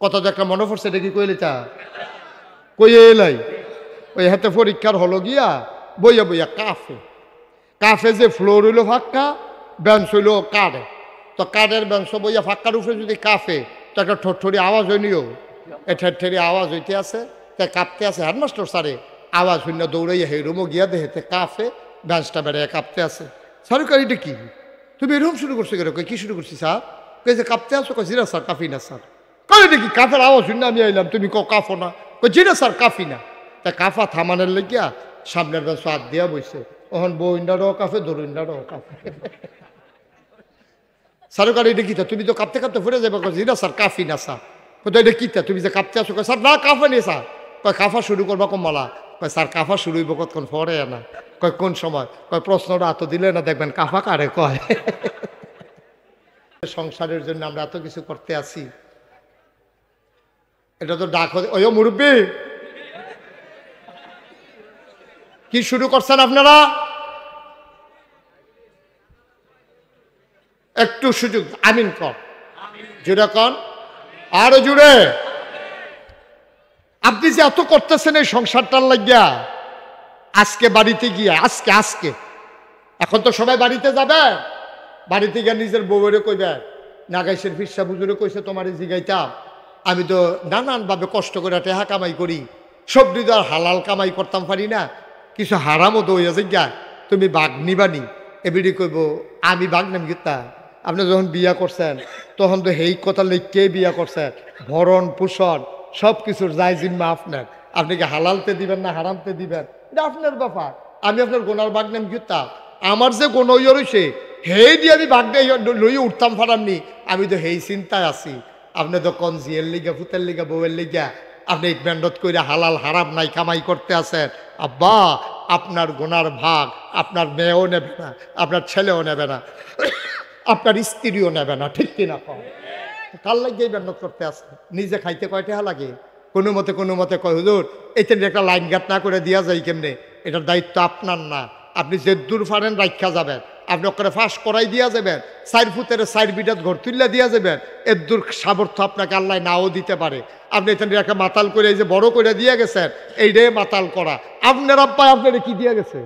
কত যে একটা মনে পড়ছে এটা কি কইলে চা কই এলাই ওই হাতে পরীক্ষার হলো গিয়া বইয়া বইয়া কাফে কাফে যে ফ্লোর হইলো ফাঁকা বেঞ্চ হইলো কাঠে তো কাঠের বেঞ্চ বইয়া ফাঁকার উপরে যদি কাফে তো একটা ঠোঁটঠরি আওয়াজ হইনিও এই ঠেরঠেরি আওয়াজ হইতে আছে তাই কাঁপতে আছে হেডমাস্টার স্যারে আওয়াজ হইনা দৌড়াইয়া সেই রুমও গিয়া দেহেতে কাফে বেঞ্চটা বেড়ে কাঁপতে আছে সরকার এটা কি তুমি এরকম শুরু করছো কেন কি শুরু করছি স্যার কই যে কাঁপতে আসো কই জিরা স্যার কাফি না স্যার কই এটা কি কাফের আওয়াজ শুনে আমি আইলাম তুমি কাফো না কই জিরা স্যার কাফি না তা কাফা থামানোর লেগিয়া সামনের বেঞ্চ হাত দিয়া বইছে ওখান বইন্ডারও কাফে দরুইন্ডারও কাফে সরকার এটা কিতা তুমি তো কাঁপতে কাঁপতে ফুরে যাবে জিরা স্যার কাফি না স্যার কোথায় এটা কিতা তুমি যে কাঁপতে আসো স্যার না কাফে নেই স্যার কয় কাফা শুরু করবা কমলা কয় স্যার কাফা শুরু হইব কতক্ষণ পরে না কয় কোন সময় কয় প্রশ্নটা এত দিলে না দেখবেন কাফা কারে কয় সংসারের জন্য আমরা এত কিছু করতে আসি এটা তো ডাক ওই মুরব্বী কি শুরু করছেন আপনারা একটু সুযোগ আমিন কর জুড়ে কন আরো জুড়ে আপনি যে এত করতেছেন এই সংসারটার লাগিয়া আজকে বাড়িতে গিয়ে আজকে এখন তো সবাই বাড়িতে যাবে বাড়িতে গিয়ে নিজের বউরে কইবে নাগাইশের ফিরসা বুজুরে কইছে তোমার জিগাইতাম আমি তো নানানভাবে কষ্ট করে টেহা কামাই করি সবজি তো আর হালাল কামাই করতাম পারি না কিছু হারামও তো হইয়া গা তুমি বাঘ নিবানি এবিডি কইব আমি বাঘ নাম গীতা আপনি যখন বিয়া করছেন তখন তো সেই কথা লিখকে বিয়া করছেন ভরণ পোষণ সব কিছুর যাই জিম্মা আপনার আপনি কি হালালতে দিবেন না হারামতে দিবেন এটা আপনার ব্যাপার আমি আপনার গোনার বাঘ নাম গীতা আমার যে গোন ইয়ে রয়েছে হেই দিয়ে আমি বাঘটা লইয়ে উঠতাম ফারামনি আমি তো হেই চিন্তায় আছি আপনি তো কন জিয়ের লিগা ফুতের লিগা বউয়ের লিগা আপনি মেহনত করে হালাল হারাম নাই কামাই করতে আছেন আব্বা আপনার গোনার ভাগ আপনার মেয়েও নেবে না আপনার ছেলেও নেবে না আপনার স্ত্রীও নেবে না ঠিক কিনা কম কার লাগিয়ে মেহনত করতে আসেন নিজে খাইতে কয়টা লাগে কোনো মতে কয় হুজুর এইটা একটা লাইন গাট না করে দিয়া যায় কেমনে এটার দায়িত্ব আপনার না আপনি যে দূর ফারেন রাখা যাবেন আপনি ওখানে ফাঁস করাই দিয়া যাবেন 4 ফুটের 4 বিটাত ঘর তুললে দিয়া যাবেন এর দূর সামর্থ্য আপনাকে আল্লাহ নাও দিতে পারে আপনি এখানে একটা মাতাল করে এই যে বড় করে দিয়ে গেছেন এইটাই মাতাল করা আপনার আব্বাই আপনারা কি দিয়া গেছে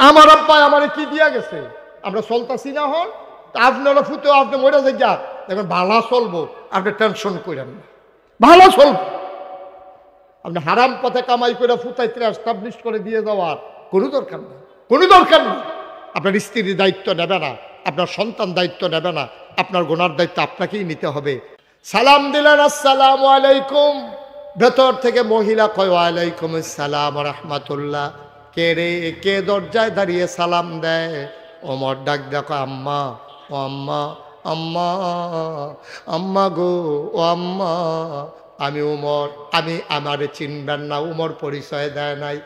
আমার আব্বাই আমারে কি দিয়া গেছে আমরা চলতাছি না হন আপনারা ফুটেও আপনি মরে যা দেখবেন ভালো চলবো আপনি টেনশন করেন না ভালো চলবো আপনি হারাম পথে কামাই করে ফুটাইতে এস্টাবলিশ করে দিয়ে যাওয়ার কোনো দরকার নেই আপনার স্ত্রীর দায়িত্ব নেবে না আপনার সন্তান দায়িত্ব নেবে না আপনার গোনার দায়িত্ব আপনাকেই নিতে হবে সালাম দিলেন আসসালামু আলাইকুম ভেতর থেকে মহিলা কয় ওয়ালাইকুম আসসালাম রাহমাতুল্লাহ কে রে কে দরজায় দাঁড়িয়ে সালাম দেয় ওমর ডাক দেখো আম্মা ও আম্মা আম্মা আম্মা গো ও আম্মা আমি উমর আমি আমারে চিনবেন না উমর পরিচয় দেয় নাই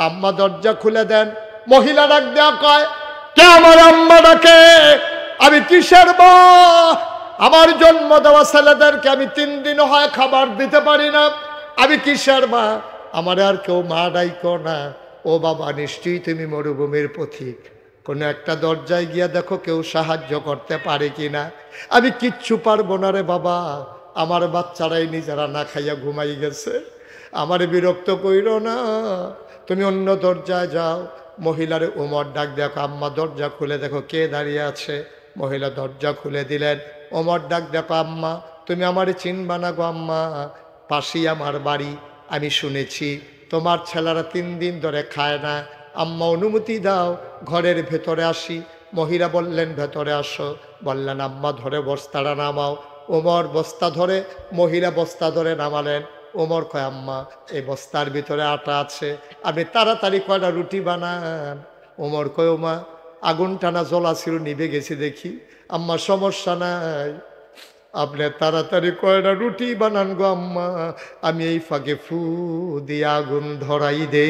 আম্মা দরজা খুলে দেন মহিলা ডাক দেয়া কয় কে আমার আম্মা ডাকে আমি কিসের মা আমার জন্ম দেওয়া ছেলেদেরকে আমি 3 দিন হয় খাবার দিতে পারি না আমি কিসের মা আমার আর কেউ মা ডাইকো না ও বাবা নিশ্চয়ই তুমি মরুভূমির পথিক কোনো একটা দরজায় গিয়া দেখো কেউ সাহায্য করতে পারে কিনা আমি কিচ্ছু পারবো না রে বাবা আমার বাচ্চারাই নিজেরা না খাইয়া ঘুমাই গেছে আমার বিরক্ত কইরো না তুমি অন্য দরজায় যাও মহিলারে ওমর ডাক দেখো আম্মা দরজা খুলে দেখো কে দাঁড়িয়ে আছে মহিলা দরজা খুলে দিলেন ওমর ডাক দেখো আম্মা তুমি আমারে চিনবা না গো আম্মা পাশেই আমার বাড়ি আমি শুনেছি তোমার ছেলেরা 3 দিন ধরে খায় না আম্মা অনুমতি দাও ঘরের ভেতরে আসি মহিলা বললেন ভেতরে আসো বললেন আম্মা ধরে বস্তাটা নামাও ওমর বস্তা ধরে মহিলা বস্তা ধরে নামালেন ওমর কয় আম্মা এই বস্তার ভিতরে আটা আছে আপনি তাড়াতাড়ি কয়টা রুটি বানান ওমর কয় ওমা আগুন টানা জ্বলা ছিল নিভে গেছে দেখি আম্মা সমস্যা নাই আপনি তাড়াতাড়ি কয়টা রুটি বানান গো আম্মা আমি এই ফাঁকে ফু দিয়ে আগুন ধরাই দে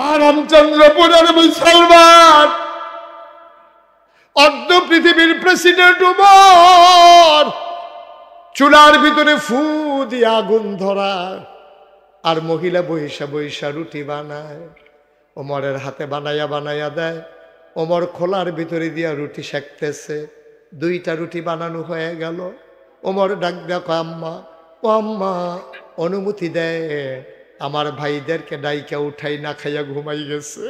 আর রামচন্দ্রপুরের মুসলমান অর্ধ পৃথিবীর প্রেসিডেন্ট উমর চুলার ভিতরে ফু দিয়ে আগুন ধরা আর মহিলা বৈশা বৈশা রুটি বানায় ওমরের হাতে বানাইয়া দেয় ওমর খোলার ভিতরে দিয়া রুটি সেঁকতেছে, 2টা রুটি বানানো হয়ে গেল। ওমর ডাক দেখো আম্মা, ও আম্মা অনুমতি দেয়, আমার ভাইদেরকে ডাইকা উঠাই, না খাইয়া ঘুমাই গেছে।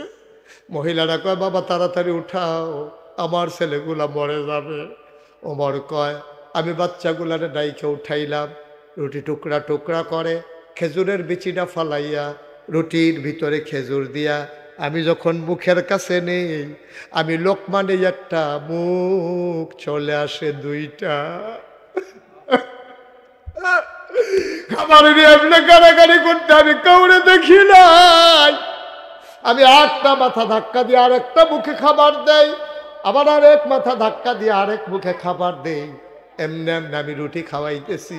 মহিলারা কয় বাবা তাড়াতাড়ি উঠাও, আমার ছেলেগুলা মরে যাবে। ওমর কয় আমি বাচ্চাগুলারে ডাইকা উঠাইলাম, রুটি টুকরা টুকরা করে খেজুরের বিচিটা ফালাইয়া রুটির ভিতরে খেজুর দিয়া আমি যখন মুখের কাছে নেই, আমি লোকমা নেই একটা, মুখ চলে আসে 2টা। খাবার নিয়ে আপনি কারাকারি করতে আমি কাউরে দেখি নাই। আমি একটা মাথা ধাক্কা দিয়ে আরেকটা মুখে খাবার দেই, আবার আরেক মাথা ধাক্কা দিয়ে আরেক মুখে খাবার দেই। এমনি এমনি আমি রুটি খাওয়াইতেছি,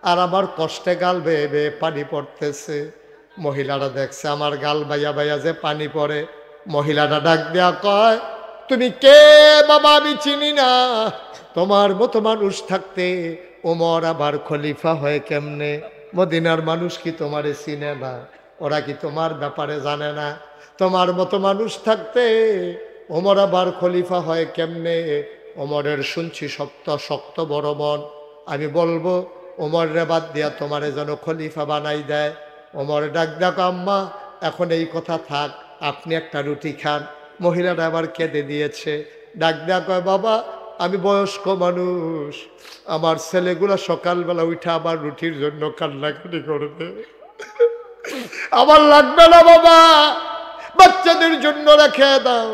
আর আমার কষ্টে গাল বেয়ে বেয়ে পানি পড়তেছে। মহিলারা দেখছে আমার গাল বাইয়া বাইয়া যে পানি পড়ে। মহিলারা ডাক দেয়া কয় তুমি কে বাবা? আমি চিনি না, তোমার মতো মানুষ থাকতে ওমর আবার খলিফা হয় কেমনে? মদিনার মানুষ কি তোমারে চিনে না? ওরা কি তোমার ব্যাপারে জানে না? তোমার মতো মানুষ থাকতে ওমর আবার খলিফা হয় কেমনে? ওমরের শুনছি শক্ত শক্ত বড় মন, আমি বলবো ওমরের বাদ দিয়া তোমারে যেন খলিফা বানাই দেয়। ওমর ডাক দেখো আম্মা এখন এই কথা থাক, আপনি একটা রুটি খান। মহিলাটা আবার কেঁদে দিয়েছে, ডাক দেয়া কয় বাবা আমি বয়স্ক মানুষ, আমার ছেলেগুলা সকালবেলা উঠে আবার রুটির জন্য কান্নাকাটি করবে, আমার লাগবে না বাবা, বাচ্চাদের জন্য রেখে দাও।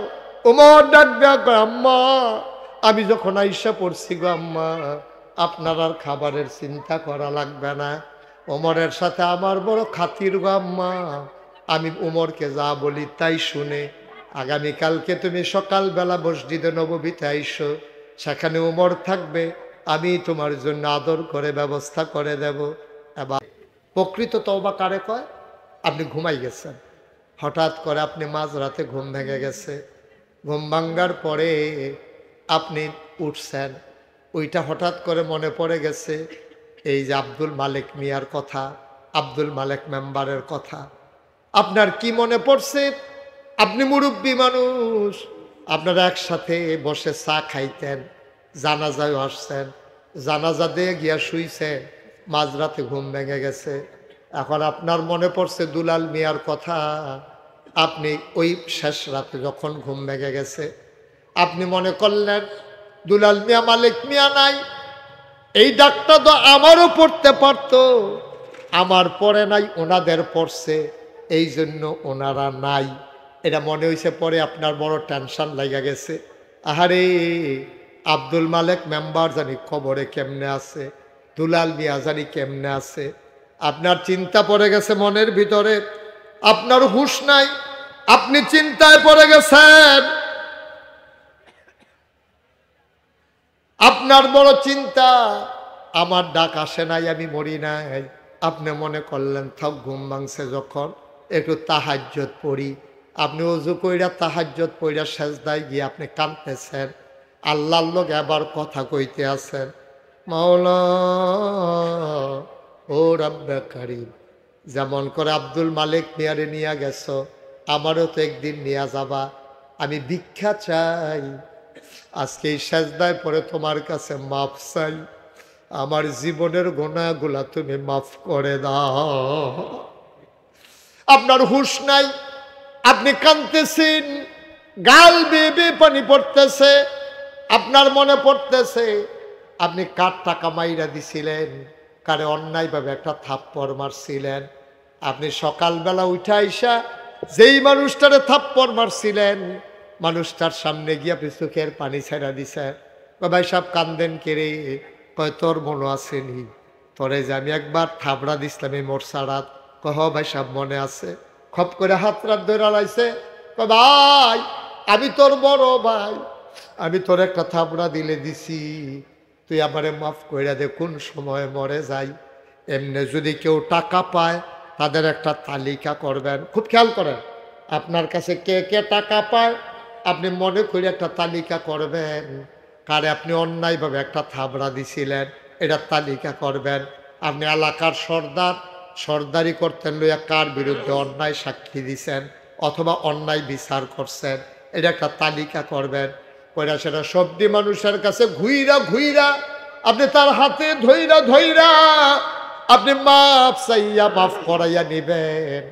ওমর ডাক দেয়া কয় আম্মা আমি যখন আইসা পড়ছি গো আম্মা, আপনার আর খাবারের চিন্তা করা লাগবে না। ওমরের সাথে আমার বড় খাতির গো আম্মা, আমি ওমরকে যা বলি তাই শুনে আগামীকালকে তুমি সকালবেলা মসজিদে নববীতে আইসো, সেখানে ওমর থাকবে, আমি তোমার জন্য আদর করে ব্যবস্থা করে দেব। এবার প্রকৃত তওবা কারে কয়? আপনি ঘুমাই গেছেন, হঠাৎ করে আপনি মাঝরাতে ঘুম ভেঙে গেছে, ঘুম ভাঙ্গার পরে আপনি উঠছেন, ওইটা হঠাৎ করে মনে পড়ে গেছে এই যে আব্দুল মালিক মিয়ার কথা, আব্দুল মালিক মেম্বারের কথা। আপনার কি মনে পড়ছে? আপনি মুরব্বী মানুষ, আপনারা একসাথে বসে চা খাইতেন, জানাজায় আসছেন, জানাজা দিয়ে গিয়া শুইছেন, মাঝরাতে ঘুম ভেঙে গেছে। এখন আপনার মনে পড়ছে দুলাল মিয়ার কথা। আপনি ওই শেষ রাতে যখন ঘুম ভেঙে গেছে, আপনি মনে করলেন দুলাল মিয়া মালিক মিয়া নাই, এই ডাকটা তো আমারও পড়তে পারতো, আমার পড়ে নাই, ওনাদের পড়ছে, এই জন্য ওনারা নাই। এটা মনে হয়েছে, পরে আপনার বড় টেনশন লাগা গেছে, আহারে আব্দুল মালিক মেম্বার জানি খবরে কেমনে আছে, দুলাল মিয়া জানি কেমনে আছে। আপনার চিন্তা পড়ে গেছে মনের ভিতরে, আপনার হুঁশ নাই, আপনি চিন্তায় পড়ে গেছেন, আপনার বড় চিন্তা, আমার ডাক আসে নাই, আমি মরি নাই। আপনি মনে করলেন থাক ঘুম ভাঙছে যখন একটু তাহাজ্জুদ পড়ি, আপনি ওযু কইরা তাহাজ্জুদ পড়া সেজদায় গিয়ে আপনি কাঁদতেছেন, আল্লাহর লোক এবার কথা কইতে আছেন, মাওলা ও রব্বে কারীম, যেমন করে আব্দুল মালিক মিয়ারে নিয়ে গেছো, আমারও তো একদিন নিয়ে যাবা, আমি ভিক্ষা চাই, আজকে এই সেজদায় পরে তোমার কাছে মাফ চাই, আমার জীবনের গুনাহগুলা তুমি মাফ করে দাও। আপনার হুঁশ নাই, আপনি কাঁদতেছেন, গাল বেয়ে বেয়ে পানি পড়তেছে, আপনার মনে পড়তেছে আপনি কার টাকা মাইরা দিছিলেন, কারে অন্যায়ভাবে একটা থাপ্পড় মারছিলেন। আপনি সকালবেলা উঠে আইসা যেই মানুষটারে থাপ্পড় মারছিলেন, মানুষটার সামনে গিয়ে আপনি চোখের পানি ছেড়া দিছেন। ভাই সাহেব কান্দেন কেড়ে, কয় তোর মনে আসেনি তোরে যে আমি একবার থাবড়া দিছিলাম এই মোরসারাত? কহ ভাই সাহেব মনে আছে। খপ করে হাত রাত ধরে লাইছে, ভাই আমি তোর বড় ভাই, আমি তোর একটা থাবড়া দিলে দিছি, তুই আমারে মাফ কইরা দে, কোন সময় মরে যাই। এমনি যদি কেউ টাকা পায় তাদের একটা তালিকা করবেন, খুব খেয়াল করেন, আপনার কাছে কে কে টাকা পায় আপনি মনে করে একটা তালিকা করবেন, কারে আপনি অন্যায়ভাবে একটা থাবড়া দিছিলেন এটার তালিকা করবেন। আপনি এলাকার সর্দার, সর্দারি করতেন লইয়া কার বিরুদ্ধে অন্যায় সাক্ষী দিছেন অথবা অন্যায় বিচার করছেন, এটা একটা তালিকা করবেন, করে সেটা সবদি মানুষের কাছে ঘুইরা ঘুইরা আপনি তার হাতে ধইরা ধইরা আপনি মাফ চাইয়া মাফ করাইয়া নিবেন।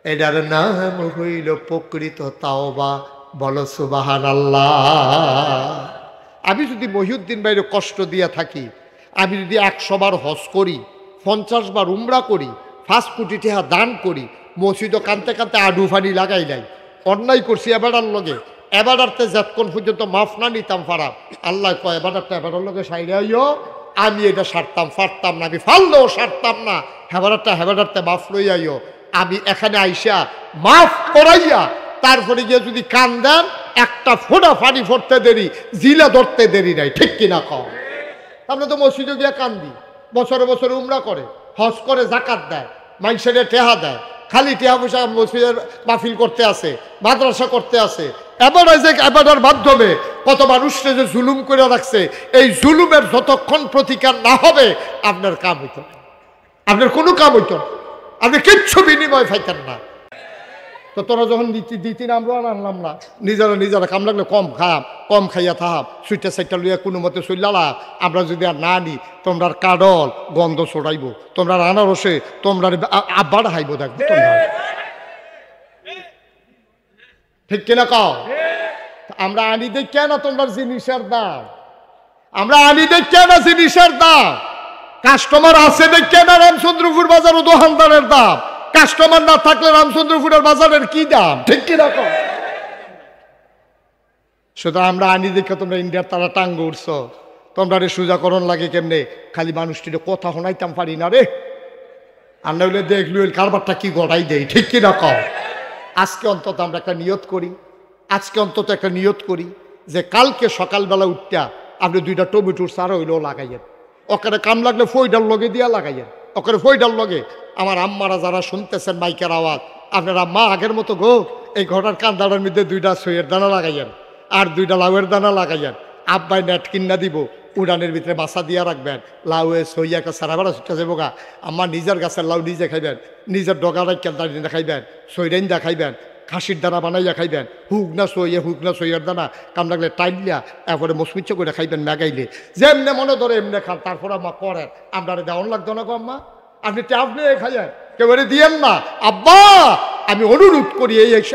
এটার নাম হইল প্রকৃত তাওবা। বলো সুবহানাল্লাহ। আমি যদি মহিউদ্দিন ভাইরে কষ্ট দিয়া থাকি, আমি যদি 100 বার হজ করি, 50 বার উমরা করি, 5 কোটি টাকা দান করি, মসজিদও কানতে কানতে আডু ফানি লাগাই নাই, অন্যায় করছি এবারার লগে, এবারারতে যতক্ষণ পর্যন্ত মাফ না নিতাম পারা, আল্লাহ কয় এবারারটা এবারার লগে সাইরাইও, আমি এটা সারতাম পারতাম না, আমি ফাললেও সারতাম না, হেবারারটা মাফ লইয়াইও। আমি এখানে আইসা মাফ করাইয়া তারপরে গিয়ে যদি কান দেন, একটা ফোঁটা পানি ফোটতে দেরি, জিলা ধরতে দেরি নাই, ঠিক কিনা কও? আমরা তো মসজিদে গিয়ে কান্দি, বছরে বছরে উমরা করে, হজ করে, জাকাত দেয়, মানুষের টেহা দেয়, খালি টেহা পয়সা মসজিদের মাহফিল করতে আসে, মাদ্রাসা করতে আসে। এবারের মাধ্যমে কত মানুষকে যে জুলুম করে রাখছে, এই জুলুমের যতক্ষণ প্রতিকার না হবে আপনার কাম হইত না, আপনার কোনো কাম হইত না, আপনি কিচ্ছু বিনিময় পাইতেন না। তো তোরা যখন দিতি না, আমরা আনলাম না, নিজেরা কাম লাগলে কম খাইয়া থাহাব, সুইটা সাইটা লইয়া কোনো মতে চললা। আমরা যদি আর না আনি, তোমরা কাডল গন্ধ ছড়াইব, তোমরা আনারসে তোমরা আব্বার হাইব, দেখবো তোমরা, ঠিক কিনা কও? আমরা আনি দেখে না তোমরা জিনিসের দাম, আমরা আনি দেখে না জিনিসের দাম, কাস্টমার আছে দেখে না রামচন্দ্রপুর বাজার ও দোকানদারের দাম, কাস্টমার না থাকলে রামচন্দ্রপুরের বাজারের কি দাম, ঠিক কিনা কও? সুতরাং আমরা আনি দেখে তোমরা ইন্ডিয়ার তারা টাঙ্গ উঠছ, তোমরা রে সোজাকরণ লাগে কেমনে, খালি মানুষটির কথা শোনাইতাম পারি না রে, আর না হইলে দেখলি ওই কারবারটা কি গড়াই দেয়, ঠিক কিনা কও? আজকে অন্তত আমরা একটা নিয়ত করি, যে কালকে সকালবেলা উঠটা আপনি 2টা টমেটোর চারা হইলেও লাগাইয়েন, ওখানে কাম লাগলে ফইডাল লগে দিয়া লাগাইয়েন, ওখানে ফইডাল লগে। আমার আম্মারা যারা শুনতেছেন মাইকের আওয়াজ, আপনার আম্মা আগের মতো গো এই ঘোড়ার কান্দাটার মধ্যে 2টা সইয়ের দানা লাগাইয়েন, আর 2টা লাউয়ের দানা লাগাইয়েন। আব্বাই নেট কিনা দিব, উড়ানের ভিতরে বাসা দিয়া রাখবেন, লাউয়ে সইয়া একটা সারা বেড়া ছুটে যাবো গা। আম্মা নিজের গাছের লাউ নিজে খাইবেন, নিজের ডগা রাখেন দাঁড়িয়ে খাইবেন, সইরেন দা খাইবেন, খাসির দানা বানাইয়া খাইবেন, হুক না সইয়ের দানা কাম লাগলে টাইলিয়া এরপরে মসমিচ্ছ করে খাইবেন, ম্যাগাইলে যেমনে মনে ধরে এমনি খান। তারপরে আম্মা করেন, আমরা দেওয়ান লাগতো না গো আম্মা, আপনি ট্যাপ নিয়ে খাইয়েন, কেউ দিয়েন না। আব্বা আমি অনুরোধ করি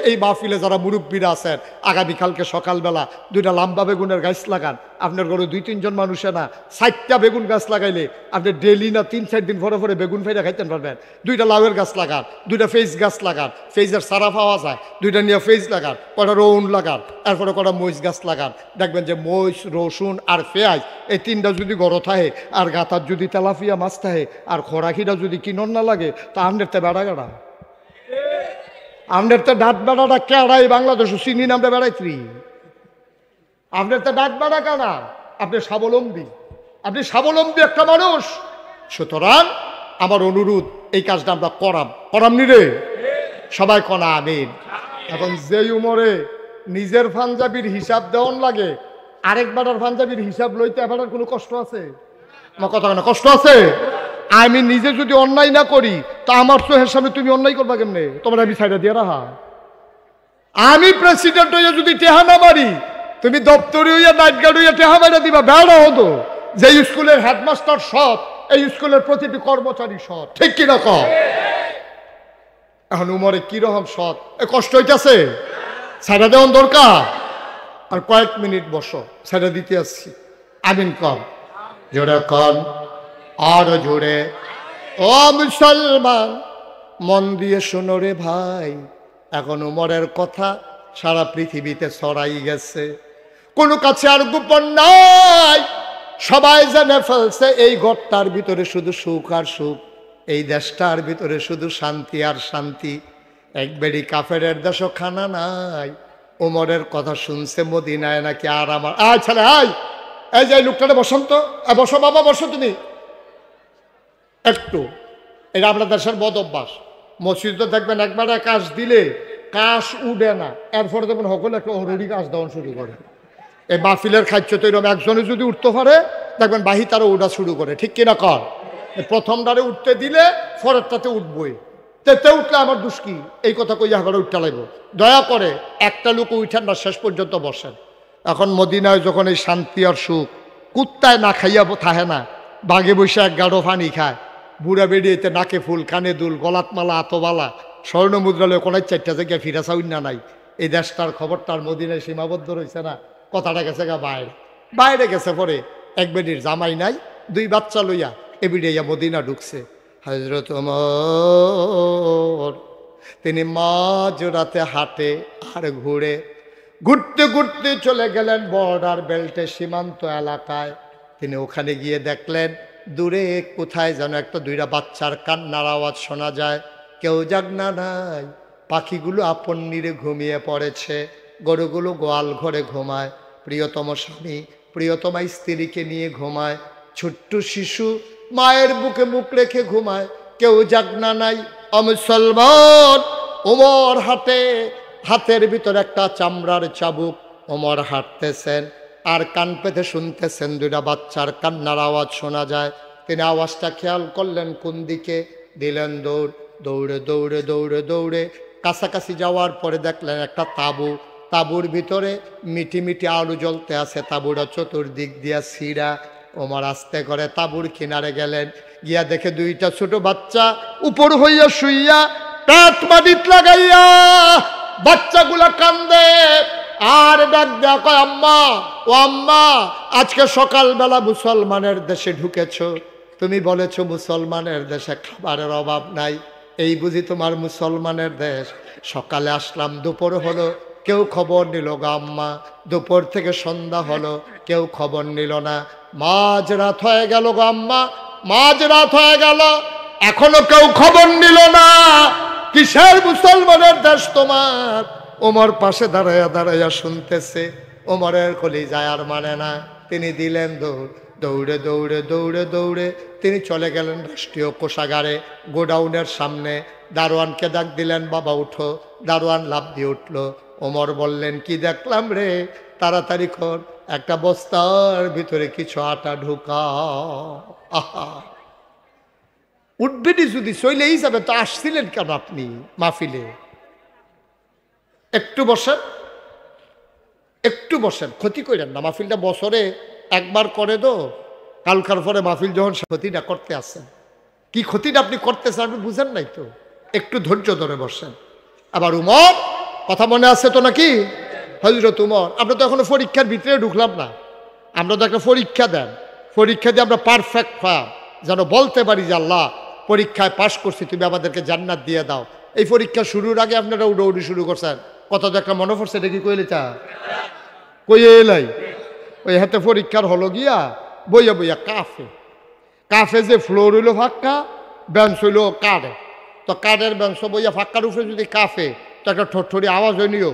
এই মাহফিলে যারা মুরব্বীরা আছেন, আগামীকালকে সকালবেলা 2টা লম্বা বেগুনের গাছ লাগান। আপনার ঘরে 2-3 জন মানুষে না 4টা বেগুন গাছ লাগাইলে আপনি ডেলি না 3-4 দিন পরে বেগুন ফেরা খাইতে পারবেন। 2টা লাউয়ের গাছ লাগান, 2টা ফেজ গাছ লাগান, ফেজের সারা পাওয়া যায়, 2টা নিয়ে ফেজ লাগান, কটা রসুন লাগান, এরপরে কটা মরিচ গাছ লাগান। দেখবেন যে মরিচ, রসুন আর পেঁয়াজ এই 3টা যদি গড় থাকে, আর গাতার যদি তেলাপিয়া মাছ থাকে, আর খোরাকিটা যদি কিনন না লাগে, তা আপনার তো বেড়া গাড়া, আপনার তো ডাট বেড়াটা কেড়াই বাংলাদেশ চিনি নামটা বেড়াইত্রি, আপনার তো ডাট বেড়া কারা, আপনি স্বাবলম্বী একটা মানুষ। সুতরাং আমার অনুরোধ, এই কাজটা আমরা করামনি রে, সবাই কনা আমিন। এখন যেই উমরে নিজের পাঞ্জাবির হিসাব দেওয়ান লাগে, আরেক বেড়ার পাঞ্জাবির হিসাব লইতে এবার কোনো কষ্ট আছে? আমার কথা না, কষ্ট আছে? আমি নিজে যদি অন্যায় না করি, তা আমার চোখের সামনে তুমি অন্যায় করবা কেমনে? তোমরা আমি সাইডা দিয়ে রাহা। আমি প্রেসিডেন্ট হইয়া যদি টেহা না মারি, তুমি দপ্তরে হইয়া নাইট গার্ড হইয়া টেহা মারা দিবা, বেড়া হতো। যে স্কুলের হেডমাস্টার সৎ, এই স্কুলের প্রতিটি কর্মচারী সৎ, ঠিক কিনা কও? এখন উমরে কিরকম সৎ, কষ্ট হইতেছে, সাইডা দেওয়ান দরকার। আর কয়েক মিনিট বসো, সাইডা দিতে আসছি। আমিন কম, জোরে কম, আরো জোরে। ও মুসলমান মন দিয়ে শোনো রে ভাই, এখন উমরের কথা সারা পৃথিবীতে ছড়াই গেছে, কোনো কাছে আর গোপন নাই, সবাই জেনে ফেলছে এই ঘরটার ভিতরে শুধু সুখ আর সুখ, এই দেশটার ভিতরে শুধু শান্তি আর শান্তি। এক বেড়ি কাফেরের দেশও খানা নাই। উমরের কথা শুনছে মদিনায় নাকি আর আমার ছেলে, এই যে লোকটারে বসন্ত, বসো বাবা, বসো তুমি একটু। এটা আপনার দেশের বদ অভ্যাস। মসজিদে দেখবেন একবারে কাশ দিলে কাশ উঠে না, এরপরে দেখবেন সকলে একটা হরুড়ি কাশ দেওয়া শুরু করে। এই মাহফিলের খাদ্য তো এরকম একজনে যদি উঠতে পারে, দেখবেন বাহি তারও উঠা শুরু করে, ঠিক কিনা কর? প্রথমটারে উঠতে দিলে পরেরটাতে উঠবই, তেতে উঠলে আমার দোষ কি? এই কথা কইয়া ঘরে উঠতে লাগবো। দয়া করে একটা লোক উঠান না, শেষ পর্যন্ত বসেন। এখন মদিনায় যখন এই শান্তি আর সুখ, কুত্তায় না খাইয়া থাকে না, বাঘে বসে এক গাঢ় পানি খায়, বুড়া বেরিয়েতে নাকে ফুল, কানে দুল, গলাত মালা, আতবালা, স্বর্ণ মুদ্রালয় কোনায় 4টা জায়গায় ফিরা চাউন না নাই। এই দেশটার খবরটার মদিনায় সীমাবদ্ধ রয়েছে না, কথাটা গেছে গা বাইরে। বাইরে গেছে পরে এক বেডির জামাই নাই, 2 বাচ্চা লইয়া এবিডিয়া মদিনা ঢুকছে। হযরত ওমর তিনি মাঝরাতে হাঁটে আর ঘুরে, ঘুরতে ঘুরতে চলে গেলেন বর্ডার বেল্টে, সীমান্ত এলাকায়। তিনি ওখানে গিয়ে দেখলেন দূরে কোথায় যেন একটা 2টা বাচ্চার কান্নার আওয়াজ শোনা যায়। কেউ জাগনা নাই, পাখিগুলো আপন নিরে ঘুমিয়ে পড়েছে, গরুগুলো গোয়াল ঘরে ঘুমায়, প্রিয়তম স্বামী প্রিয়তমা স্ত্রীকে নিয়ে ঘুমায়, ছোট্ট শিশু মায়ের বুকে মুখ রেখে ঘুমায়, কেউ জাগনা নাই। মুসলমান ওমর হাঁটে, হাতের ভিতর একটা চামড়ার চাবুক। ওমর হাঁটতেছেন আর কান পেতে শুনতেছেন 2টা বাচ্চার কান্নার আওয়াজ শোনা যায়। তিনি আওয়াজটা খেয়াল করলেন কোন দিকে, দিলেন দৌড়। দৌড়ে দৌড়ে দৌড়ে দৌড়ে কাছাকাছি যাওয়ার পরে দেখলেন একটা তাঁবু, তাঁবুর ভিতরে মিটি মিটি আলো জ্বলতে আছে, তাঁবুটা চতুর্দিক দিয়া ছিঁড়া। ওমর আস্তে করে তাঁবুর কিনারে গেলেন, গিয়া দেখে 2টা ছোট বাচ্চা উপর হইয়া শুইয়া পেট মাটিত লাগাইয়া বাচ্চাগুলা কান্দে আর ডাক দেয়া কয়, আম্মা ও আম্মা, আজকে সকালবেলা মুসলমানের দেশে ঢুকেছ, তুমি বলেছ মুসলমানের দেশে খাবারের অভাব নাই, এই বুঝি তোমার মুসলমানের দেশ? সকালে আসলাম, দুপুর হলো, কেউ খবর নিল গো আম্মা, দুপুর থেকে সন্ধ্যা হলো, কেউ খবর নিল না, মাঝরাত হয়ে গেল গো আম্মা, মাঝরাত হয়ে গেল, এখনো কেউ খবর নিল না, কিসের মুসলমানের দেশ তোমার? ওমর পাশে দাঁড়াইয়া দাঁড়াইয়া শুনতেছে, ওমরের কলিজায় আর মানে না। তিনি দিলেন দৌড়, দৌড়ে দৌড়ে দৌড়ে দৌড়ে তিনি চলে গেলেন রাষ্ট্রীয় কোষাগারে, গোডাউনের সামনে। দারোয়ানকে ডাক দিলেন, বাবা উঠো। দারোয়ান লাফ দিয়ে উঠল। ওমর বললেন, কি দেখলাম রে? তাড়াতাড়ি কর, একটা বস্তার ভিতরে কিছু আটা ঢুকাও। আহা, উঠবেনি যদি চলেই যাবে তো আসছিলেন কেন আপনি মাহফিলে? একটু বসেন, একটু বসেন, ক্ষতি করেন না। মাহফিলটা বছরে একবার করে দো, কালকার পরে মাহফিল যখন ক্ষতিটা করতে আসেন, কি ক্ষতিটা আপনি করতেছেন আপনি বুঝেন নাই তো, একটু ধৈর্য ধরে বসেন। আবার উমর কথা মনে আছে তো নাকি? হযরত উমর, আমরা তো এখনো পরীক্ষার ভিতরে ঢুকলাম না, আমরা তো একটা পরীক্ষা দেন, পরীক্ষা দিয়ে আমরা পারফেক্ট হওয়া যেন বলতে পারি যে আল্লাহ পরীক্ষায় পাশ করছি, তুমি আমাদেরকে জান্নাত দিয়ে দাও। এই পরীক্ষা শুরুর আগে আপনারা উড়ি শুরু করছেন, কথা তো একটা মনে পড়ছে, এটা কি কইলে চা কই এলাই? ওই হাতে পরীক্ষার হলো গিয়া বইয়া বইয়া কাফে, কাফে যে ফ্লোর হইলো ফাঁকা, বেঞ্চ হইলো কাঠে, তো কাঠের বেঞ্চ বইয়া ফাঁকার উপরে যদি কাফে, তো একটা ঠোঁটঠড়ি আওয়াজ হইনিও,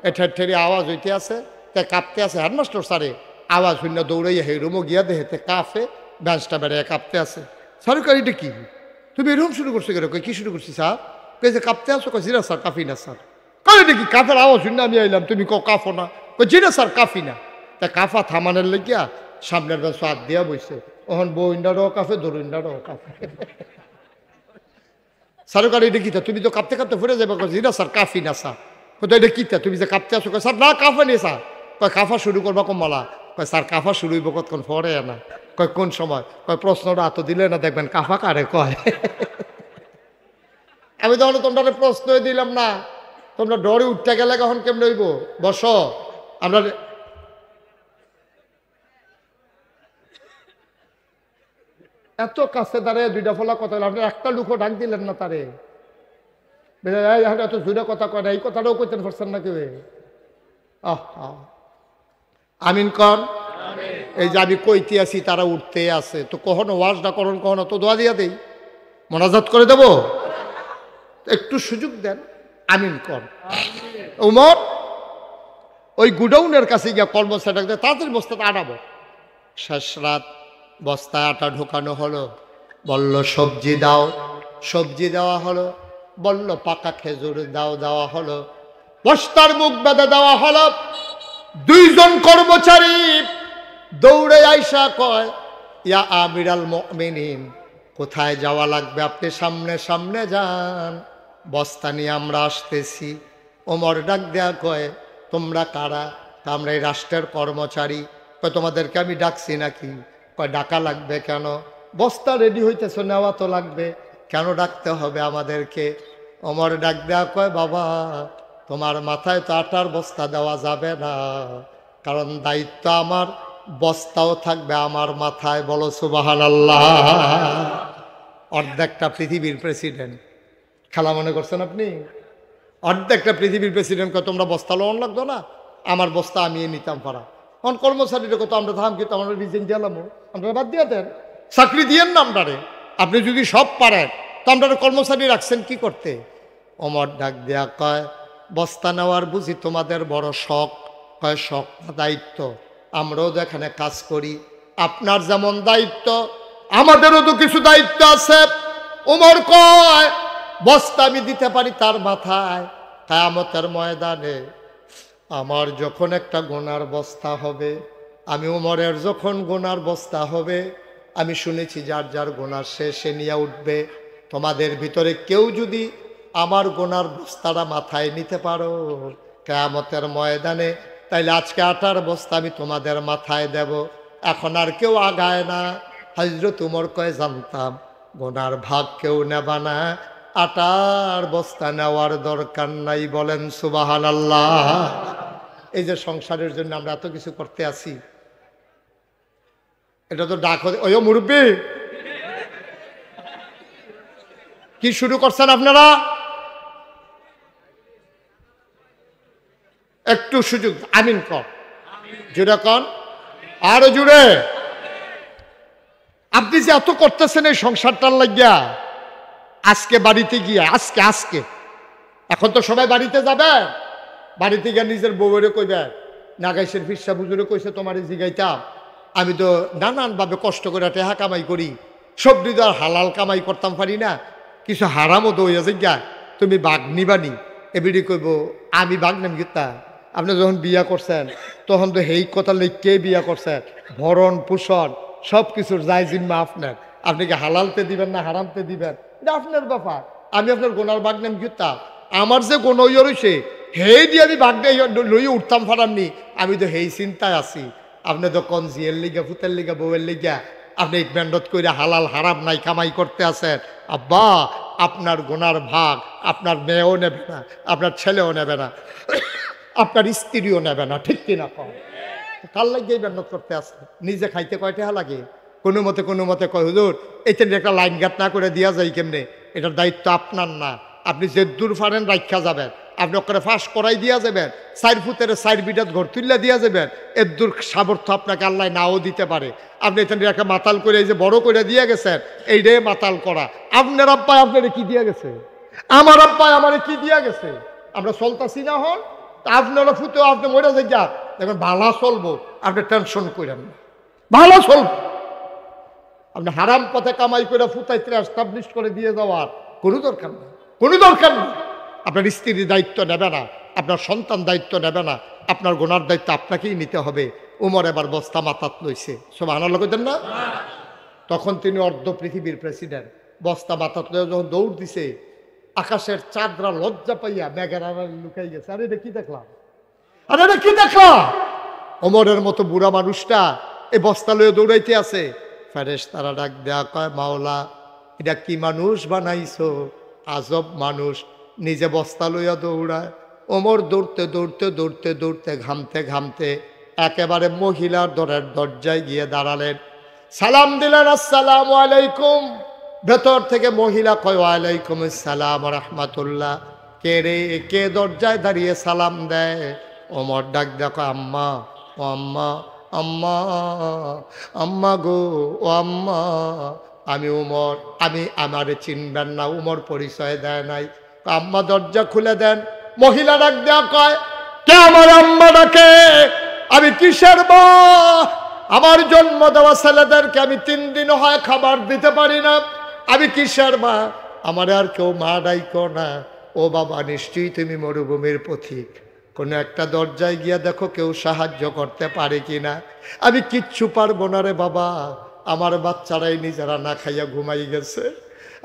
এ ঠেরঠেরি আওয়াজ হইতে আছে, তাই কাঁপতে আছে। হেডমাস্টার স্যারে আওয়াজ হইনা দৌড়াইয়া হে রুমো গিয়া দেহেতে কাফে, বেঞ্চটা বেড়ে কাঁপতে আছে। সরকার এটা কি, তুমি এরকম শুরু করছো কেন? কি শুরু করছি স্যার? যে কাঁপতে আসো? কই জিরা স্যার, কাফি না স্যার। কই এটা কি কাফের আওয়াজ হইনা আমি আইলাম, তুমি কাফো না? কই জিরা স্যার, কাফি না। তা কাফা থামানের লেগিয়া সামনের বেঞ্চ হাত দিয়া বইছে, ওখান বইন্ডারও কাফে, দরুইন্ডারও কাফে। সরকার এটা কিতা, তুমি তো কাঁপতে কাঁপতে ফুরে যাবে। জিরা স্যার, কাফি না স্যার। কত এটা কিতা, তুমি যে কাঁপতে আসো? স্যার না, কাফা নেই স্যার। কয় কাফা শুরু করবা কমলা? কয় স্যার কাফা শুরু হইব কতক্ষণ পরে না। কয় কোন সময়? কয় প্রশ্নটা এত দিলে না দেখবেন কাফা কারে কয়। আমি তাহলে তোমরা প্রশ্নই দিলাম না, তোমরা ডরে উঠতে গেলে কখন কেমন হইব? বসো, আমরা এত কাছে দাঁড়িয়ে 2টা ফলা কথা, আপনি একটা লুকো ডাক দিলেন না তারে, এত জুড়ে কথা কয় না, এই কথাটাও কইতে পারছেন না কেউ? আমিন কন। এই যে আমি কইতে আছি তারা উঠতে আছে, তো কখনো ওয়াজটা করুন, কখনো তো দোয়া দিয়া দেই, মোনাজাত করে দেব, একটু সুযোগ দেন। আমিন কন। উমর ওই গুডাউনের কাছে গিয়া কর্মচারী তাদের বস্তাটা আটাবো। শেষ রাত, বস্তায় আটা ঢোকানো হলো, বলল সবজি দাও, সবজি দেওয়া হলো, বলল পাকা খেজুর দাও, দেওয়া হলো, বস্তার মুখ বেঁধে দেওয়া হলো। 2 জন কর্মচারী দৌড়ে আইসা কয়, ইয়া আমিরাল মুমিনিন, কোথায় যাওয়া লাগবে আপনি সামনে সামনে যান, বস্তা নিয়ে আমরা আসতেছি। ওমর ডাক দেয়া কয়, তোমরা কারা? তা আমরা এই রাষ্ট্রের কর্মচারী। কয় তোমাদেরকে আমি ডাকছি নাকি? কয় ডাকা লাগবে কেন? বস্তা রেডি হইতেছে, নেওয়া তো লাগবে, কেন ডাকতে হবে আমাদেরকে? ওমর ডাক দেয়া কয়, বাবা তোমার মাথায় তো আটার বস্তা দেওয়া যাবে না, কারণ দায়িত্ব আমার, বস্তাও থাকবে আমার মাথায়। বলো সুবহানাল্লাহ। অর্ধেকটা পৃথিবীর প্রেসিডেন্ট, খেলা মনে করছেন আপনি? অর্ধেকটা পৃথিবীর প্রেসিডেন্ট কয় তোমরা বস্তা লোন লাগতো না, আমার বস্তা আমি নিতাম পারা। কারণ কর্মচারীরা কত আমরা থাম, কিন্তু আমরা রিজেন দিলাম, আপনারা বাদ দিয়ে দেন, চাকরি দিয়েন না আমরারে। আপনি যদি সব পারেন তো আপনারা কর্মচারী রাখছেন কি করতে? ওমর ডাক দেয়া কয়, বস্তা নেওয়ার বুঝি তোমাদের বড় শখ? কয় শখ না, দায়িত্ব। আমরাও তো এখানে কাজ করি, আপনার যেমন দায়িত্ব আমাদেরও তো কিছু দায়িত্ব আছে। ওমর কয়, বস্তা আমি দিতে পারি তার মাথায়, কিয়ামতের ময়দানে আমার যখন একটা গোনার বস্তা হবে, আমি ওমরের যখন গোনার বস্তা হবে, আমি শুনেছি যার যার গোনার সে নিয়ে উঠবে। তোমাদের ভিতরে কেউ যদি আমার গোনার বস্তাটা মাথায় নিতে পারো কিয়ামতের ময়দানে, তাইলে আজকে আটার বস্তা আমি তোমাদের মাথায় দেব। এখন আর কেউ আগায় না। হযরত ওমর কয়, জানতাম গোনার ভাগ কেউ নেবা না, আটার বস্তা নেওয়ার দরকার নাই। বলেন সুবহানাল্লাহ। এই যে সংসারের জন্য আমরা এত কিছু করতে আছি, এটা তো ডাক। ওই মুরব্বী, কি শুরু করছেন আপনারা? একটু সুযোগ, আমিন কর, জুড়ে কন, আরো জুড়ে। আপনি যে এত করতেছেন এই সংসারটার লাগিয়া, আজকে বাড়িতে গিয়ে আজকে এখন তো সবাই বাড়িতে যাবে, বাড়িতে গিয়ে নিজের বউরে কইবে, নাগাইশের ফিরসা বুজুরে কইছে তোমারে জিগাইতাম, আমি তো নানানভাবে কষ্ট করে টেহা কামাই করি, সবজি তো আর হালাল কামাই করতাম পারি না, কিছু হারামও তো হইয়া জিজ্ঞা, তুমি বাঘ নিবানি? এবিডি কইব, আমি বাঘ নেম গীতা? আপনি যখন বিয়া করছেন তখন তো হেই কথা লিখকে বিয়া করছেন, ভরণ পোষণ সব কিছুর যাই জিম্মা আপনার। আপনি কি হালালতে দিবেন না হারামতে দিবেন, এটা আপনার ব্যাপার। আমি আপনার গোনার বাঘ নেম গীতা? আমার যে গোন ইয়ে রয়েছে হেই দিয়ে আমি বাঘ লইয়ে উঠতাম ফারামনি, আমি তো হেই চিন্তায় আছি। আপনি তো কোন জিয়ের লিগা, ফুতের লিগা, বউয়ের লিগা আপনি মেন্ডত করে হালাল হারাম নাই কামাই করতে আছেন। আব্বা, আপনার গোনার ভাগ আপনার মেয়েও নেবে না, আপনার ছেলেও নেবে না, আপনার স্ত্রীও নেবে না, ঠিক কিনা কম? কার লাগিয়ে মেন্ডত করতে আসেন? নিজে খাইতে কয়টা লাগে? কোনো মতে কয়, হুজুর এইটা একটা লাইন গাট না করে দিয়া যায় কেমনে? এটার দায়িত্ব আপনার না। আপনি যে দূর ফারেন রাখা যাবেন, আপনি ওখানে ফাঁস করাই দিয়া যাবেন, 4 ফুটের 4 বিটাত ঘর তুললে দিয়া যাবেন, এর দূর সামর্থ্য আপনাকে আল্লাহ নাও দিতে পারে। আপনি এখানে একটা মাতাল করে এই যে বড় করে দিয়ে গেছেন, এইটাই মাতাল করা। আপনার আব্বাই আপনারে কি দিয়া গেছে? আমার আব্বাই আমারে কি দিয়া গেছে? আমরা চলতাছি না হন, আপনারা ফুটেও আপনি মরে যাই, দেখুন ভালো চলবো, আপনি টেনশন করেন না, ভালো চলবো। আপনি হারাম পথে কামাই করে ফুটাইতে এস্টাবলিশ করে দিয়ে যাওয়ার কোনো দরকার নেই, কোনো দরকার নেই। আপনার স্ত্রীর দায়িত্ব নেবে না, আপনার সন্তান দায়িত্ব নেবে না, আপনার গোনার দায়িত্ব আপনাকেই নিতে হবে। উমর এবার বস্তা মাথাত লইছে, সুবহানাল্লাহ কইতেন না? তখন তিনি অর্ধ পৃথিবীর প্রেসিডেন্ট। বস্তা মাথাত লয়ে যখন দৌড় দিছে, আকাশের চাঁদরা লজ্জা পাইয়া মেঘের আড়ালে লুকাই গেছে। আরে এটা কি দেখলাম, আরে এটা কি দেখলাম? ওমরের মতো বুড়া মানুষটা এই বস্তা লয়ে দৌড়াইতে আছে। ফেরেশতারা ডাক দেয়া কয়, মাওলা এটা কি মানুষ বানাইছো, আজব মানুষ, নিজে বস্তা লইয়া দৌড়ায়। ওমর দৌড়তে দৌড়তে দৌড়তে দৌড়তে ঘামতে ঘামতে একেবারে মহিলার দরের দরজায় গিয়ে দাঁড়ালেন, সালাম দিলেন, আসসালামু আলাইকুম। ভেতর থেকে মহিলা কয়, ওয়ালাইকুম আসসালাম রাহমাতুল্লাহ। কে রে, কে দরজায় দাঁড়িয়ে সালাম দেয়? ওমর ডাক দেখো, আম্মা, ও আম্মা, আম্মা, আম্মা গো, ও আম্মা, আমি উমর, আমি আমারে চিনবেন না? উমর পরিচয় দেয় নাই। আম্মা দরজা খুলে দেন। মহিলা ডাক দেয়া কয়, কে আমার আম্মা ডাকে? আমি কিসের মা? আমার জন্ম দেওয়া ছেলেদেরকে আমি 3 দিন হয় খাবার দিতে পারি না, আমি কিসের মা? আমার আর কেউ মা ডাইকো না। ও বাবা, নিশ্চয়ই তুমি মরুভূমির পথিক, কোনো একটা দরজায় গিয়া দেখো কেউ সাহায্য করতে পারে কিনা। আমি কিচ্ছু পারবো না রে বাবা, আমার বাচ্চারাই নিজেরা না খাইয়া ঘুমাই গেছে,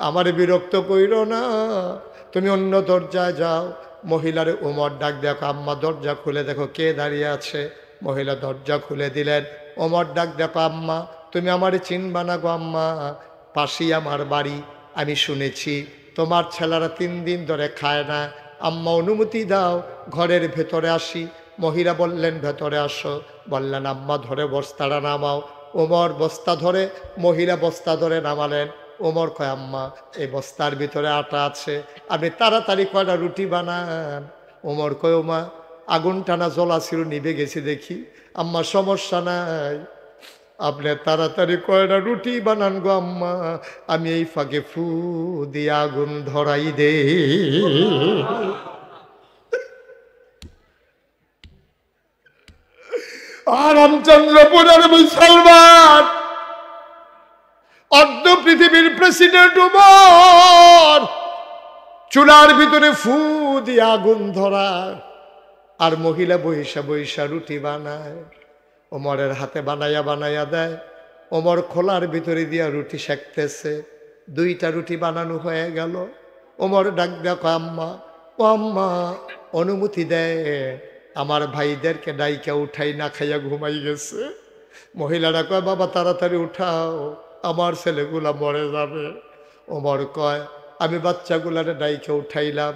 আমার বিরক্ত কইরো না, তুমি অন্য দরজায় যাও। মহিলারে ওমর ডাক দেখো, আম্মা দরজা খুলে দেখো কে দাঁড়িয়ে আছে। মহিলা দরজা খুলে দিলেন। ওমর ডাক দেখো, আম্মা তুমি আমারে চিনবা না গো আম্মা, পাশেই আমার বাড়ি, আমি শুনেছি তোমার ছেলেরা 3 দিন ধরে খায় না, আম্মা অনুমতি দাও ঘরের ভেতরে আসি। মহিলা বললেন ভেতরে আসো। বললেন আম্মা ধরে বস্তাটা নামাও। ওমর বস্তা ধরে, মহিলা বস্তা ধরে নামালেন। ওমর কয় আম্মা এই বস্তার ভিতরে আটা আছে, আপনি তাড়াতাড়ি কয়টা রুটি বানান। ওমর কয় ওমা আগুন টানা জ্বলা ছিল, নিভে গেছি দেখি। আম্মা সমস্যা নাই, আপনি তাড়াতাড়ি কয়টা রুটি বানান গো আম্মা, আমি এই ফাঁকে ফু দিয়ে আগুন ধরাই দে। আর রামচন্দ্রপুরের মুসলমান অর্ধ পৃথিবীর প্রেসিডেন্ট উমর চুলার ভিতরে ফু দিয়ে আগুন ধরা, আর মহিলা বৈশা বৈশা রুটি বানায়, ওমরের হাতে বানাইয়া বানাইয়া দেয়। ওমর খোলার ভিতরে দিয়া রুটি সেঁকতেছে। 2টা রুটি বানানো হয়ে গেল। ওমর ডাক দেখো আম্মা, ও আম্মা অনুমতি দেয়, আমার ভাইদেরকে ডাইকা উঠাই, না খাইয়া ঘুমাই গেছে। মহিলারা কয় বাবা তাড়াতাড়ি উঠাও, আমার ছেলেগুলা মরে যাবে। ওমর কয় আমি বাচ্চাগুলারে ডাইকা উঠাইলাম।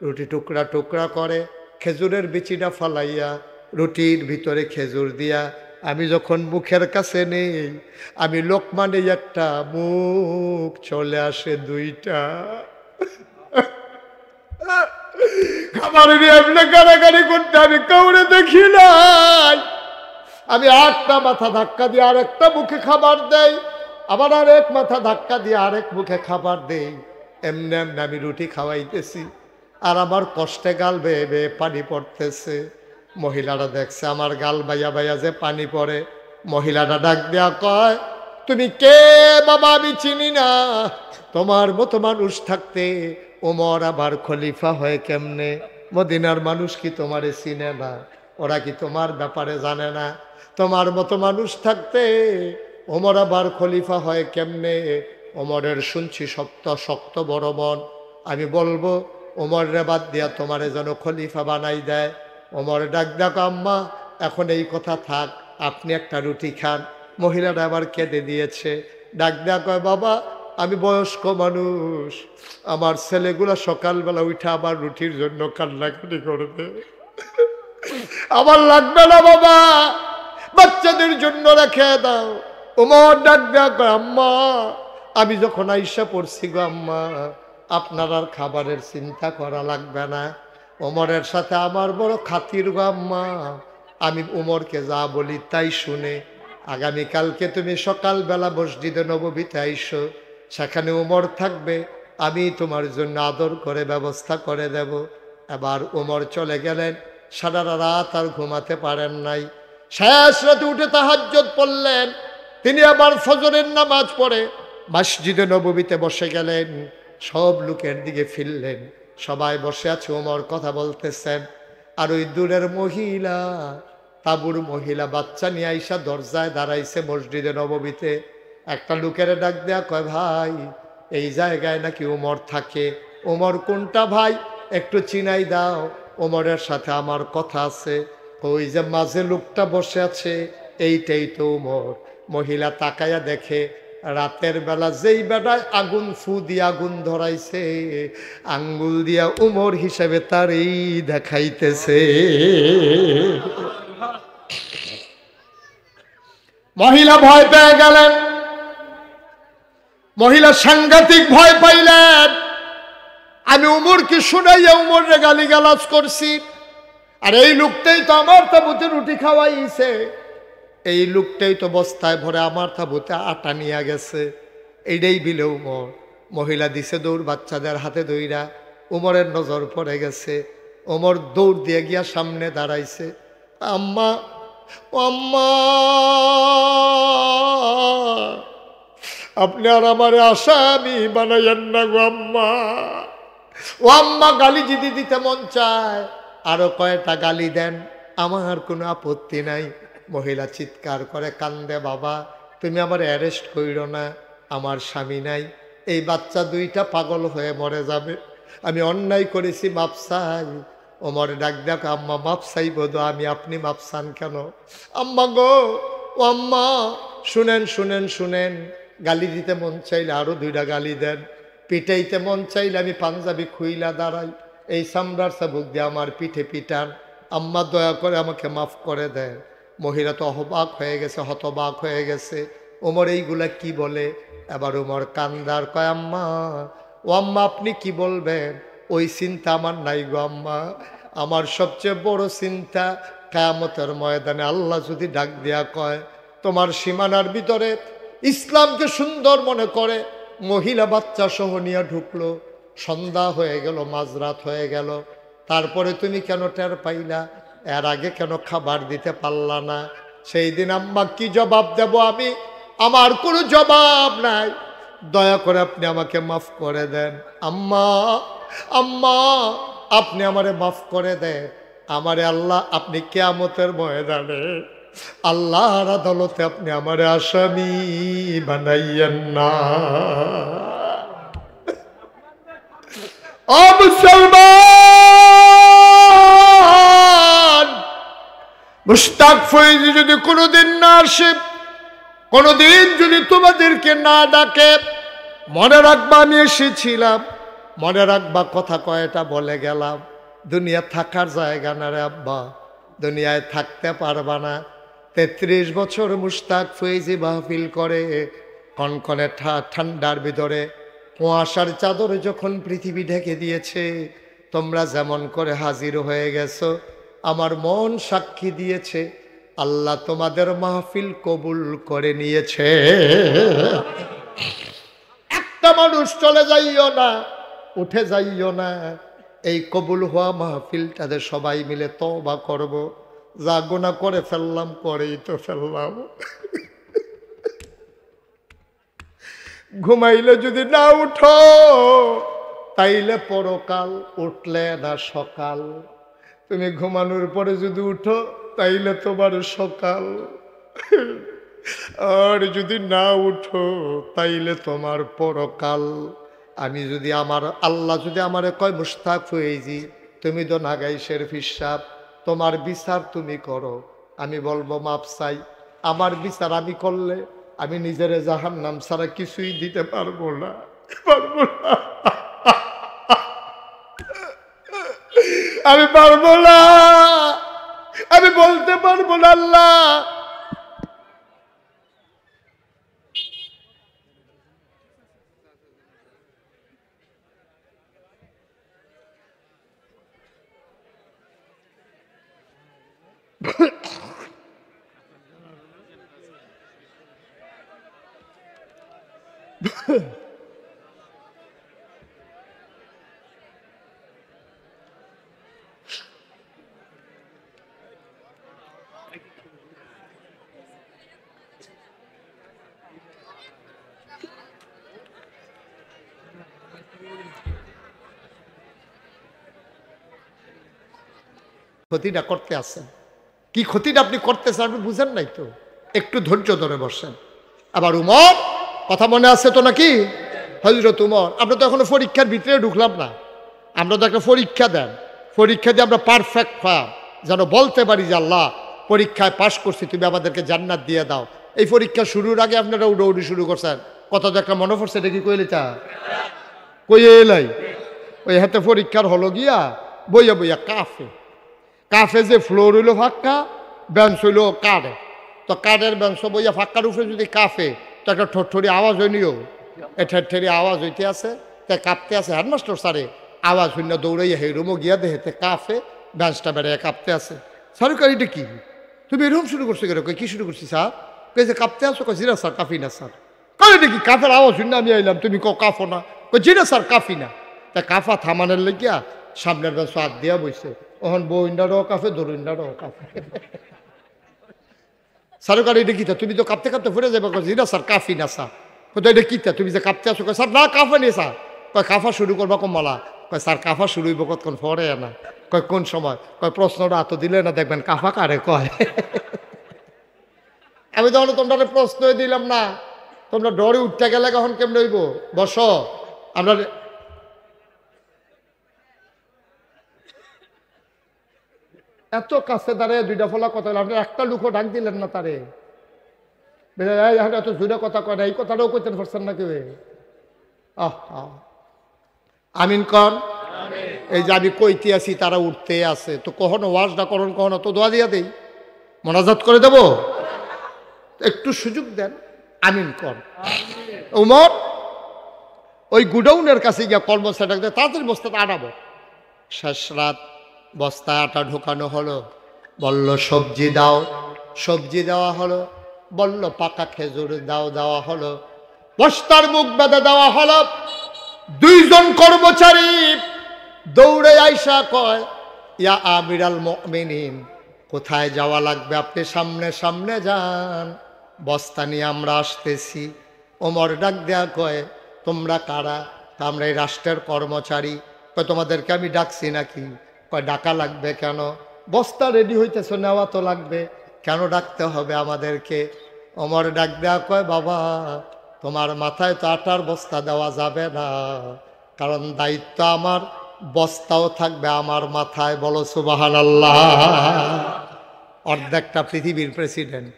রুটি টুকরা টুকরা করে খেজুরের বিচিটা ফালাইয়া রুটির ভিতরে খেজুর দিয়া আমি যখন মুখের কাছে নেই, আমি লোকমা নেই একটা, মুখ চলে আসে 2টা। খাবার নিয়ে আপনি গাড়াগাড়ি করতে আমি কাউরে দেখি নাই। আমি একটা মাথা ধাক্কা দিয়ে আরেকটা মুখে খাবার দেই, আবার আরেক মাথা ধাক্কা দিয়ে আরেক মুখে খাবার দেই। এমনি এমনি আমি রুটি খাওয়াইতেছি, আর আমার কষ্টে গাল বেয়ে বেয়ে পানি পড়তেছে। মহিলারা দেখছে আমার গাল বাইয়া বাইয়া যে পানি পড়ে। মহিলারা ডাক দেয়া কয় তুমি কে বাবা, আমি চিনি না, তোমার মতো মানুষ থাকতে ওমর আবার খলিফা হয় কেমনে? মদিনার মানুষ কি তোমারে চিনে না? ওরা কি তোমার ব্যাপারে জানে না? তোমার মতো মানুষ থাকতে ওমর আবার খলিফা হয় কেমনে? ওমরের শুনছি শক্ত শক্ত বড় মন, আমি বলবো ওমর রে বাদ দিয়া তোমারে যেন খলিফা বানাই দেয়। ওমর ডাক ডাক আম্মা এখন এই কথা থাক, আপনি একটা রুটি খান। মহিলাটা আবার কেঁদে দিয়েছে। ডাক ডাক কয় বাবা আমি বয়স্ক মানুষ, আমার ছেলেগুলা সকালবেলা উঠে আবার রুটির জন্য কান্নাকাটি করবে, আমার লাগবে না বাবা, বাচ্চাদের জন্য রেখে দাও। ওমর ডাক ডাক আম্মা আমি যখন আইসা পড়ছি গো আম্মা, আপনার আর খাবারের চিন্তা করা লাগবে না। ওমরের সাথে আমার বড় খাতির গো আম্মা, আমি ওমরকে যা বলি তাই শুনে। আগামীকালকে তুমি সকালবেলা মসজিদে নববীতে আইসো, সেখানে ওমর থাকবে, আমি তোমার জন্য আদর করে ব্যবস্থা করে দেব। এবার ওমর চলে গেলেন। সারা রাত আর ঘুমাতে পারেন নাই। শেষ রাতে উঠে তাহাজ্জুদ পড়লেন। তিনি আবার ফজরের নামাজ পড়ে মসজিদে নববীতে বসে গেলেন। সব লোকের দিকে ফিরলেন, সবাই বসে আছে, ওমর কথা বলতেছেন। আর ওই দূরের মহিলা, তাবুর মহিলা বাচ্চা নিয়ে আইসা দরজায় দাঁড়াইছে মসজিদে নববীতে। একটা লোকের ডাক দেয়া কয় ভাই এই জায়গায় নাকি ওমর থাকে। ওমর কোনটা ভাই একটু চিনাই দাও, ওমরের সাথে আমার কথা আছে। ওই যে মাঝে লোকটা বসে আছে এইটাই তো ওমর। মহিলা তাকায়া দেখে রাতের বেলা যেই বেটায় আগুন ফু দিয়ে আগুন ধরাইছে, আঙ্গুল দিয়া উমর হিসেবে তার এই দেখাইতেছে। মহিলা ভয় পেয়ে গেলেন, মহিলা সাংঘাতিক ভয় পাইলেন। আমি উমরকে শুনাইয়া উমরে গালিগালাজ করছি, আর এই লোকটাই তো আমার তাবুতে রুটি খাওয়াইছে, এই লোকটাই তো বস্তায় ভরে আমার তাবুতে আটা নিয়ে গেছে, এইটাই বিলে উমর। মহিলা দিছে দৌড় বাচ্চাদের হাতে দইরা। উমরের নজর পড়ে গেছে। উমর দৌড় দিয়ে গিয়া সামনে দাঁড়াইছে। আম্মা ও আম্মা, আপনি আর আমার আসামি বানাইয়েন না গো আম্মা। ও আম্মা গালি যদি দিতে মন চায় আরো কয়টা গালি দেন, আমার কোনো আপত্তি নাই। মহিলা চিৎকার করে কান্দে, বাবা তুমি আমার অ্যারেস্ট কইরো না, আমার স্বামী নাই, এই বাচ্চা দুইটা পাগল হয়ে মরে যাবে, আমি অন্যায় করেছি, মাপ চাই। ওমর ডাক ডাক, আম্মা মাপ চাইব তো আমি, আপনি মাপ চান কেন? আম্মা গো, ও আম্মা, শুনেন শুনেন শুনেন, গালি দিতে মন চাইলে আরো দুইটা গালি দেন, পিটাইতে মন চাইলে আমি পাঞ্জাবি খুইলা দাঁড়াই, এই চামড়ার চাবুক দিয়ে আমার পিঠে পিটান, আম্মা দয়া করে আমাকে মাফ করে দেন। মহিলা তো অবাক হয়ে গেছে, হতবাক হয়ে গেছে, ওমর এইগুলা কি বলে? এবার ওমর কান্দার কয়, আম্মা, ও আম্মা আপনি কি বলবেন? ওই চিন্তা আমার নাই গো আম্মা, আমার সবচেয়ে বড় চিন্তা কিয়ামতের ময়দানে আল্লাহ যদি ডাক দিয়া কয়, তোমার সীমানার ভিতরে ইসলামকে সুন্দর মনে করে মহিলা বাচ্চা সহ নিয়ে ঢুকলো, সন্ধ্যা হয়ে গেল, মাঝরাত হয়ে গেল, তারপরে তুমি কেন টের পাইলা? এর আগে কেন খাবার দিতে পারলা না? সেই দিন আম্মা কি জবাব দেব আমি? আমার কোনো জবাব নাই, দয়া করে আপনি আমাকে মাফ করে দেন। আম্মা, আম্মা, আপনি আমারে মাফ করে দেন, আমারে আল্লাহ আপনি কিয়ামতের ময়দানে আল্লাহর আদালতে আপনি আমারে আসামি বানাইয়েন না। ও মুসলমান, মুশতাক ফৈজি যদি কোনোদিন না আসে, কোনোদিন যদি তোমাদেরকে না ডাকে, মনে রাখবা আমি এসেছিলাম, মনে রাখবা কথা কয়টা বলে গেলাম। দুনিয়া থাকার জায়গা না রে আব্বা, দুনিয়ায় থাকতে পারবা না। 33 বছর মুশতাক ফৈজি মাহফিল করে, কনকনে ঠান্ডার ভিতরে কুয়াশার চাদরে যখন পৃথিবী ঢেকে দিয়েছে, তোমরা যেমন করে হাজির হয়ে গেছো, আমার মন সাক্ষী দিয়েছে আল্লাহ তোমাদের মাহফিল কবুল করে নিয়েছে। একটা মানুষ চলে যাইও না, উঠে যাইও না, এই কবুল হওয়া মাহফিলটাতে সবাই মিলে তওবা করব। যা গুনাহ করে ফেললাম, করেই তো ফেললাম। ঘুমাইলে যদি না উঠো তাইলে পরকাল, উঠলে না সকাল। তুমি ঘুমানোর পরে যদি উঠো তাইলে তোমার সকাল, আর যদি না উঠো তাইলে তোমার পরকাল। আমি যদি আমার আল্লাহ যদি আমারে কয়, মুশতাক ফৈজি তুমি তো নাগাইশের ফিসাব, তোমার বিচার তুমি করো, আমি বলবো মাপ চাই। আমার বিচার আমি করলে আমি নিজের জাহান্নাম ছাড়া কিছুই দিতে পারবো না, পারবো না, আমি পারবো না, আমি বলতে পারবো না আল্লাহ। ক্ষতিটা করতে আসেন, কি ক্ষতিটা আপনি করতেছেন আপনি বুঝেন নাই তো, একটু ধৈর্য ধরে বসেন। আবার উমর কথা মনে আছে তো নাকি? হযরত উমর, আমরা তো এখনো পরীক্ষার ভিতরে ঢুকলাম না, আমরা তো একটা পরীক্ষা দেন, পরীক্ষা দিয়ে আমরা পারফেক্ট হওয়া যেন বলতে পারি যে আল্লাহ পরীক্ষায় পাশ করছি, তুমি আমাদেরকে জান্নাত দিয়ে দাও। এই পরীক্ষা শুরুর আগে আপনারা উড়ি শুরু করছেন, কথা তো একটা মনে পড়ছে, এটা কি কইলে তা কই এলাই? ওই হাতে পরীক্ষার হলো গিয়া বইয়া বইয়া কাফে, কাফে যে ফ্লোর হইলো ফাঁকা, বেঞ্চ হইলো কাঠে, তো কাঠের বেঞ্চ বইয়া ফাঁকার উপরে যদি কাফে, তো একটা ঠোঁটঠড়ি আওয়াজ হইনিও, এ ঠেরঠেরি আওয়াজ হইতে আছে, তাই কাঁপতে আছে। হেডমাস্টার স্যারে আওয়াজ হইনা দৌড়াইয়া হে রুমো গিয়া দেহেতে কাফে, বেঞ্চটা বেড়ে কাঁপতে আছে। স্যার এটা কি, তুমি এরকম শুরু করছো কেন? কি শুরু করছি স্যার? যে কাঁপতে আসো? কই জিরা স্যার, কাফি না স্যার। কই এটা কি কাফের আওয়াজ হইনা আমি আইলাম, তুমি কাফো না? কই জিরা স্যার, কাফি না। তা কাফা থামানের লেগিয়া সামনের বেঞ্চ হাত দিয়া বইছে, ওখান বইন্ডারও কাফে, দরুইন্ডারও কাফে। স্যার এটা কিতা, তুমি তো কাঁপতে কাঁপতে ফুটে যাবে। জিরা স্যার, কাফি না স্যার। কত এটা কিতা, তুমি যে কাঁপতে আসো? স্যার না কাফা নেই স্যার। কয় কাফা শুরু করবা কমলা? কয় স্যার কাফা শুরু হইব কতক্ষণ পরে না। কয় কোন সময়? কয় প্রশ্নটা এত দিলে না দেখবেন কাফা কারে কয়। আমি তখন তোমরা প্রশ্নই দিলাম না, তোমরা ডরে উঠতে গেলে কখন কেমন হইব? বসো। আমরা এত কাছে দাঁড়িয়ে দুইটা ফলা কথা, আপনার একটা লুকো ডাক দিলেন না তারে, এত জুড়ে কথা কয় না, এই কথাটাও কইতে পারছেন না কেউ। আমিন কন। এই যে আমি কইতে আছি তারা উঠতে আছে, তো কখনো ওয়াজটা করুন, কখনো তো দোয়া দিয়া দেই, মোনাজাত করে দেব, একটু সুযোগ দেন। আমিন কন। উমর ওই গুডাউনের কাছে গিয়া কর্মচারী তাড়াতাড়ি বস্তাটা আনাবো। শেষ রাত, বস্তায় আটা ঢোকানো হলো, বলল সবজি দাও, সবজি দেওয়া হলো, বলল পাকা খেজুর দাও, দেওয়া হলো, বস্তার মুখ বেঁধে দেওয়া হলো। দুইজন কর্মচারী দৌড়ে আইসা কয়, ইয়া আমিরাল মুমিনিন, কোথায় যাওয়া লাগবে? আপনি সামনে সামনে যান, বস্তা নিয়ে আমরা আসতেছি। ওমর ডাক দেয়া কয়, তোমরা কারা? আমরা এই রাষ্ট্রের কর্মচারী। কয় তোমাদেরকে আমি ডাকছি নাকি? কয় ডাকা লাগবে কেন? বস্তা রেডি হইতেছ, নেওয়া তো লাগবে, কেন ডাকতে হবে আমাদেরকে? ওমর ডাক দেয়া কয়, বাবা তোমার মাথায় তো আটার বস্তা দেওয়া যাবে না, কারণ দায়িত্ব আমার, বস্তাও থাকবে আমার মাথায়। বলো সুবহানাল্লাহ। অর্ধেকটা পৃথিবীর প্রেসিডেন্ট,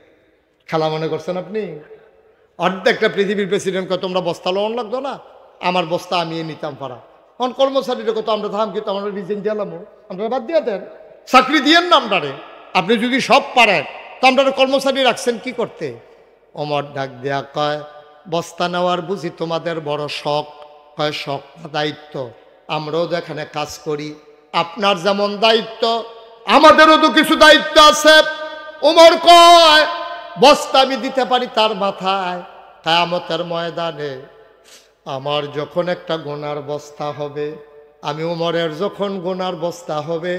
খেলা মনে করছেন আপনি? অর্ধেকটা পৃথিবীর প্রেসিডেন্ট কয় তোমরা বস্তা লোন লাগতো না, আমার বস্তা আমি নিতাম পারা। কারণ কর্মচারীরা কত আমরা থাম, কিন্তু আমরা রিজেন দিলাম, আপনারা বাদ দিয়ে দেন, চাকরি দিয়েন না আপনারে। আপনি যদি সব পারেন তো আপনারা কর্মচারী রাখছেন কি করতে? ওমর ডাক দেয়া কয়, বস্তা নেওয়ার বুঝি তোমাদের বড় শখ? কয় শখ না, দায়িত্ব। আমরাও তো এখানে কাজ করি, আপনার যেমন দায়িত্ব আমাদেরও তো কিছু দায়িত্ব আছে। ওমর কয়, বস্তা আমি দিতে পারি তার মাথায়, কিয়ামতের ময়দানে আমার যখন একটা গোনার বস্তা হবে, আমি ওমরের যখন গোনার বস্তা হবে,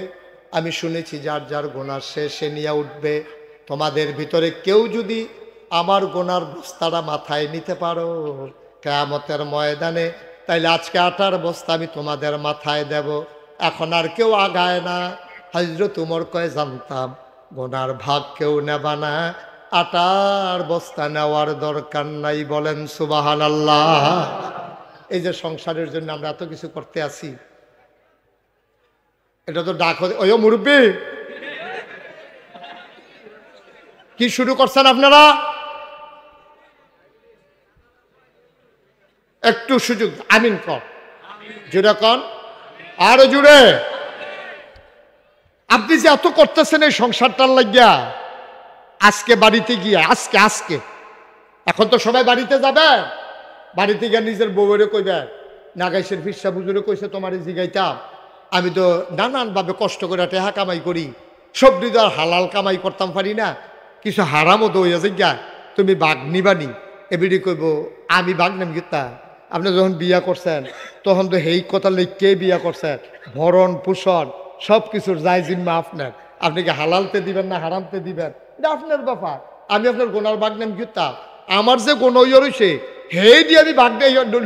আমি শুনেছি যার যার গোনার সে নিয়ে উঠবে। তোমাদের ভিতরে কেউ যদি আমার গোনার বস্তাটা মাথায় নিতে পারো কিয়ামতের ময়দানে, তাইলে আজকে আটার বস্তা আমি তোমাদের মাথায় দেব। এখন আর কেউ আগায় না। হযরত ওমর কয়, জানতাম গোনার ভাগ কেউ নেবা না, আটার বস্তা নেওয়ার দরকার নাই। বলেন সুবহানাল্লাহ। এই যে সংসারের জন্য আমরা এত কিছু করতে আছি, এটা তো ডাক। ওই মুরব্বী, কি শুরু করছেন আপনারা? একটু সুযোগ। আমিন কর, জুড়ে কন, আরো জুড়ে। আপনি যে এত করতেছেন এই সংসারটার লাগিয়া, আজকে বাড়িতে গিয়ে আজকে এখন তো সবাই বাড়িতে যাবে, বাড়িতে গিয়ে নিজের বউরে কইবে, নাগাইশের ফিরসা বুজুরে কইছে তোমার জিগাইতাম, আমি তো নানানভাবে কষ্ট করে টেহা কামাই করি, সবজি তো আর হালাল কামাই করতাম পারি না, কিছু হারামও তো হইয়া জিজ্ঞা, তুমি বাঘ নিবানি? এবিডি কইব, আমি বাঘ নেম গীতা? আপনি যখন বিয়া করছেন তখন তো এই কথা লিখকে বিয়া করছেন, ভরণ পোষণ সব কিছুর যায় জিম্মা আপনার। আপনি কি হালালতে দিবেন না হারামতে দিবেন, এটা আপনার ব্যাপার। আমি আপনার গোনার বাঘ নেম গীতা? আমার যে গোন ইয়ে রয়েছে হেই দিয়ে আমি বাঘ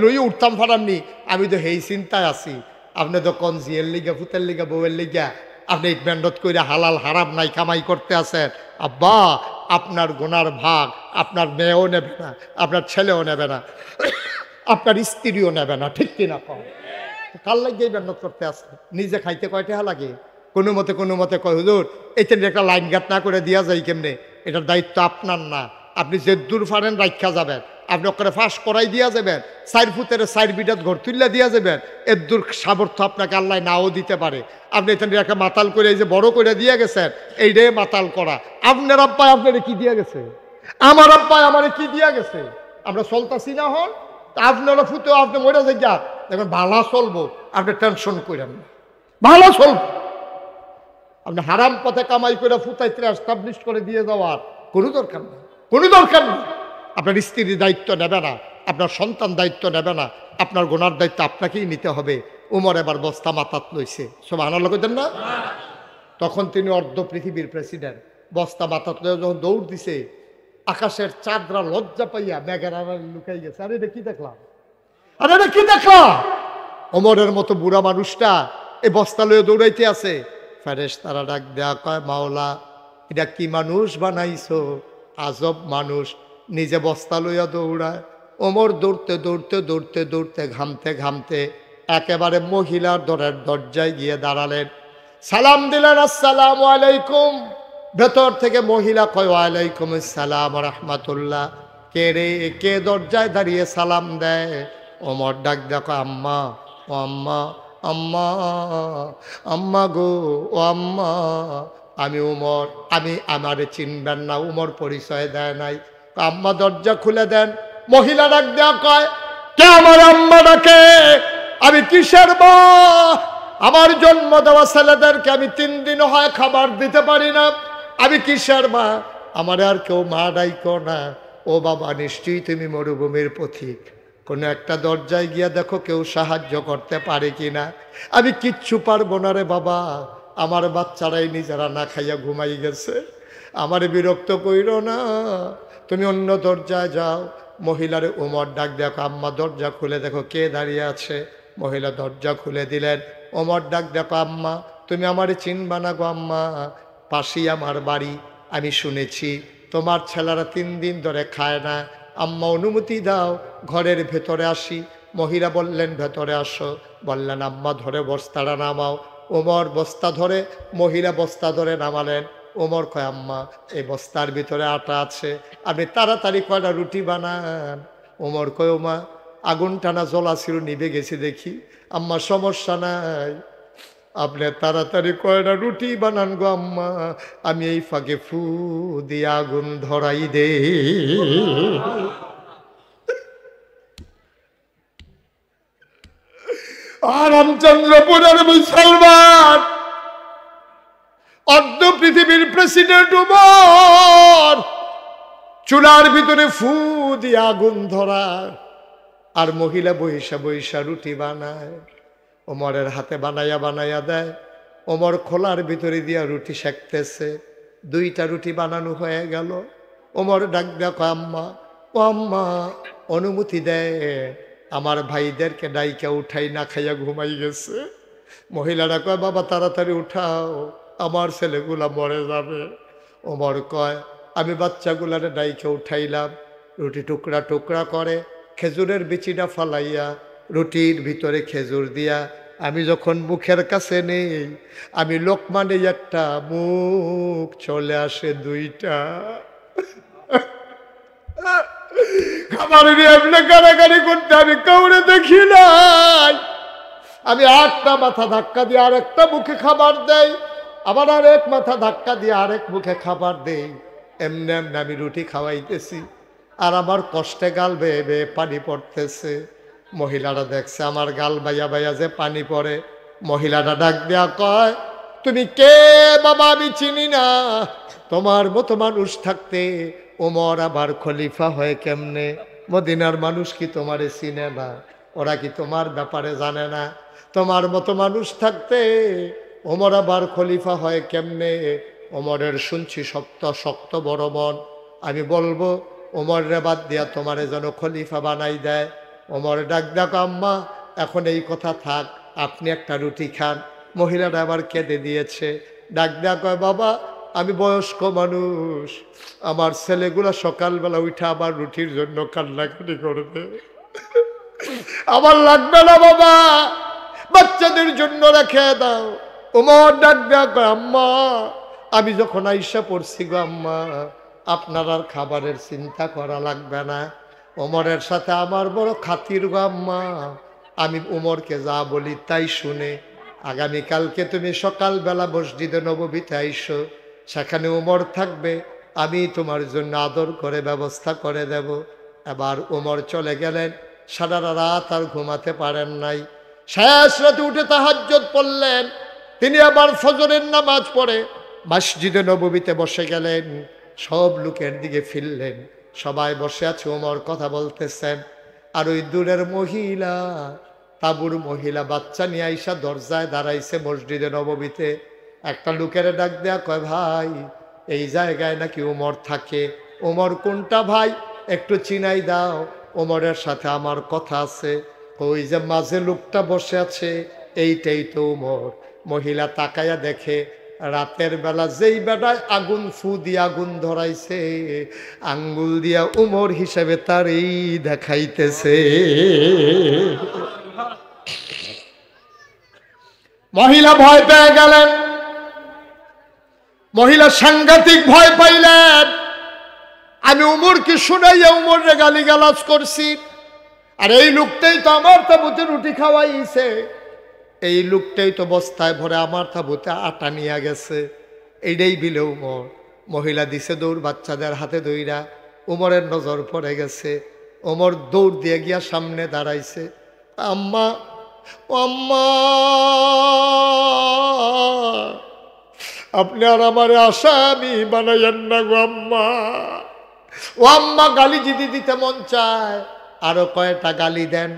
লইয়ে উঠতাম ফারামনি, আমি তো হেই চিন্তায় আছি। আপনি তো কোন জিয়ের লিগা, ফুতের লিগা, বউয়ের লিগা আপনি মেন্ডত করে হালাল হারাম নাই কামাই করতে আছেন। আব্বা, আপনার গোনার ভাগ আপনার মেয়েও নেবে না, আপনার ছেলেও নেবে না, আপনার স্ত্রীও নেবে না, ঠিক কিনা? কম কার লাগিয়ে মেহনত করতে আসে? নিজে খাইতে কয়টা লাগে? কোনো মতে কয়, হুজুর এইটা একটা লাইন গাত না করে দিয়া যায় কেমনে? এটার দায়িত্ব আপনার না। আপনি যে দূর ফারেন রাখা যাবেন, আপনি ওখানে ফাঁস করাই দিয়া যাবেন, 4 ফুটের 4 বিটাত ঘর তুললে দিয়া যাবেন, এর দূর সামর্থ্য আপনাকে আল্লাহ নাও দিতে পারে। আপনি এখানে একটা মাতাল করে এই যে বড় করে দিয়ে গেছেন, এইটাই মাতাল করা। আপনার আব্বাই আপনারে কি দিয়া গেছে? আমার আব্বাই আমারে কি দিয়া গেছে? আমরা চলতাছি না হন, আপনারা ফুটেও আপনি মরে যাই, দেখুন ভালো চলবো, আপনি টেনশন করেন না, ভালো চলবো। আপনি হারাম পথে কামাই করে ফুটাইতে এস্টাবলিশ করে দিয়ে যাওয়ার কোনো দরকার নেই, কোনো দরকার নেই। আপনার স্ত্রীর দায়িত্ব নেবে না, আপনার সন্তান দায়িত্ব নেবে না, আপনার গোনার দায়িত্ব আপনাকেই নিতে হবে। উমর এবার বস্তা মাথাত লইছে, সুবহানাল্লাহ কইতেন না? তখন তিনি অর্ধ পৃথিবীর প্রেসিডেন্ট। বস্তা মাথাত লয়ে যখন দৌড় দিছে, আকাশের চাঁদরা লজ্জা পাইয়া মেঘের আড়ালে লুকাই গেছে। আরে এটা কি দেখলাম, আরে এটা কি দেখলাম? ওমরের মতো বুড়া মানুষটা এই বস্তা লয়ে দৌড়াইতে আছে। ফেরেশতারা ডাক দেয়া কয়, মাওলা এটা কি মানুষ বানাইছো? আজব মানুষ, নিজে বস্তা লইয়া দৌড়ায়। ওমর দৌড়তে দৌড়তে দৌড়তে দৌড়তে ঘামতে ঘামতে একেবারে মহিলার ঘরের দরজায় গিয়ে দাঁড়ালেন, সালাম দিলেন, আসসালামু আলাইকুম। ভেতর থেকে মহিলা কয়, ওয়ালাইকুম আসসালাম রাহমাতুল্লাহ। কে রে, কে দরজায় দাঁড়িয়ে সালাম দেয়? ওমর ডাক দেখো, আম্মা, ও আম্মা, আম্মা, আম্মা গো, ও আম্মা, আমি উমর, আমি আমারে চিনবেন না? উমর পরিচয় দেয় নাই। আম্মা দরজা খুলে দেন। মহিলা ডাক দেয়া কয়, কে আমার আম্মা ডাকে? আমি কিসের মা? আমার জন্ম দেওয়া ছেলেদেরকে আমি 3 দিন হয় খাবার দিতে পারি না, আমি কিসের মা? আমার আর কেউ মা ডাইকো না। ও বাবা, নিশ্চয়ই তুমি মরুভূমির পথিক, কোনো একটা দরজায় গিয়া দেখো কেউ সাহায্য করতে পারে কিনা। আমি কিচ্ছু পারবো না রে বাবা, আমার বাচ্চারাই নিজেরা না খাইয়া ঘুমাই গেছে, আমার বিরক্ত কইরো না, তুমি অন্য দরজায় যাও। মহিলারে ওমর ডাক দেখো, আম্মা দরজা খুলে দেখো কে দাঁড়িয়ে আছে। মহিলা দরজা খুলে দিলেন। ওমর ডাক দেখো, আম্মা তুমি আমারে চিনবা না গো আম্মা, পাশেই আমার বাড়ি, আমি শুনেছি তোমার ছেলেরা 3 দিন ধরে খায় না, আম্মা অনুমতি দাও ঘরের ভেতরে আসি। মহিলা বললেন, ভেতরে আসো। বললেন, আম্মা ধরে বস্তাটা নামাও। ওমর বস্তা ধরে, মহিলা বস্তা ধরে নামালেন। ওমর কয়, আম্মা এই বস্তার ভিতরে আটা আছে, আপনি তাড়াতাড়ি কয়টা রুটি বানান। ওমর কয়, ওমা আগুন টানা জ্বলা ছিল, নিভে গেছে দেখি। আম্মা সমস্যা নাই, আপনি তাড়াতাড়ি কয়টা রুটি বানান গো আম্মা, আমি এই ফাঁকে ফু দিয়ে আগুন ধরাই দে। আর রামচন্দ্রপুরের মুসলমান, অর্ধ পৃথিবীর প্রেসিডেন্ট উমর, চুলার ভিতরে ফু দিয়ে আগুন ধরা, আর মহিলা বৈশা বৈশা রুটি বানায়। ওমরের হাতে বানাইয়া বানাইয়া দেয়। ওমর খোলার ভিতরে দিয়া রুটি সেঁকতেছে। 2টা রুটি বানানো হয়ে গেল। ওমর ডাক দেখো, আম্মা, ও আম্মা অনুমতি দেয়, আমার ভাইদেরকে ডাইকা উঠাই, না খাইয়া ঘুমাই গেছে। মহিলারা কয়, বাবা তাড়াতাড়ি উঠাও, আমার ছেলেগুলা মরে যাবে। ওমর কয়, আমি বাচ্চাগুলারে ডাইকা উঠাইলাম। রুটি টুকরা টুকরা করে খেজুরের বিচিটা ফালাইয়া রুটির ভিতরে খেজুর দিয়া আমি যখন মুখের কাছে নেই, আমি লোকমা নেই একটা, মুখ চলে আসে 2টা। খাবার নিয়ে আপনি গাড়াগাড়ি করতে আমি কাউরে দেখি নাই। আমি একটা মাথা ধাক্কা দিয়ে আরেকটা মুখে খাবার দেই, আবার আরেক মাথা ধাক্কা দিয়ে আরেক মুখে খাবার দেই। এমনি এমনি আমি রুটি খাওয়াইতেছি, আর আমার কষ্টে গাল বেয়ে বেয়ে পানি পড়তেছে। মহিলারা দেখছে আমার গাল বাইয়া বাইয়া যে পানি পড়ে। মহিলারা ডাক দেয়া কয়, তুমি কে বাবা? আমি চিনি না, তোমার মতো মানুষ থাকতে ওমর আবার খলিফা হয় কেমনে? মদিনার মানুষ কি তোমারে চিনে না? ওরা কি তোমার ব্যাপারে জানে না? তোমার মতো মানুষ থাকতে ওমর আবার খলিফা হয় কেমনে? ওমরের শুনছি শক্ত শক্ত বড় মন, আমি বলবো ওমরের বাদ দিয়া তোমারে যেন খলিফা বানাই দেয়। ওমর ডাক ডাক, আম্মা এখন এই কথা থাক, আপনি একটা রুটি খান। মহিলাটা আবার কেঁদে দিয়েছে। ডাক ডাক, বাবা আমি বয়স্ক মানুষ, আমার ছেলেগুলা সকালবেলা উঠে আবার রুটির জন্য কান্নাকাটি করবে, আমার লাগবে না বাবা, বাচ্চাদের জন্য রেখে দাও। ওমর ডাক ডাক, আম্মা আমি যখন আইসা পড়ছি গো আম্মা, আপনার আর খাবারের চিন্তা করা লাগবে না। ওমরের সাথে আমার বড় খাতির গো আম্মা, আমি ওমরকে যা বলি তাই শুনে। আগামীকালকে তুমি সকালবেলা মসজিদে নববীতে আইসো, সেখানে ওমর থাকবে, আমি তোমার জন্য আদর করে ব্যবস্থা করে দেব। এবার ওমর চলে গেলেন। সারা রাত আর ঘুমাতে পারেন নাই। শেষ রাতে উঠে তাহাজ্জুদ পড়লেন। তিনি আবার ফজরের নামাজ পড়ে মসজিদে নববীতে বসে গেলেন। সব লোকের দিকে ফিরলেন, সবাই বসে আছে, ওমর কথা বলতেছেন। আর ওই দূরের মহিলা, তাবুর মহিলা বাচ্চা নিয়ে আইসা দরজায় দাঁড়াইছে মসজিদে নববীতে। একটা লোকের ডাক দেয়া কয়, ভাই এই জায়গায় নাকি ওমর থাকে। ওমর কোনটা ভাই? একটু চিনাই দাও, ওমরের সাথে আমার কথা আছে। ওই যে মাঝে লোকটা বসে আছে, এইটাই তো ওমর। মহিলা তাকায়া দেখে রাতের বেলা যেই বেটায় আগুন ফু দিয়ে আগুন ধরাইছে, আঙ্গুল দিয়া উমর হিসেবে তারই দেখাইতেছে। মহিলা ভয় পেয়ে গেলেন, মহিলা সাংঘাতিক ভয় পাইলেন। আমি উমরকে শুনাইয়া উমরে গালিগালাজ করছি, আর এই লোকটাই তো আমার তাবুতে রুটি খাওয়াইছে, এই লোকটাই তো বস্তায় ভরে আমার তাবুতে আটা নিয়ে গেছে। এইটাই বিলে উমর। মহিলা দিছে দৌড়, বাচ্চাদের হাতে দইরা। উমরের নজর পড়ে গেছে। উমর দৌড় দিয়ে গিয়া সামনে দাঁড়াইছে। আম্মা, আম্মা, আপনি আর আমার আসামি বানাইয়েন না গো আম্মা। ও আম্মা, গালি যদি দিতে মন চায় আরো কয়টা গালি দেন,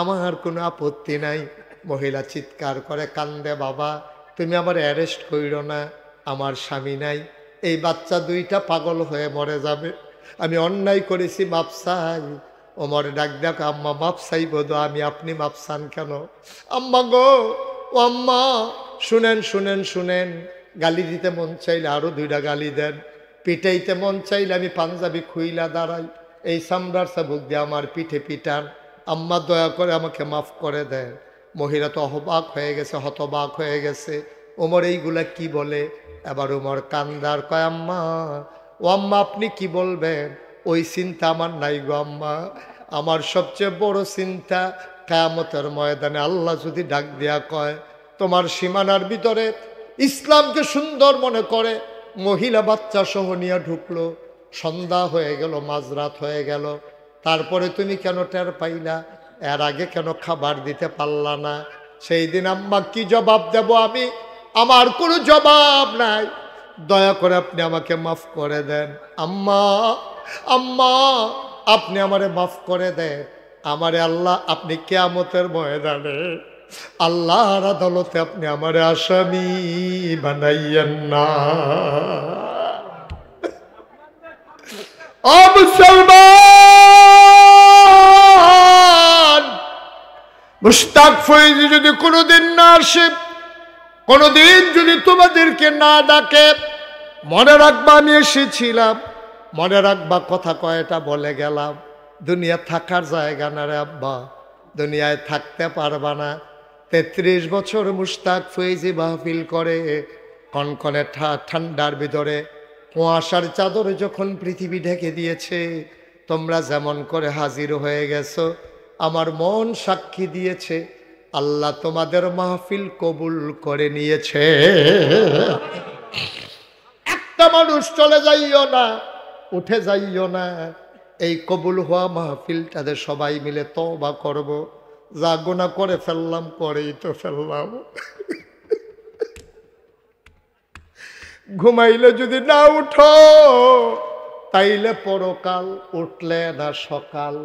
আমার কোনো আপত্তি নাই। মহিলা চিৎকার করে কান্দে, বাবা তুমি আমার অ্যারেস্ট কইরো না, আমার স্বামী নাই, এই বাচ্চা দুইটা পাগল হয়ে মরে যাবে, আমি অন্যায় করেছি, মাপ চাই। ওমর ডাক ডাক, আম্মা মাপ চাইব তো আমি, আপনি মাপ চান কেন? আম্মা গো, ও আম্মা, শুনেন শুনেন শুনেন, গালি দিতে মন চাইলে আরো দুইটা গালি দেন, পিটাইতে মন চাইলে আমি পাঞ্জাবি খুইলা দাঁড়াই, এই চামড়ার চাবুক দিয়ে আমার পিঠে পিটান, আম্মা দয়া করে আমাকে মাফ করে দেন। মহিলা তো অবাক হয়ে গেছে, হতবাক হয়ে গেছে, ওমর এইগুলা কি বলে? এবার ওমর কান্দার কয়, আম্মা, ও আম্মা আপনি কি বলবেন? ওই চিন্তা আমার নাই গো আম্মা, আমার সবচেয়ে বড় চিন্তা কিয়ামতের ময়দানে আল্লাহ যদি ডাক দিয়া কয়, তোমার সীমানার ভিতরে ইসলামকে সুন্দর মনে করে মহিলা বাচ্চা সহ নিয়ে ঢুকলো, সন্ধ্যা হয়ে গেল, মাঝরাত হয়ে গেল, তারপরে তুমি কেন টের পাইলা? এর আগে কেন খাবার দিতে পারলা না? সেই দিন আম্মা কি জবাব দেব আমি? আমার কোনো জবাব নাই, দয়া করে আপনি আমাকে মাফ করে দেন। আম্মা, আম্মা, আপনি আমারে মাফ করে দেন, আমারে আল্লাহ আপনি কিয়ামতের ময়দানে আল্লাহর আদালতে আপনি আমারে আসামি বানাইয়েন না। ও মুসলমান, মুশতাক ফৈজি যদি কোনোদিন না আসে, কোনোদিন যদি তোমাদেরকে না ডাকে, মনে রাখবা আমি এসেছিলাম, মনে রাখবা কথা কয়টা বলে গেলাম। দুনিয়া থাকার জায়গা না রে আব্বা, দুনিয়ায় থাকতে পারবা না। 33 বছর মুশতাক ফৈজি মাহফিল করে, কনকনে ঠান্ডার ভিতরে কুয়াশার চাদরে যখন পৃথিবী ঢেকে দিয়েছে, তোমরা যেমন করে হাজির হয়ে গেছো, আমার মন সাক্ষী দিয়েছে আল্লাহ তোমাদের মাহফিল কবুল করে নিয়েছে। একটা মানুষ চলে যাইও না, উঠে যাইও না, এই কবুল হওয়া মাহফিলটাতে সবাই মিলে তওবা করব। যা গুনাহ করে ফেললাম, করেই তো ফেললাম। ঘুমাইলে যদি না উঠো তাইলে পরকাল, উঠলে না সকাল।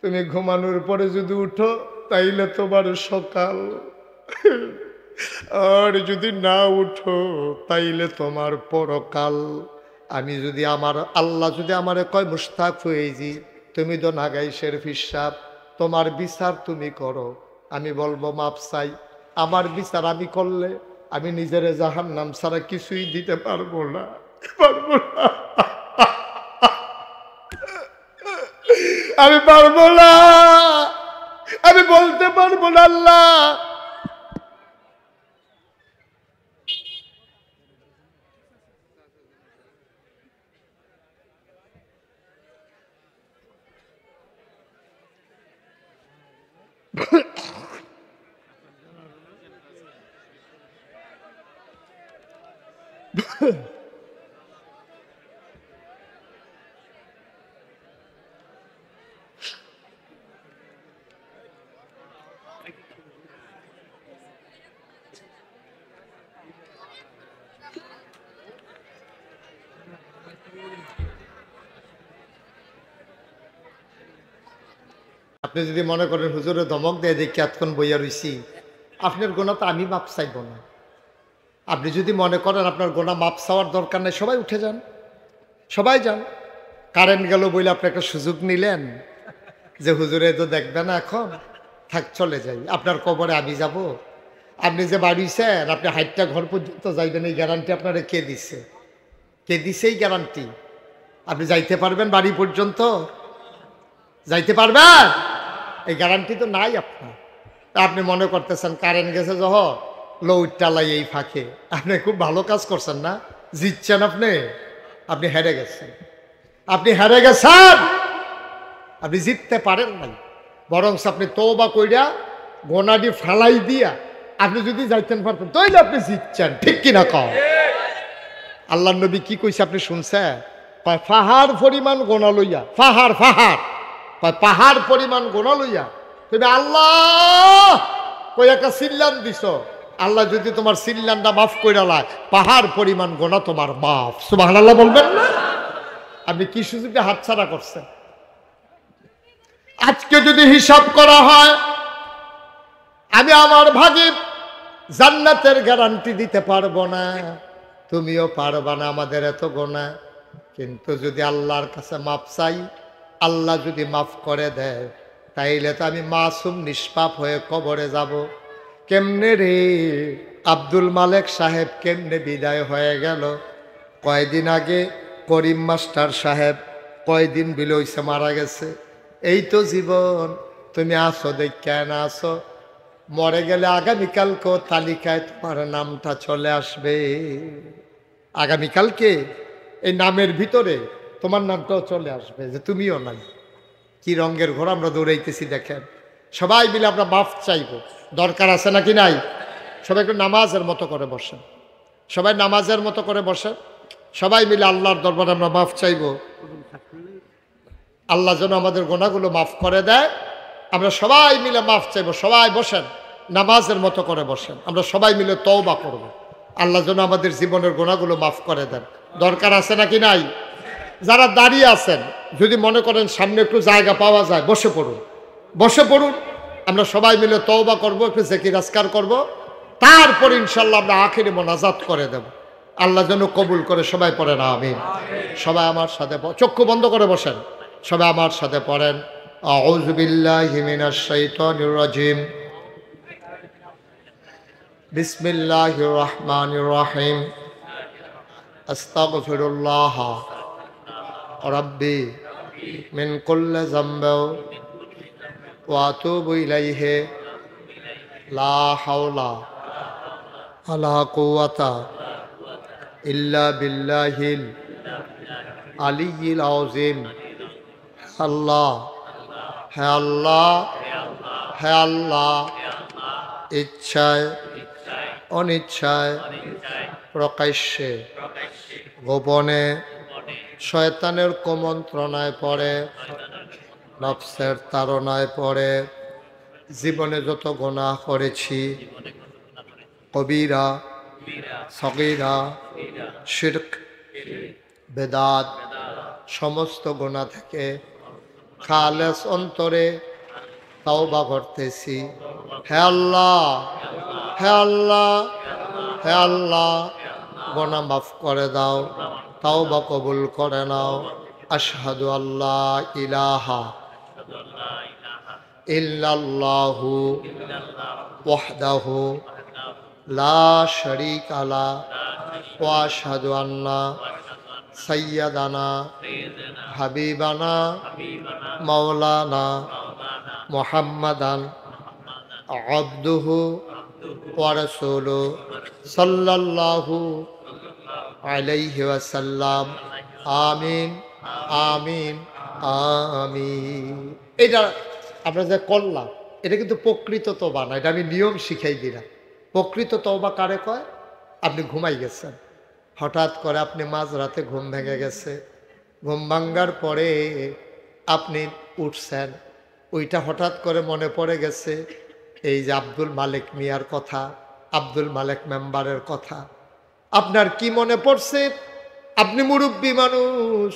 তুমি ঘুমানোর পরে যদি উঠো তাইলে তোমার সকাল, আর যদি না উঠো তাইলে তোমার পরকাল। আমি যদি আমার আল্লাহ যদি আমারে কয়, মুশতাক ফৈজি তুমি তো নাগাইশের ফিসাব, তোমার বিচার তুমি করো, আমি বলবো মাপ চাই। আমার বিচার আমি করলে আমি নিজের জাহান্নাম ছাড়া কিছুই দিতে পারবো না, পারবো না, আমি পারবো না, আমি বলতে পারবো না আল্লাহ আপনি যদি মনে করেন হুজুরে ধমক দেয় দেখি এতক্ষণ বইয়া রইছি, আপনার গোনা তো আমি মাপ চাইব না। আপনি যদি মনে করেন আপনার গোনা মাপ চাওয়ার দরকার নেই, সবাই উঠে যান, সবাই যান। কারেন্ট গেল বলে আপনি একটা সুযোগ নিলেন যে হুজুরে তো দেখবে না এখন, থাক চলে যাই, আপনার কবরে আমি যাব। আপনি যে বাড়িছেন, আপনি হাইটটা ঘর পর্যন্ত যাইবেন, এই গ্যারান্টি আপনারা কে দিছে? কে দিছে এই গ্যারান্টি? আপনি যাইতে পারবেন বাড়ি পর্যন্ত? যাইতে পারবেন? এই গ্যারান্টি তো নাই আপনার। আপনি মনে করতেছেন কারেন্ট গেছে যখন লোড টালাই এই ফাঁকে। আপনি খুব ভালো কাজ করছেন না, জিতছেন আপনি। আপনি হেরে গেছেন, আপনি হেরে গেছেন, আপনি জিততে পারেন নাই। বরং আপনি তওবা কইরা গোনাডি ফেলাই দিয়া আপনি যদি যাইতেন পারতেন তাইলে আপনি জিতছেন। ঠিক কিনা কও? আল্লাহ নবী কি কইছে আপনি শুনছেন? পাহাড় পরিমাণ গোনা লইয়া, পাহাড় পরিমাণ গোনা লইয়া তুমি আল্লাহ কই একটা সিল্লান দিছ, আল্লাহ যদি তোমার সিল্লানটা মাফ কইরা লায়, পাহাড় পরিমাণ গোনা তোমার মাফ। সুবহানাল্লাহ বলবেন না? আপনি কি সুযোগে হাতছাড়া করছেন? আজকে যদি হিসাব করা হয়, আমি আমার ভাগে জান্নাতের গ্যারান্টি দিতে পারবো না, তুমিও পারবা না, আমাদের এত গোনা। কিন্তু যদি আল্লাহর কাছে মাফ চাই, আল্লাহ যদি মাফ করে দেয়, তাইলে তো আমি মাসুম নিষ্পাপ হয়ে কবরে যাব। কেমনে রে আব্দুল মালেক সাহেব কেমনে বিদায় হয়ে গেল? কয়দিন আগে করিম মাস্টার সাহেব কয়দিন বিলইছে মারা গেছে। এই তো জীবন, তুমি আসো দেখা না আসো, মরে গেলে আগামীকালকে তালিকায় তোমার নামটা চলে আসবে। আগামীকালকে এই নামের ভিতরে তোমার নামটাও চলে আসবে যে তুমিও নাই। কি রঙের ঘোর আমরা দৌড়াইতেছি দেখেন। সবাই মিলে আমরা মাফ চাইব, দরকার আছে নাকি নাই? সবাই একটু নামাজের মতো করে বসেন, সবাই নামাজের মতো করে বসেন। সবাই মিলে আল্লাহর দরবারে আমরা মাফ চাইব, আল্লাহ যেন আমাদের গোনাগুলো মাফ করে দেয়। আমরা সবাই মিলে মাফ চাইব। সবাই বসেন, নামাজের মতো করে বসেন। আমরা সবাই মিলে তওবা করব, আল্লাহ যেন আমাদের জীবনের গোনাগুলো মাফ করে দেন। দরকার আছে নাকি নাই? যারা দাঁড়িয়ে আছেন, যদি মনে করেন সামনে একটু জায়গা পাওয়া যায়, বসে পড়ুন, বসে পড়ুন। আমরা সবাই মিলে তওবা করব, একটু জিকির আজকার করব, তারপর ইনশাল্লাহ আমরা আখিরি মোনাজাত করে দেব। আল্লাহ যেন কবুল করে। সবাই পড়েন আমিন। সবাই আমার সাথে চক্ষু বন্ধ করে বসেন, সবাই আমার সাথে পড়েন আউযু বিল্লাহি মিনাশ শাইতানির রাজিম, বিসমিল্লাহির রহমানির রহিম, আস্তাগফিরুল্লাহ রাব্বি মিন কুল্লি যামবি ওয়া আতুবু ইলাইহি লা হাওলা ওয়ালা কুওয়াতা ইল্লা বিল্লাহিল আলিয়্যিল আযীম। আল্লাহ, হে আল্লাহ, হে আল্লাহ, ইচ্ছায় অনিচ্ছায় প্রকাশ্যে গোপনে শয়তানের কুমন্ত্রণায় পড়ে, নফসের তাড়নায় পড়ে জীবনে যত গুনাহ করেছি, কবিরা সগীরা শিরক বেদাত সমস্ত গুনাহ থেকে খালেস অন্তরে তওবা করতেছি। হে আল্লাহ, হে আল্লাহ, হে আল্লাহ, গুনাহ মাফ করে দাও, তওবা কবুল করে নাও। আশহাদু আল্লাহ ইলাহা ইল্লাল্লাহু ওয়াহদাহু লা শারীকা লা ওয়া আশহাদু আন্না সাইয়্যিদানা হাবিবানা মাওলানা মুহাম্মাদান আবদুহু ওয়া রাসূলুহু সাল্লাল্লাহু আলাইহি ওয়াসাল্লাম। আমিন, আমিন, আমিন। এটা আমরা যে করলাম, এটা কিন্তু প্রকৃত তওবা না, এটা আমি নিয়ম শিখাই দিলাম। প্রকৃত তওবা কারে কয়? আপনি ঘুমাই গেছেন, হঠাৎ করে আপনি মাঝরাতে ঘুম ভেঙে গেছে, ঘুম ভাঙ্গার পরে আপনি উঠছেন, ওইটা হঠাৎ করে মনে পড়ে গেছে এই যে আব্দুল মালিক মিয়ার কথা, আব্দুল মালিক মেম্বারের কথা। আপনার কি মনে পড়ছে? আপনি মুরব্বী মানুষ,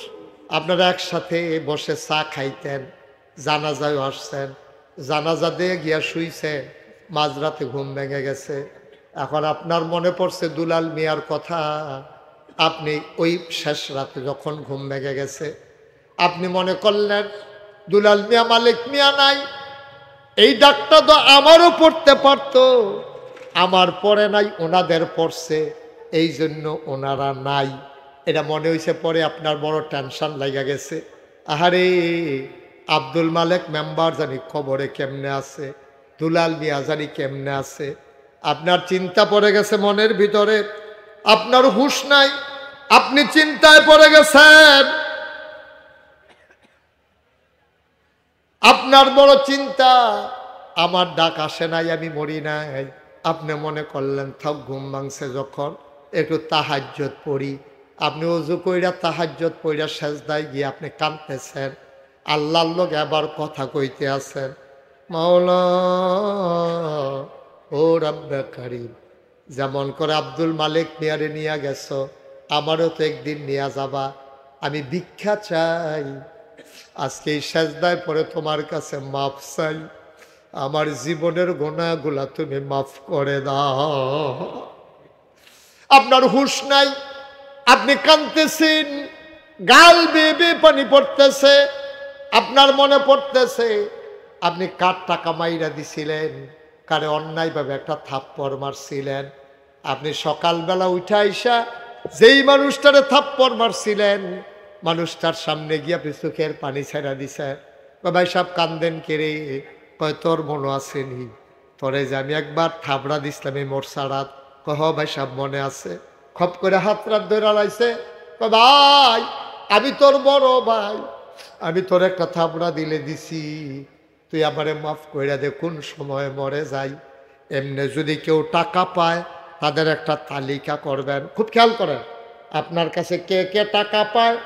আপনারা একসাথে বসে চা খাইতেন, জানাজায় আসছেন, জানাজা দিয়ে গিয়া শুইছেন, মাঝরাতে ঘুম ভেঙে গেছে। এখন আপনার মনে পড়ছে দুলাল মিয়ার কথা। আপনি ওই শেষ রাতে যখন ঘুম ভেঙে গেছে, আপনি মনে করলেন দুলাল মিয়া মালিক মিয়া নাই, এই ডাকটা তো আমারও পড়তে পারতো, আমার পরে নাই, ওনাদের পড়ছে, এই জন্য ওনারা নাই। এটা মনে হয়েছে পরে আপনার বড় টেনশন লাগা গেছে। আহারে আব্দুল মালেক মেম্বার জানি খবরে কেমনে আছে, দুলাল মিয়া জানি কেমনে আছে। আপনার চিন্তা পড়ে গেছে মনের ভিতরে, আপনার হুঁশ নাই, আপনি চিন্তায় পড়ে গেছেন। আপনার বড় চিন্তা, আমার ডাক আসে নাই, আমি মরি নাই। আপনি মনে করলেন থাক ঘুম ভাঙছে যখন একটু তাহাজ্জুদ পড়ি। আপনি ওযু কইরা তাহাজ্জুদ পড়া সেজদায় গিয়ে আপনি কাঁদতেছেন, আল্লাহর লোক এবার কথা কইতে আছেন, মাওলা ও রব্বে কারীম, যেমন করে আব্দুল মালিক মিয়ারে নিয়ে গেছো আমারও তো একদিন নিয়ে যাবা, আমি ভিক্ষা চাই, আজকে এই সেজদায় পরে তোমার কাছে মাফ চাই, আমার জীবনের গুনাহগুলা তুমি মাফ করে দাও। আপনার হুঁশ নাই, আপনি কাঁদতেছেন, গাল বেয়ে বেয়ে পানি পড়তেছে, আপনার মনে পড়তেছে আপনি কার টাকা মাইরা দিছিলেন, কারে অন্যায়ভাবে একটা থাপ্পড় মারছিলেন। আপনি সকালবেলা উঠে আইসা যেই মানুষটারে থাপ্পড় মারছিলেন মানুষটার সামনে গিয়ে আপনি চোখের পানি ছেড়া দিছেন। ভাই সাহেব কান্দেন কেড়ে, কয় তোর মনে আসেনি তোরে যে আমি একবার থাবড়া দিছিলাম এই মোরসারাত? কহ ভাই সাহেব মনে আছে। খপ করে হাত রাত ধরে লাইছে, ভাই আমি তোর বড় ভাই, আমি তোর একটা থাবড়া দিলে দিছি, তুই আমারে মাফ কইরা দে, কোন সময় মরে যাই। এমনি যদি কেউ টাকা পায় তাদের একটা তালিকা করবেন, খুব খেয়াল করেন, আপনার কাছে কে কে টাকা পায়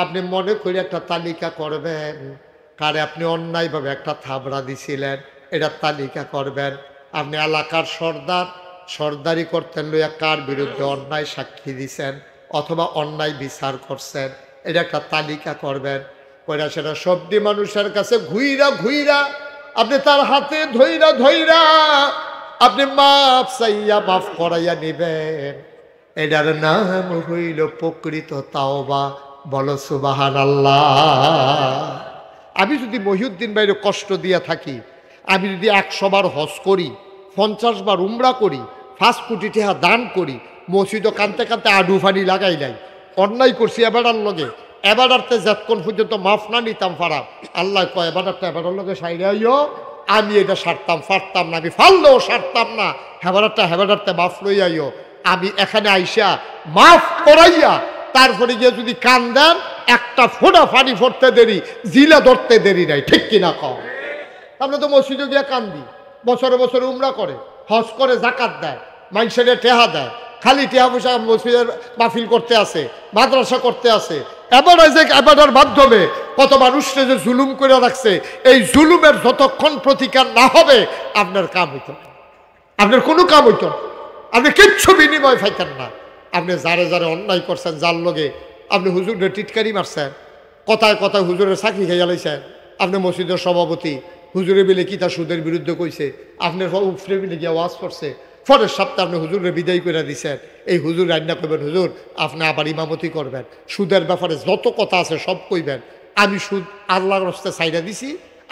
আপনি মনে করে একটা তালিকা করবেন, কারে আপনি অন্যায়ভাবে একটা থাবড়া দিছিলেন এটা তালিকা করবেন। আপনি এলাকার সর্দার, সর্দারি করতেন লইয়া কার বিরুদ্ধে অন্যায় সাক্ষী দিছেন অথবা অন্যায় বিচার করছেন এটা একটা তালিকা করবেন। কইরা সেটা সবটি মানুষের কাছে ঘুইরা ঘুইরা আপনি তার হাতে ধইরা ধইরা আপনি মাফ চাইয়া মাফ করাইয়া নিবেন। এটার নাম হইল প্রকৃত তাওবা। বলো সুবহানাল্লাহ। আমি যদি মহিউদ্দিন ভাইরে কষ্ট দিয়া থাকি, আমি যদি 100 বার হজ করি, 50 বার উমরা করি, 5 কোটি টাকা দান করি, মসজিদও কানতে কানতে আডু ফানি লাগাই নাই, অন্যায় করছি এবারার লগে, এবারারতে যতক্ষণ পর্যন্ত মাফ না নিতাম পারা, আল্লাহ কয় এবারারটা এবারার লগে সাইরাইও, আমি এটা সারতাম পারতাম না, আমি ফাললেও সারতাম না, হেবারারটা মাফ লইয়াইও। আমি এখানে আইসা মাফ করাইয়া তারপরে গিয়ে যদি কান দেন একটা ফোঁটা ফানি ফোড়তে দেরি, জিলা ধরতে দেরি নাই, ঠিক কিনা কও? আমরা তো মসজিদে গিয়া কান্দি, বছরে বছরে উমরা করে, হজ করে, জাকাত দেয়, মানুষের টেহা দেয়, খালি টেহা পয়সা মসজিদের মাহফিল করতে আসে, মাদ্রাসা করতে আসে। এবারের মাধ্যমে কত মানুষকে যে জুলুম করে রাখছে, এই জুলুমের যতক্ষণ প্রতিকার না হবে আপনার কাম হইত না, আপনার কোনো কাম হইত না, আপনি কিচ্ছু বিনিময় পাইতেন না। আপনি যারে যারে অন্যায় করছেন, যার লগে আপনি হুজুরের টিটকারি মারছেন, কথায় কথায় হুজুরের চাকরি খাইয়া লাইছেন, আপনি মসজিদের সভাপতি, হুজুরে বিলে কি তা সুদের বিরুদ্ধে কইছে, আপনার উফরে বিলে গিয়া ওয়াজ করছে, পরের সপ্তাহে আপনি হুজুরে বিদায় করে দিছেন, এই হুজুর রান্না করবেন, হুজুর আপনি আবার ইমামতি করবেন, সুদের ব্যাপারে যত কথা আছে সব কইবেন, আমি সুদ আল্লাহর রাস্তায় ছাইড়া দিছি,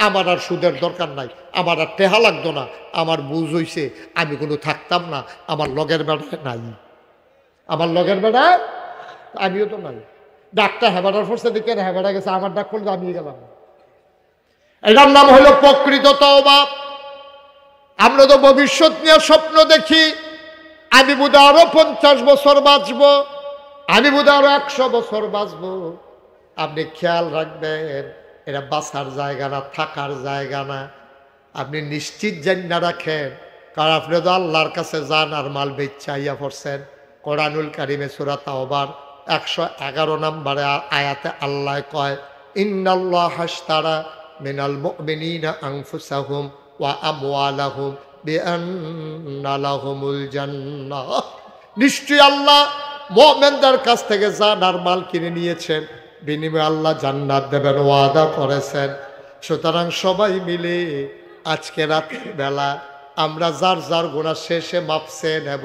আমার আর সুদের দরকার নাই, আমার আর টেহা লাগতো না, আমার বুঝ হইছে আমি কোনো থাকতাম না, আমার লগের বেড়ায় নাই, আমার লগের বেড়ায় আমিও তো নাই। ডাক্তার হেবাটার ফোর্সে দেখে হেবাটা গেছে, আমার ডাক করলে আমি গেলাম। এটার নাম হলো প্রকৃত তওবা। আমরা তো ভবিষ্যৎ নিয়ে স্বপ্ন দেখি, আমি বোধহয় আরো 50 বছর বাঁচব, আমি বোধহয় আরো 100 বছর বাঁচব। আপনি খেয়াল রাখবেন, এটা বাঁচার জায়গা না, থাকার জায়গা না। আপনি নিশ্চিত জানা রাখেন, কারণ আপনি তো আল্লাহর কাছে যান আর মাল বেচাইয়া পড়ছেন। কোরআনুল কারিমে সূরা তাওবার 111 নম্বরে আয়াতে আল্লাহ কয়, ইন্নাল্লাহ হাশতারা মিনাল মুমিনিনা আনফুসাহুম ওয়া আমওয়ালাহুম বিআন্না লাহুমুল জান্নাহ। নিশ্চয়ই আল্লাহ মুমিনদের কাছ থেকে জান আর মাল কিনে নিয়েছেন, বিনিময়ে আল্লাহ জান্নাত দেবেন ওয়াদা করেছেন। সুতরাং সবাই মিলে আজকে রাতের বেলা আমরা যার যার গুনাহ শেষে মাপ চেয়ে নেব,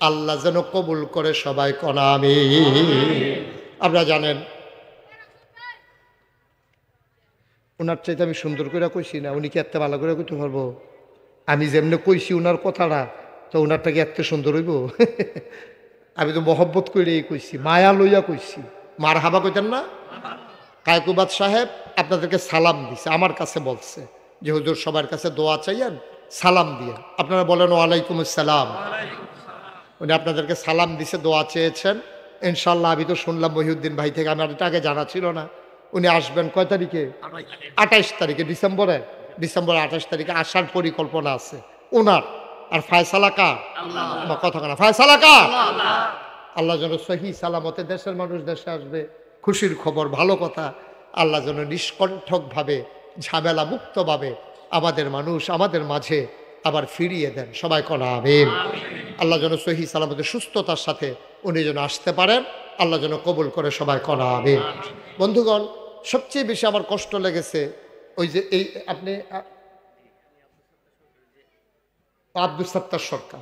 আল্লাহ যেন কবুল করে সবাই কনা আমিন। আপনারা জানেন ওনার চাইতে আমি সুন্দর করে কইছি না, উনি কি এত ভালো করে কইতে পারবো? আমি যেমনি কইছি ওনার কথাটা তো ওনারটা কি এত সুন্দর হইব? আমি তো মহব্বত করে কইছি, মায়া লইয়া কইছি। মার হাবা কইতেন না? কায়কুবাদ সাহেব আপনাদেরকে সালাম দিছে, আমার কাছে বলছে যে হুজুর সবার কাছে দোয়া চাইয়েন, সালাম দিয়ে। আপনারা বলেন ওয়ালাইকুম আসসালাম। উনি আপনাদেরকে সালাম দিছে, দোয়া চেয়েছেন। ইনশাল্লাহ আমি তো শুনলাম মহিউদ্দিন ভাই থেকে, আমার এটা আগে জানা ছিল না। উনি আসবেন কয় তারিখে? 28 তারিখে, ডিসেম্বরে 28 তারিখে আসার পরিকল্পনা আছে ওনার। আর ফায়সালা কার? কথা কেনা ফায়সালা কার? আল্লাহ যেন সহি সালামতে দেশের মানুষ দেশে আসবে, খুশির খবর, ভালো কথা। আল্লাহ যেন নিষ্কণ্ঠকভাবে, ঝামেলা মুক্তভাবে আমাদের মানুষ আমাদের মাঝে আবার ফিরিয়ে দেন। সবাই করা আমিন। আল্লাহ যেন সহি সালামতে সুস্থতার সাথে উনি যেন আসতে পারেন, আল্লাহ যেন কবুল করে। সবাই করা আমিন। বন্ধুগণ, সবচেয়ে বেশি আমার কষ্ট লেগেছে ওই যে এই আপনি আব্দুল সত্তার সরকার,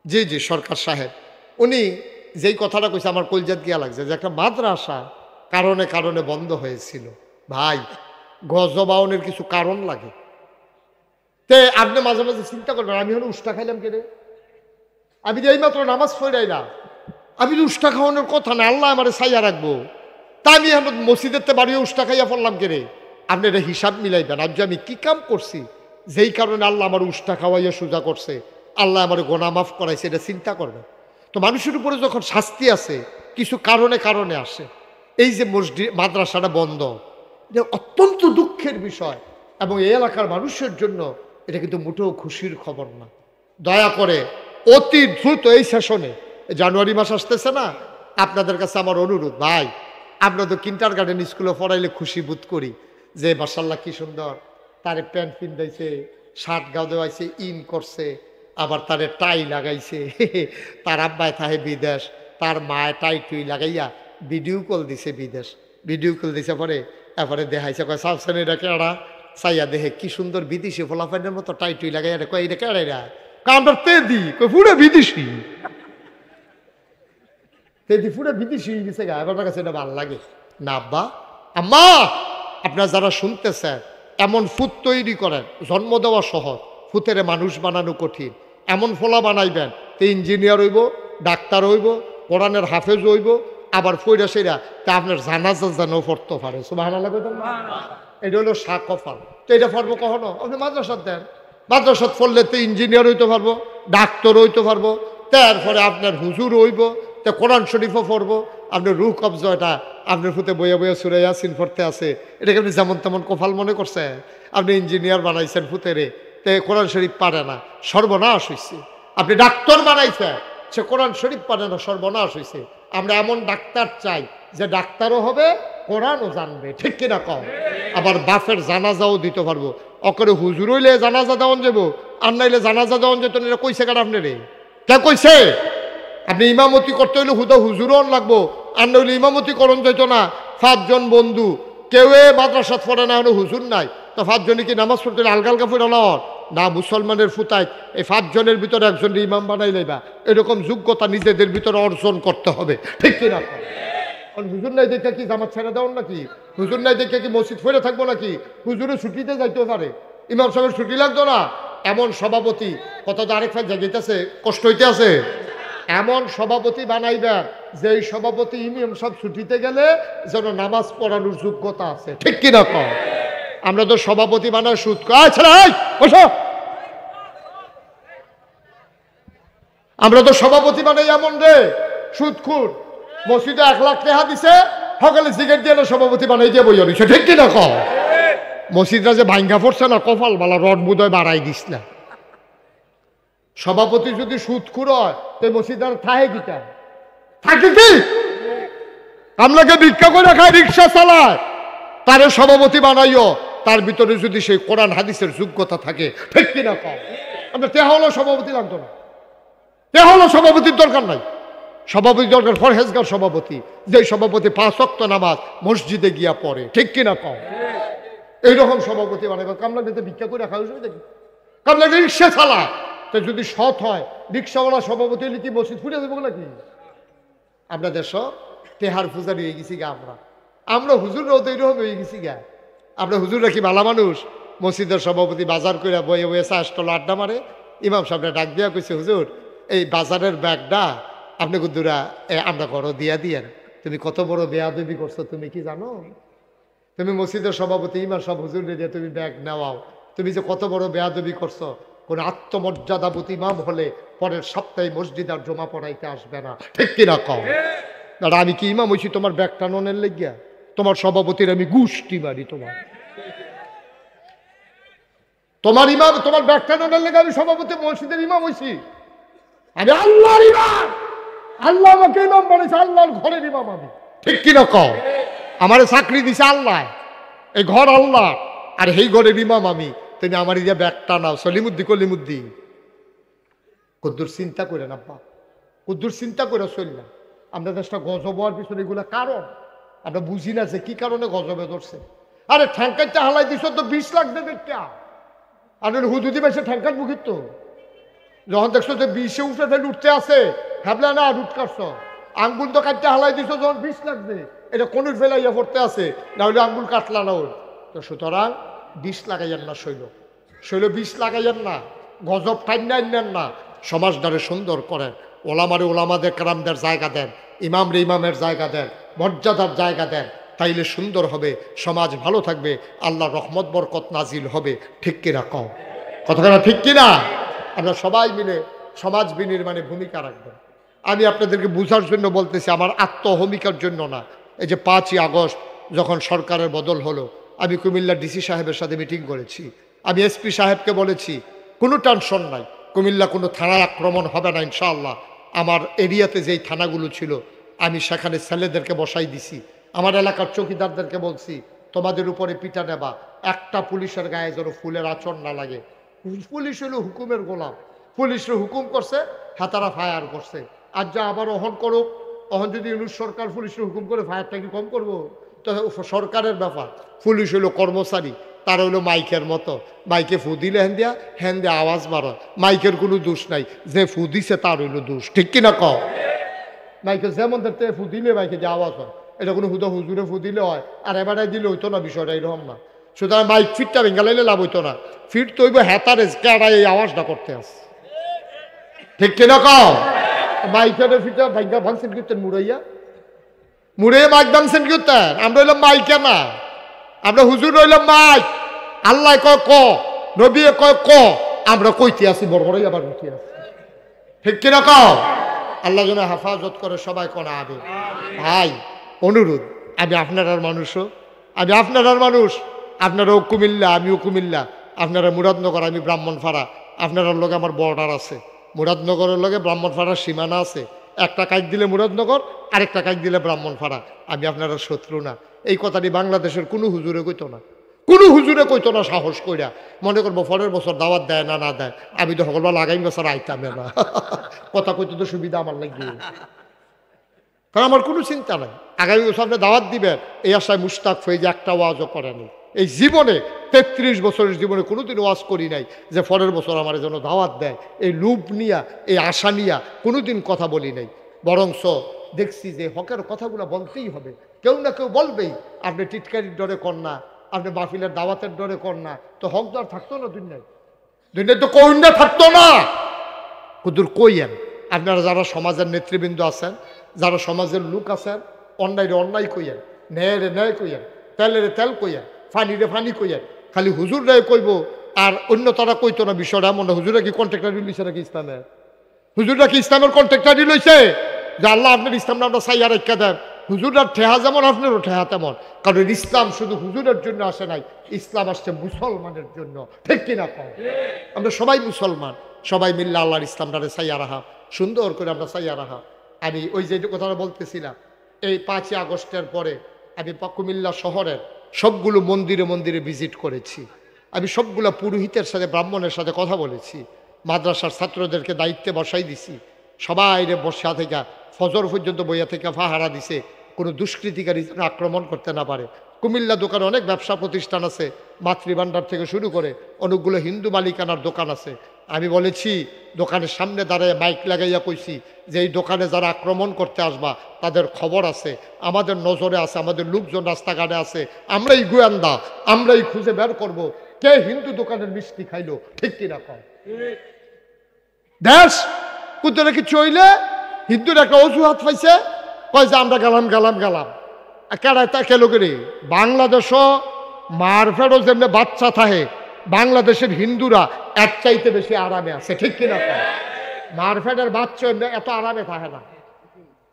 জি জি সরকার সাহেব, উনি যেই কথাটা কইছে আমার কলজাত গিয়া লাগছে যে একটা মাদ্রাসা কারণে কারণে বন্ধ হয়েছিল। ভাই, গজবাউনের কিছু কারণ লাগে। তে আপনি মাঝে মাঝে চিন্তা করবেন, আমি হলো উষ্টা খাইলাম কেন? আমি যে এইমাত্র নামাজ পড়াই না, আমি যে উষ্টা খাওয়ানোর কথা না, আল্লাহ আমার ছাইয়া রাখবো, তা আমি এখন মসজিদের বাড়িও উষ্টা খাইয়া পড়লাম কেন? আপনি এটা হিসাব মিলাইবেন। আজ আমি কি কাম করছি যেই কারণে আল্লাহ আমার উষ্টা খাওয়াইয়া সোজা করছে, আল্লাহ আমার গোনা মাফ করাইছে, এটা চিন্তা করবেন। তো মানুষের উপরে যখন শাস্তি আছে, কিছু কারণে কারণে আসে। এই যে মসজিদ মাদ্রাসাটা বন্ধ, এটা অত্যন্ত দুঃখের বিষয়, এবং এই এলাকার মানুষের জন্য এটা কিন্তু মোটেও খুশির খবর না। দয়া করে অতি দ্রুত এই সেশনে, জানুয়ারি মাস আসতেছে না, আপনাদের কাছে আমার অনুরোধ, ভাই আমরা তো কিন্টার গার্ডেন স্কুলে পড়াইলে খুশি বোধ করি যে মাশাআল্লাহ কি সুন্দর, তারে প্যান্ট পিন্ধাইছে, শার্ট গাও দেওয়াইছে, ইন করছে, আবার তারে টাই লাগাইছে। তার আব্বায় থাহে বিদেশ, তার মায় টাই টুই লাগাইয়া ভিডিও কল দিছে বিদেশ। ভিডিও কল দিছে পরে এরপরে দেখাইছে, কয় সাবসান এটা কেড়া? চাইয়া দেখে কি সুন্দর বিদেশি ফোলাফাইনের মতো টাই টুই লাগাইয়া, কয় এটা কেড়াইরা? কামটা তেদি, কয় পুরো বিদেশি। তেদি পুরো বিদেশি হয়ে গেছে গা, এবার কাছে এটা ভালো লাগে না। আব্বা আম্মা, আপনারা যারা শুনতেছেন, এমন ফুত তৈরি করেন, জন্ম দেওয়া সহজ, ফুতেরে মানুষ বানানো কঠিন। এমন ফোলা বানাইবেন তে ইঞ্জিনিয়ার হইব, ডাক্তার হইব, কোরআনের হাফেজ হইব, আবার ফইরা সেরা তা আপনার জানাজা যেন পড়তে পারে। সুবহানাল্লাহ কইতেন না? এটা হলো শাহ কফাল। তো এটা পড়বো কখনো? আপনি মাদ্রাসাত দেন, মাদ্রাসাত পড়লে তো ইঞ্জিনিয়ার হইতে পারবো, ডাক্তার হইতে পারবো, তারপরে আপনার হুজুর হইব, তা কোরআন শরীফও পড়বো, আপনার রুহ কবজ, এটা আপনার ফুতে বইয়া বইয়া সুরে ইয়াসিন পড়তে আছে, এটাকে আপনি যেমন তেমন কফাল মনে করছেন? আপনি ইঞ্জিনিয়ার বানাইছেন ফুতেরে, তে কোরআন শরীফ পারে না, সর্বনাশ হয়েছে। আপনি ডাক্তার বানাইছেন, সে কোরআন শরীফ পারে না, সর্বনাশ হয়েছে। আমরা এমন ডাক্তার চাই যে ডাক্তারও হবে, কোরআনও জানবে, ঠিক কিনা কম? আবার বাপের জানাজাও দিতে পারবো। অকরে হুজুর হইলে জানাজা দেওয়ান যাবো, আর নাইলে জানাজা দেওয়ান যেত না, কইছে কার আপনি রে? কে কইছে? আপনি ইমামতি করতে হইলে হুদা হুজুরও লাগবো, আর নইলে ইমামতি করণ যেত না। 5 জন বন্ধু, কেউ মাদ্রাসাত পড়ে না, হুজুর নাই, তো 5 জনে কি নামাজ পড়তে আলগা আলগা পড়ে না? মুসলমানের ফুতায় এই 5 জনের ভিতরে একজন ইমাম বানাই লাইবা, এরকম যোগ্যতা নিজেদের ভিতরে অর্জন করতে হবে, ঠিক কিনা? হুজুর নাই দেখে কি জামাত ছেড়ে দেওয়ার নাকি? হুজুর নাই দেখে কি মসজিদ ফেরে থাকবো নাকি? হুজুরে ছুটিতে যাইতে পারে, ইমাম সাহেবের ছুটি লাগতো না। এমন সভাপতি, কত তো আরেক ফাঁক জায়গাইতেছে, কষ্ট হইতে আছে। এমন সভাপতি বানাইবা যে সভাপতি ইমাম সব ছুটিতে গেলে যেন নামাজ পড়ানোর যোগ্যতা আছে, ঠিক কিনা কম? আমরা তো সভাপতি বানায় সুদ। আমরা তো সভাপতি বানাই এমন রে সুদখুর, মসজিদে 1 লাখ টাকা দিছে, সকালে সিগারেট দিয়ে সভাপতি বানাই দিয়ে বই আনিছে, ঠিক কিনা কম? মসজিদরা যে ভাঙ্গা পড়ছে না, কপাল বালা, রড বুদয় বাড়াই দিস না। সভাপতি যদি সুদখুর হয়, তো মসজিদার থাহে কিটা থাকে কি? আমলাকে ভিক্ষা করে খায়, রিক্সা চালায়, তারে সভাপতি বানাইও, তার ভিতরে যদি সেই কোরআন হাদিসের যোগ্যতা থাকে, ঠিক কিনা কম? আমরা তে হলো সভাপতি লাগতো না, তে হলো সভাপতির দরকার নাই। সভাপতি দরকার ফরহেজগার সভাপতি, যে সভাপতি 5 ওয়াক্ত নামাজ মসজিদে গিয়া পড়ে, ঠিক কিনা কম? এইরকম সভাপতি বানাইবা। কামলাকে ভিক্ষা করে খাওয়া দেখি, কামলাকে রিক্সা চালায়, তো যদি সৎ হয়, রিক্সাওয়ালা সভাপতি হলে কি মসজিদ ফুটে দেবো নাকি? আমরা দেশ তেহার পূজারি হয়ে গেছি গা, আমরা হুজুররাও তো এইরকম হয়ে গেছি গা। আমরা হুজুররা কি ভালো মানুষ? মসজিদের সভাপতি বাজার করে বয়ে বয়ে চা স্টল আড্ডা মারে, ইমাম সাহেবরা ডাক দিয়া কইছে, হুজুর এই বাজারের ব্যাগটা আপনি গুদ্দুরা আমরা ঘর দিয়া দিয়েন। তুমি কত বড় বেয়াদবি করছো তুমি কি জানো? তুমি মসজিদের সভাপতি ইমাম সাহেব হুজুর দিয়ে তুমি ব্যাগ নেওয়াও, তুমি যে কত বড় বেয়াদবি করছো। কোন আত্মমর্যাদাবোধ ইমাম হলে পরের সপ্তাহে মসজিদ আর জমা পড়াইতে আসবে না, ঠিক কিনা কও? দাদা আমি কি ইমাম হইছি তোমার ব্যাগ টানোনের লেগিয়া? তোমার সভাপতির আমি গুষ্টি মারি তোমার ইমাম, তোমার ব্যাগ টানোনের লেগে আমি সভাপতি মসজিদের ইমাম হইছি? আমি আল্লাহর ইমাম, আল্লাহ আমাকে ইমাম বানাইছে, আল্লাহর ঘরের ইমাম আমি, ঠিক কিনা কও? আমারে চাকরি দিছে আল্লাহ, এই ঘর আল্লাহ, আর এই ঘরের ইমাম আমি। তুমি আমার ইয়া ব্যাগটা নাও। সলিমুদ্দি কলিমুদ্দি কদ্দুর চিন্তা করে না বা কদ্দুর চিন্তা করে চললাম। আমরা দেশটা গজব হওয়ার পিছনে এগুলা কারণ আমরা বুঝি না যে কি কারণে গজবে ধরছে। আরে ঠ্যাঙ্কারটা হালাই দিছ তো 20 লাখ দেবে কে? আর হুদুদি বেশি ঠ্যাঙ্কার মুখিত তো যখন দেখছো যে 20-এ উঠে ফেলে উঠতে আছে, ভাবলে না রুট কাটছ। আঙ্গুল তো কাটতে হালাই দিছ যখন 20 লাখ দে, এটা কোন ফেলাইয়া পড়তে আছে, না হলে আঙ্গুল কাটলা না ওর। তো সুতরাং 20 লাগাইয়েন না, শৈল 20 লাগাইয়েন না, গজব টাইন নেন না। সমাজটারে সুন্দর করেন, ওলামারে ওলামাদের কারামদের জায়গা দেন, ইমামরে ইমামের জায়গা দেন, মর্যাদার জায়গা দেন, তাইলে সুন্দর হবে, সমাজ ভালো থাকবে, আল্লাহর রহমত বরকত নাজিল হবে, ঠিক কিনা কও? কথাটা ঠিক কিনা? আমরা সবাই মিলে সমাজ বিনির্মাণে ভূমিকা রাখবেন। আমি আপনাদেরকে বোঝার জন্য বলতেছি, আমার আত্মহমিকার জন্য না। এই যে 5ই আগস্ট যখন সরকারের বদল হলো, আমি কুমিল্লা ডিসি সাহেবের সাথে মিটিং করেছি। আমি এসপি সাহেবকে বলেছি কোনো টেনশন নাই, কুমিল্লা কোনো থানায় আক্রমণ হবে না ইনশাআল্লাহ। আমার এরিয়াতে যেই থানাগুলো ছিল আমি সেখানে ছেলেদেরকে বসাই দিছি। আমার এলাকার চৌকিদারদেরকে বলছি তোমাদের উপরে পিটা নেবা, একটা পুলিশের গায়ে যেন ফুলের আঁচড় না লাগে। পুলিশ হলো হুকুমের গোলাম, পুলিশের হুকুম করছে, হাতারা ফায়ার করছে। আর যা আবার অহন করুক, অহন যদি ইউনুস সরকার পুলিশের হুকুম করে ফায়ারটা কি কম করবো? তো সরকারের ব্যাপার, পুলিশ হইলো কর্মচারী, তার হইলো মাইকের মতো, মাইকে ফু দিলে হ্যান দিয়া আওয়াজ মারো, মাইকের কোনো দোষ নাই, যে ফু দিছে তার হইলো দোষ, ঠিক কিনা কও? মাইকে যেমন দেখতে ফু দিলে মাইকে যে আওয়াজ হয়, এটা কোনো হুদা হুজুরে ফু দিলে হয়, আর এবারে দিলে হইতো না, বিষয়টা এরকম না। সুতরাং মাইক ফিটটা ভেঙ্গালাইলে লাভ হইতো না, ফিট তো হইব হেতারে কেডা এই আওয়াজটা করতে আছে, ঠিক কিনা কও? মাইকের ফিটটা ভাঙ্গা ভাঙছেন করতেন মুড়াইয়া মাইক ভাঙছেন করতেন। আমরা হইলাম মাইকে না, আমরা হুজুর রইলাম মাইক। আল্লাহ কয় ক, নবী কয় ক, আমরা কইতে আছি বড় বড়ই আবার উঠে আছি, ঠিক কিনা কও? আল্লাহ যেন হেফাজত করে, সবাই কোন আবে। ভাই অনুরোধ, আমি আপনার মানুষও, আমি আপনার মানুষ, আপনারাও কুমিল্লা আমিও কুমিল্লা, আপনারা মুরাদনগর আমি ব্রাহ্মণপাড়া, আপনার লগে আমার বর্ডার আছে, মুরাদনগরের লগে ব্রাহ্মণপাড়ার সীমানা আছে। একটা কাজ দিলে মুরাদনগর, আরেকটা কাজ দিলে ব্রাহ্মণপাড়া। আমি আপনারা শত্রু না, এই কথাটি বাংলাদেশের কোনো হুজুরে কইতো না, কোনো হুজুরে কইতো না সাহস কইরা। মনে করবো পরের বছর দাওয়াত দেয় না দেয়, আমি তো সকলবার আগামী বছর আইতামে না। কথা কইতে তো সুবিধা আমার লাগবে, কারণ আমার কোনো চিন্তা নাই। আগামী বছর আপনি দাওয়াত দিবেন এই আশায় মুস্তাক হয়ে যে একটা ওয়াজও করেনি এই জীবনে, 33 বছরের জীবনে কোনোদিন ওয়াজ করি নাই যে পরের বছর আমার জন্য দাওয়াত দেয়। এই লোভ নিয়া, এই আশা নিয়া কোনোদিন কথা বলি নাই। বরংস দেখছি যে হকের কথাগুলো বলতেই হবে, কেউ না কেউ বলবেই। আপনি টিটকারির ডরে কর না, আপনি মাহফিলের দাওয়াতের ডরে কর না, তো হক দর থাকতো না দুনিয়ায়, দুনিয়ায় তো কইনা থাকতো না। কুদুর কইয়েন আপনারা যারা সমাজের নেতৃবৃন্দ আছেন, যারা সমাজের লোক আছেন, অন্যায় অন্যায় কইয়েন, ন্যায় ন্যায় কইয়েন, তেলের তেল কইয়েন, ফানিরে ফানি কইয়েন। খালি হুজুর রায় কইব আর অন্য তারা কইতো না বিষয়টা এমন না। হুজুরা কি কন্ট্রাক্টারি লইছে নাকি ইসলামের? হুজুররা কি ইসলামের কন্ট্রাক্টারি লইছে যে আল্লাহ আপনার ইসলামটা আমরা সাইয়া রেখা দেন? হুজুরার ঠেহা যেমন আপনারও ঠেহা তেমন, কারণ ইসলাম শুধু হুজুরের জন্য আসে নাই, ইসলাম আসছে মুসলমানের জন্য, ঠিক কিনা কম? আমরা সবাই মুসলমান, সবাই মিললে আল্লাহর ইসলামটারে সাইয়া রাখা, সুন্দর করে আমরা সাইয়া রাখা। আমি ওই যে কথাটা বলতেছিলাম, এই 5ই আগস্টের পরে আমি কুমিল্লা শহরের সবগুলো মন্দিরে মন্দিরে ভিজিট করেছি। আমি সবগুলো পুরোহিতের সাথে, ব্রাহ্মণের সাথে কথা বলেছি, মাদ্রাসার ছাত্রদেরকে দায়িত্বে বসাই দিছি। সবাই বসা থেকে ফজর পর্যন্ত বইয়া থেকে পাহারা দিছে, কোনো দুষ্কৃতিকারী আক্রমণ করতে না পারে। কুমিল্লা দোকানে অনেক ব্যবসা প্রতিষ্ঠান আছে, মাতৃভাণ্ডার থেকে শুরু করে অনেকগুলো হিন্দু মালিকানার দোকান আছে। আমি বলেছি, দোকানের সামনে দাঁড়িয়ে মাইক লাগাইয়া কইছি যে এই দোকানে যারা আক্রমণ করতে আসবা তাদের খবর আছে, আমাদের নজরে আছে, আমাদের লোকজন রাস্তাঘাটে আছে, আমরাই গোয়েন্দা, আমরাই খুঁজে বের করব কে হিন্দু দোকানের মিষ্টি খাইলো, ঠিক কিনা কম? দেশ কোথাও নাকি চইলে হিন্দুর একটা অজুহাত পাইছে, কয় যে আমরা গেলাম গেলাম গেলাম। কেড়ায় তা কেলো করে বাংলাদেশও মারফেরও যেমনি বাচ্চা থাকে, বাংলাদেশের হিন্দুরা এক চাইতে বেশি আরামে আছে, ঠিক কিনা? মারফেটের বাচ্চা এত আরামে থাকে না।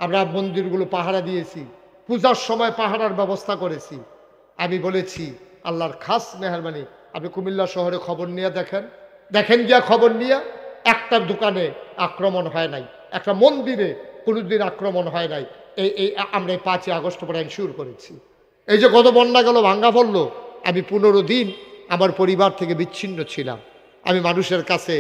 আমরা মন্দিরগুলো পাহারা দিয়েছি, পূজার সময় পাহারার ব্যবস্থা করেছি। আমি বলেছি আল্লাহর খাস মেহরবানি, আপনি কুমিল্লা শহরে খবর নিয়ে দেখেন, দেখেন গিয়া খবর নিয়ে একটা দোকানে আক্রমণ হয় নাই, একটা মন্দিরে কোনোদিন আক্রমণ হয় নাই। এই আমরা 5ই আগস্ট পরে এনশিওর করেছি। এই যে গত বন্যা গেল, ভাঙ্গা পড়লো, আমি 15 দিন আমার পরিবার থেকে বিচ্ছিন্ন ছিলাম। আমি মানুষের কাছে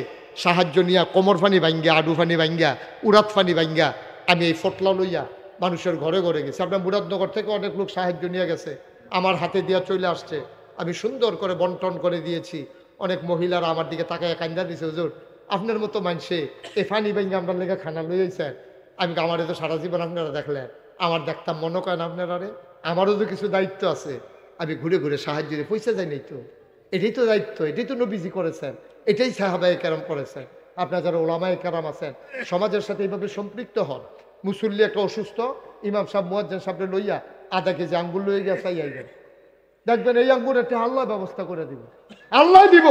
সাহায্য নিয়া কোমর ফানি ভাঙ্গা, আডু ফানি ভাঙ্গা, উড়াত ফানি ভাঙ্গা আমি এই ফটলা লইয়া মানুষের ঘরে ঘরে গেছি। আপনার মুরাদনগর থেকে অনেক লোক সাহায্য নিয়ে গেছে, আমার হাতে দিয়া চলে আসছে, আমি সুন্দর করে বন্টন করে দিয়েছি। অনেক মহিলারা আমার দিকে তাকায় কান্দা দিছে, হুজুর আপনার মতো মানুষে এই ফানি ভাঙ্গা আপনার লেগে খানা লইয়াছেন। আমি আমার তো সারা জীবন আপনারা দেখলেন, আমার দেখতাম মনে করেন আপনারা, রে আমারও তো কিছু দায়িত্ব আছে, আমি ঘুরে ঘুরে সাহায্য দিয়ে পয়সা যাই নাই তো, এটাই তো দায়িত্ব, এটাই তো নবীজি করেছেন, এটাই সাহাবায়ে কেরাম করেছেন। আপনার যারা ওলামায়ে কেরাম আছেন সমাজের সাথে এইভাবে সম্পৃক্ত হন। মুসল্লি একটা অসুস্থ, ইমাম সাহেব মুয়াজ্জিন সাহেবরে লইয়া আধা কেজি আঙ্গুর লইয়া গিয়া চাই আইবেন, দেখবেন এই আঙ্গুর একটা আল্লাহ ব্যবস্থা করে দিব, আল্লাহ দিব।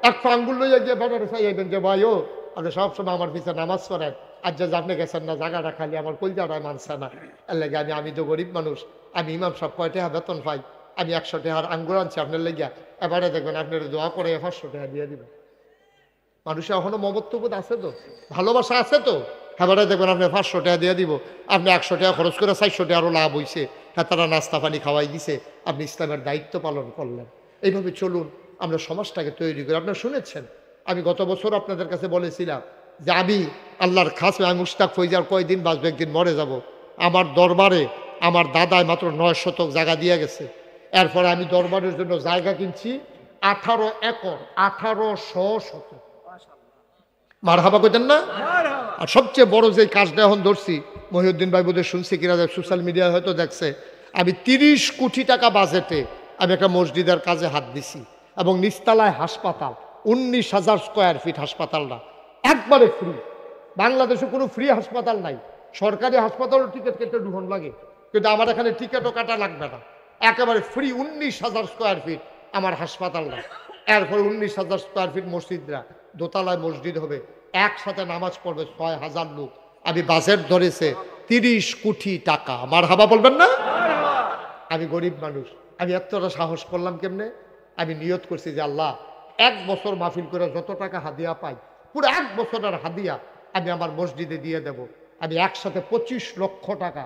একটা আঙ্গুর লইয়া গিয়ে বেড়ারে চাই আইবেন যে ভাই ও আপনি সবসময় আমার পিছনে নামাজ পড়েন, আজ যে আপনি গেছেন না জায়গাটা খালি আমার কলজাটায় মানছে না, এর লাগে আমি তো গরিব মানুষ, আমি ইমাম সাহেব 100 টাকা বেতন পাই, আমি 100 টাকার আঙ্গুর আনছি আপনার লেগিয়া, এবারে দেখবেন আপনার দোয়া করে 500 টাকা দিয়ে দিবেন। মানুষের এখনো মমত্ববোধ আছে তো, ভালোবাসা আছে তো, এবারে দেখবেন আপনি 500 টাকা দিয়ে দিব, আপনি 100 টাকা খরচ করে 400 টাকা আরও লাভ হয়েছে, হ্যাঁ তারা নাস্তা পানি খাওয়াই দিছে, আপনি ইসলামের দায়িত্ব পালন করলেন। এইভাবে চলুন, আমরা সমাজটাকে তৈরি করি। আপনারা শুনেছেন আমি গত বছর আপনাদের কাছে বলেছিলাম যে আমি আল্লাহর খাস, আমি মুশতাক ফৈজার কয়দিন বাঁচবো, একদিন মরে যাব। আমার দরবারে আমার দাদায় মাত্র 9 শতক জায়গা দিয়ে গেছে, এরপরে আমি দরবারের জন্য জায়গা কিনছি 18 একর, 1800 শতক। মারহাবা কইতেন না? আর সবচেয়ে বড় যে কাজটা এখন ধরছি, মহিউদ্দিন ভাই বোধহয় শুনছি কিনা, সোশ্যাল মিডিয়ায় হয়তো দেখছে, আমি 30 কোটি টাকা বাজেটে আমি একটা মসজিদের কাজে হাত দিছি, এবং নিচতলায় হাসপাতাল, 19,000 স্কোয়ার ফিট হাসপাতালটা একবারে ফ্রি। বাংলাদেশে কোনো ফ্রি হাসপাতাল নাই, সরকারি হাসপাতালের টিকিট কেটে ঢুকন লাগে, কিন্তু আমার এখানে টিকিটও কাটা লাগবে না, একেবারে ফ্রি। 19,000 স্কোয়ার ফিট আমার হাসপাতালটা, এরপরে 19,000 স্কোয়ার ফিট মসজিদরা, দোতলায় মসজিদ হবে, একসাথে নামাজ পড়বে 6,000 লোক। আমি বাজেট ধরেছে 30 কোটি টাকা। আমার হাবা বলবেন না? আমি গরিব মানুষ, আমি এতটা সাহস করলাম কেমনে? আমি নিয়ত করছি যে আল্লাহ 1 বছর মাহফিল করে যত টাকা হাদিয়া পাই, পুরো 1 বছরের হাদিয়া আমি আমার মসজিদে দিয়ে দেব। আমি একসাথে 25 লক্ষ টাকা,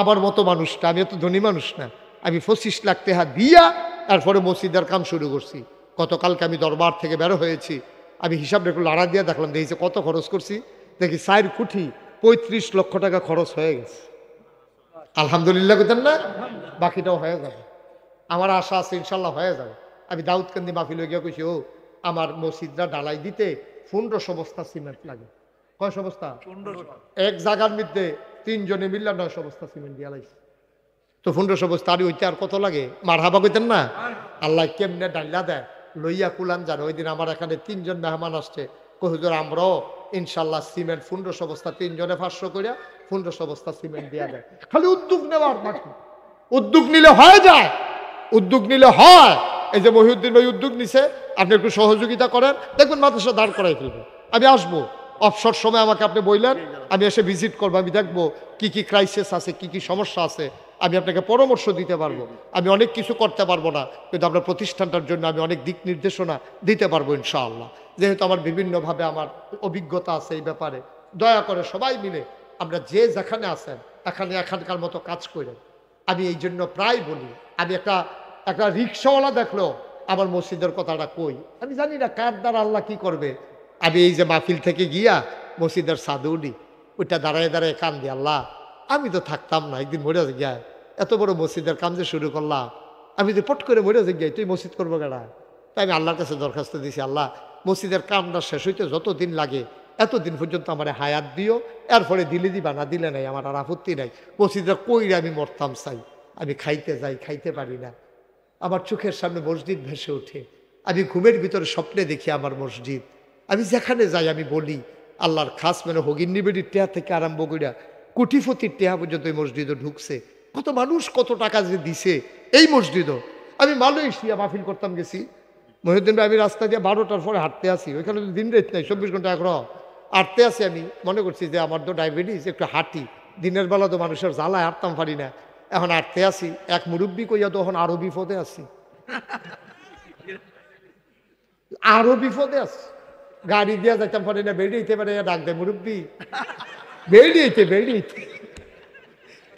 আমার মতো মানুষটা, আমি এত ধনী মানুষ না, আমি 25 লাখ টাকা দিয়া তারপরে মসজিদের কাম শুরু করছি। গতকালকে আমি দরবার থেকে বের হয়েছি, আমি হিসাব রেখে লাড়া দিয়ে দেখলাম, দেখেছি কত খরচ করছি, দেখি 4 কোটি 35 লক্ষ টাকা খরচ হয়ে গেছে। আলহামদুলিল্লাহ করতেন না? বাকিটাও হয়ে যাবে, আমার আশা আছে ইনশাল্লাহ হয়ে যাবে। আমি দাউদকান্দি মাহফিল হয়ে গিয়ে কইছি, ও আমার মসজিদটা ডালাই দিতে 1500 বস্তা সিমেন্ট লাগে। কয় বস্তা? এক জায়গার মধ্যে 3 জনে মিললে 900 বস্তা সিমেন্ট দিয়ে লাইছে। তো 1500 বস্তা আর ওইটা আর কত লাগে? মারহাবা কইতেন না? আল্লাহ কেমনে ডাল্লা দেয় লইয়া কুলান যান। ওই দিন আমার এখানে 3 জন মেহমান আসছে, কই হুজুর আমরাও ইনশাল্লাহ সিমেন্ট 1500 বস্তা, 3 জনে 500 করে 1500 বস্তা সিমেন্ট দিয়া দেয়। খালি উদ্যোগ নেওয়ার বাকি, উদ্যোগ নিলে হয়ে যায়, উদ্যোগ নিলে হয়। এই যে মহিউদ্দিন ভাই উদ্যোগ নিছে, আপনি একটু সহযোগিতা করেন, দেখবেন মাদ্রাসা দাঁড় করাই ফেলবে। আমি আসবো অবসর সময়, আমাকে আপনি বললেন, আমি এসে ভিজিট করবো, আমি দেখবো কি কি ক্রাইসিস আছে, কি কি সমস্যা আছে, আমি আপনাকে পরামর্শ দিতে পারবো। আমি অনেক কিছু করতে পারবো না, কিন্তু আপনার প্রতিষ্ঠানটার জন্য আমি অনেক দিক নির্দেশনা দিতে পারবো ইনশাআল্লাহ। যেহেতু আমার বিভিন্নভাবে আমার অভিজ্ঞতা আছে এই ব্যাপারে, দয়া করে সবাই মিলে আমরা যে যেখানে আছেন এখানে এখানকার মতো কাজ করেন। আমি এই জন্য প্রায় বলি, আমি একটা রিক্সাওয়ালা দেখলো আমার মসজিদের কথাটা কই, আমি জানি না কার দ্বারা আল্লাহ কি করবে। আমি এই যে মাহফিল থেকে গিয়া মসজিদের সাদুলি ওইটা দাঁড়ায় দাঁড়ায় কান দি, আল্লাহ আমি তো থাকতাম না, একদিন মরে গিয়া এত বড় মসজিদের কাম যে শুরু করলাম, আমি তো পট করে মরে গিয়াই, তুই মসজিদ করবো গেড়া। তাই আমি আল্লাহর কাছে দরখাস্ত দিয়েছি, আল্লাহ মসজিদের কামটা শেষ হইতে যতদিন লাগে এতদিন পর্যন্ত আমার হায়াত দিও, এরপরে দিলে দিবা, না দিলে নাই, আমার আর আপত্তি নাই। মসজিদটা কইরে আমি মরতাম চাই, আমি খাইতে যাই, খাইতে পারি না, আমার চোখের সামনে মসজিদ ভেসে ওঠে, আমি ঘুমের ভিতরে স্বপ্নে দেখি আমার মসজিদ, আমি যেখানে যাই আমি বলি আল্লাহর খাস মানে হগিন্নিবেডির টেহা থেকে আরম্ভ করিয়া কোটিপতির টেহা পর্যন্ত এই মসজিদে ঢুকছে। কত মানুষ কত টাকা যে দিছে এই মসজিদও। আমি মালয়েশিয়া মাহফিল করতাম গেছি, মহিউদ্দিন ভাই আমি রাস্তা দিয়ে 12টার পরে হাঁটতে আসি, ওইখানে তো দিন রাত নাই 24 ঘন্টা একর হাঁটতে আসি। আমি মনে করছি যে আমার তো ডায়াবেটিস, একটু হাঁটি, দিনের বেলা তো মানুষের জ্বালায় হাঁটতাম পারি না, এখন হাঁটতে আসি। এক মুরব্বী কইয়া তখন আরো বিপদে আছি, আরো বিপদে আছি, গাড়ি দিয়া যাইতাম পারি না, বেরিয়েতে পারে ডাক দেয় মুরব্বী বেরিয়েতে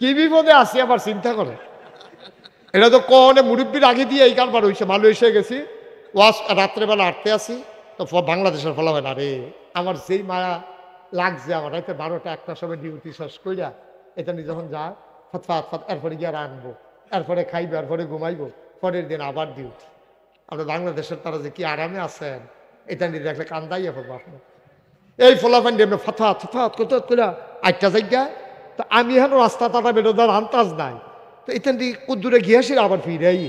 কি বিপদে আসি আবার চিন্তা করে। এটা তো কনে মুরব্বীর আগে দিয়ে এই কারবার হয়েছে। মালয়েশিয়া গেছি, ওয়াশ রাত্রেবেলা হাঁটতে আসি, তো বাংলাদেশের ফলা হয় না রে, আমার যেই মায়া লাগছে আমার রাইতে 12টা 1টার সময় ডিউটি শেষ কইরা এটা নিয়ে যখন যায় ফাত এরপরে গিয়ে রাখবো, এরপরে খাইবো, এরপরে ঘুমাইবো, পরের দিন আবার ডিউটি। আমরা বাংলাদেশের তারা যে কি আরামে আছেন এটা নিয়ে দেখলে কান্দাইয়া পড়বো আপনার। এই ফলাফান দিয়ে ফাত কত করে 8টা জায়গা, তো আমি এখন রাস্তা তারা বেরোদার আন্তাজ নাই, তো এখান থেকে কুদ্দুরে গিয়েছিল আবার ফিরাই,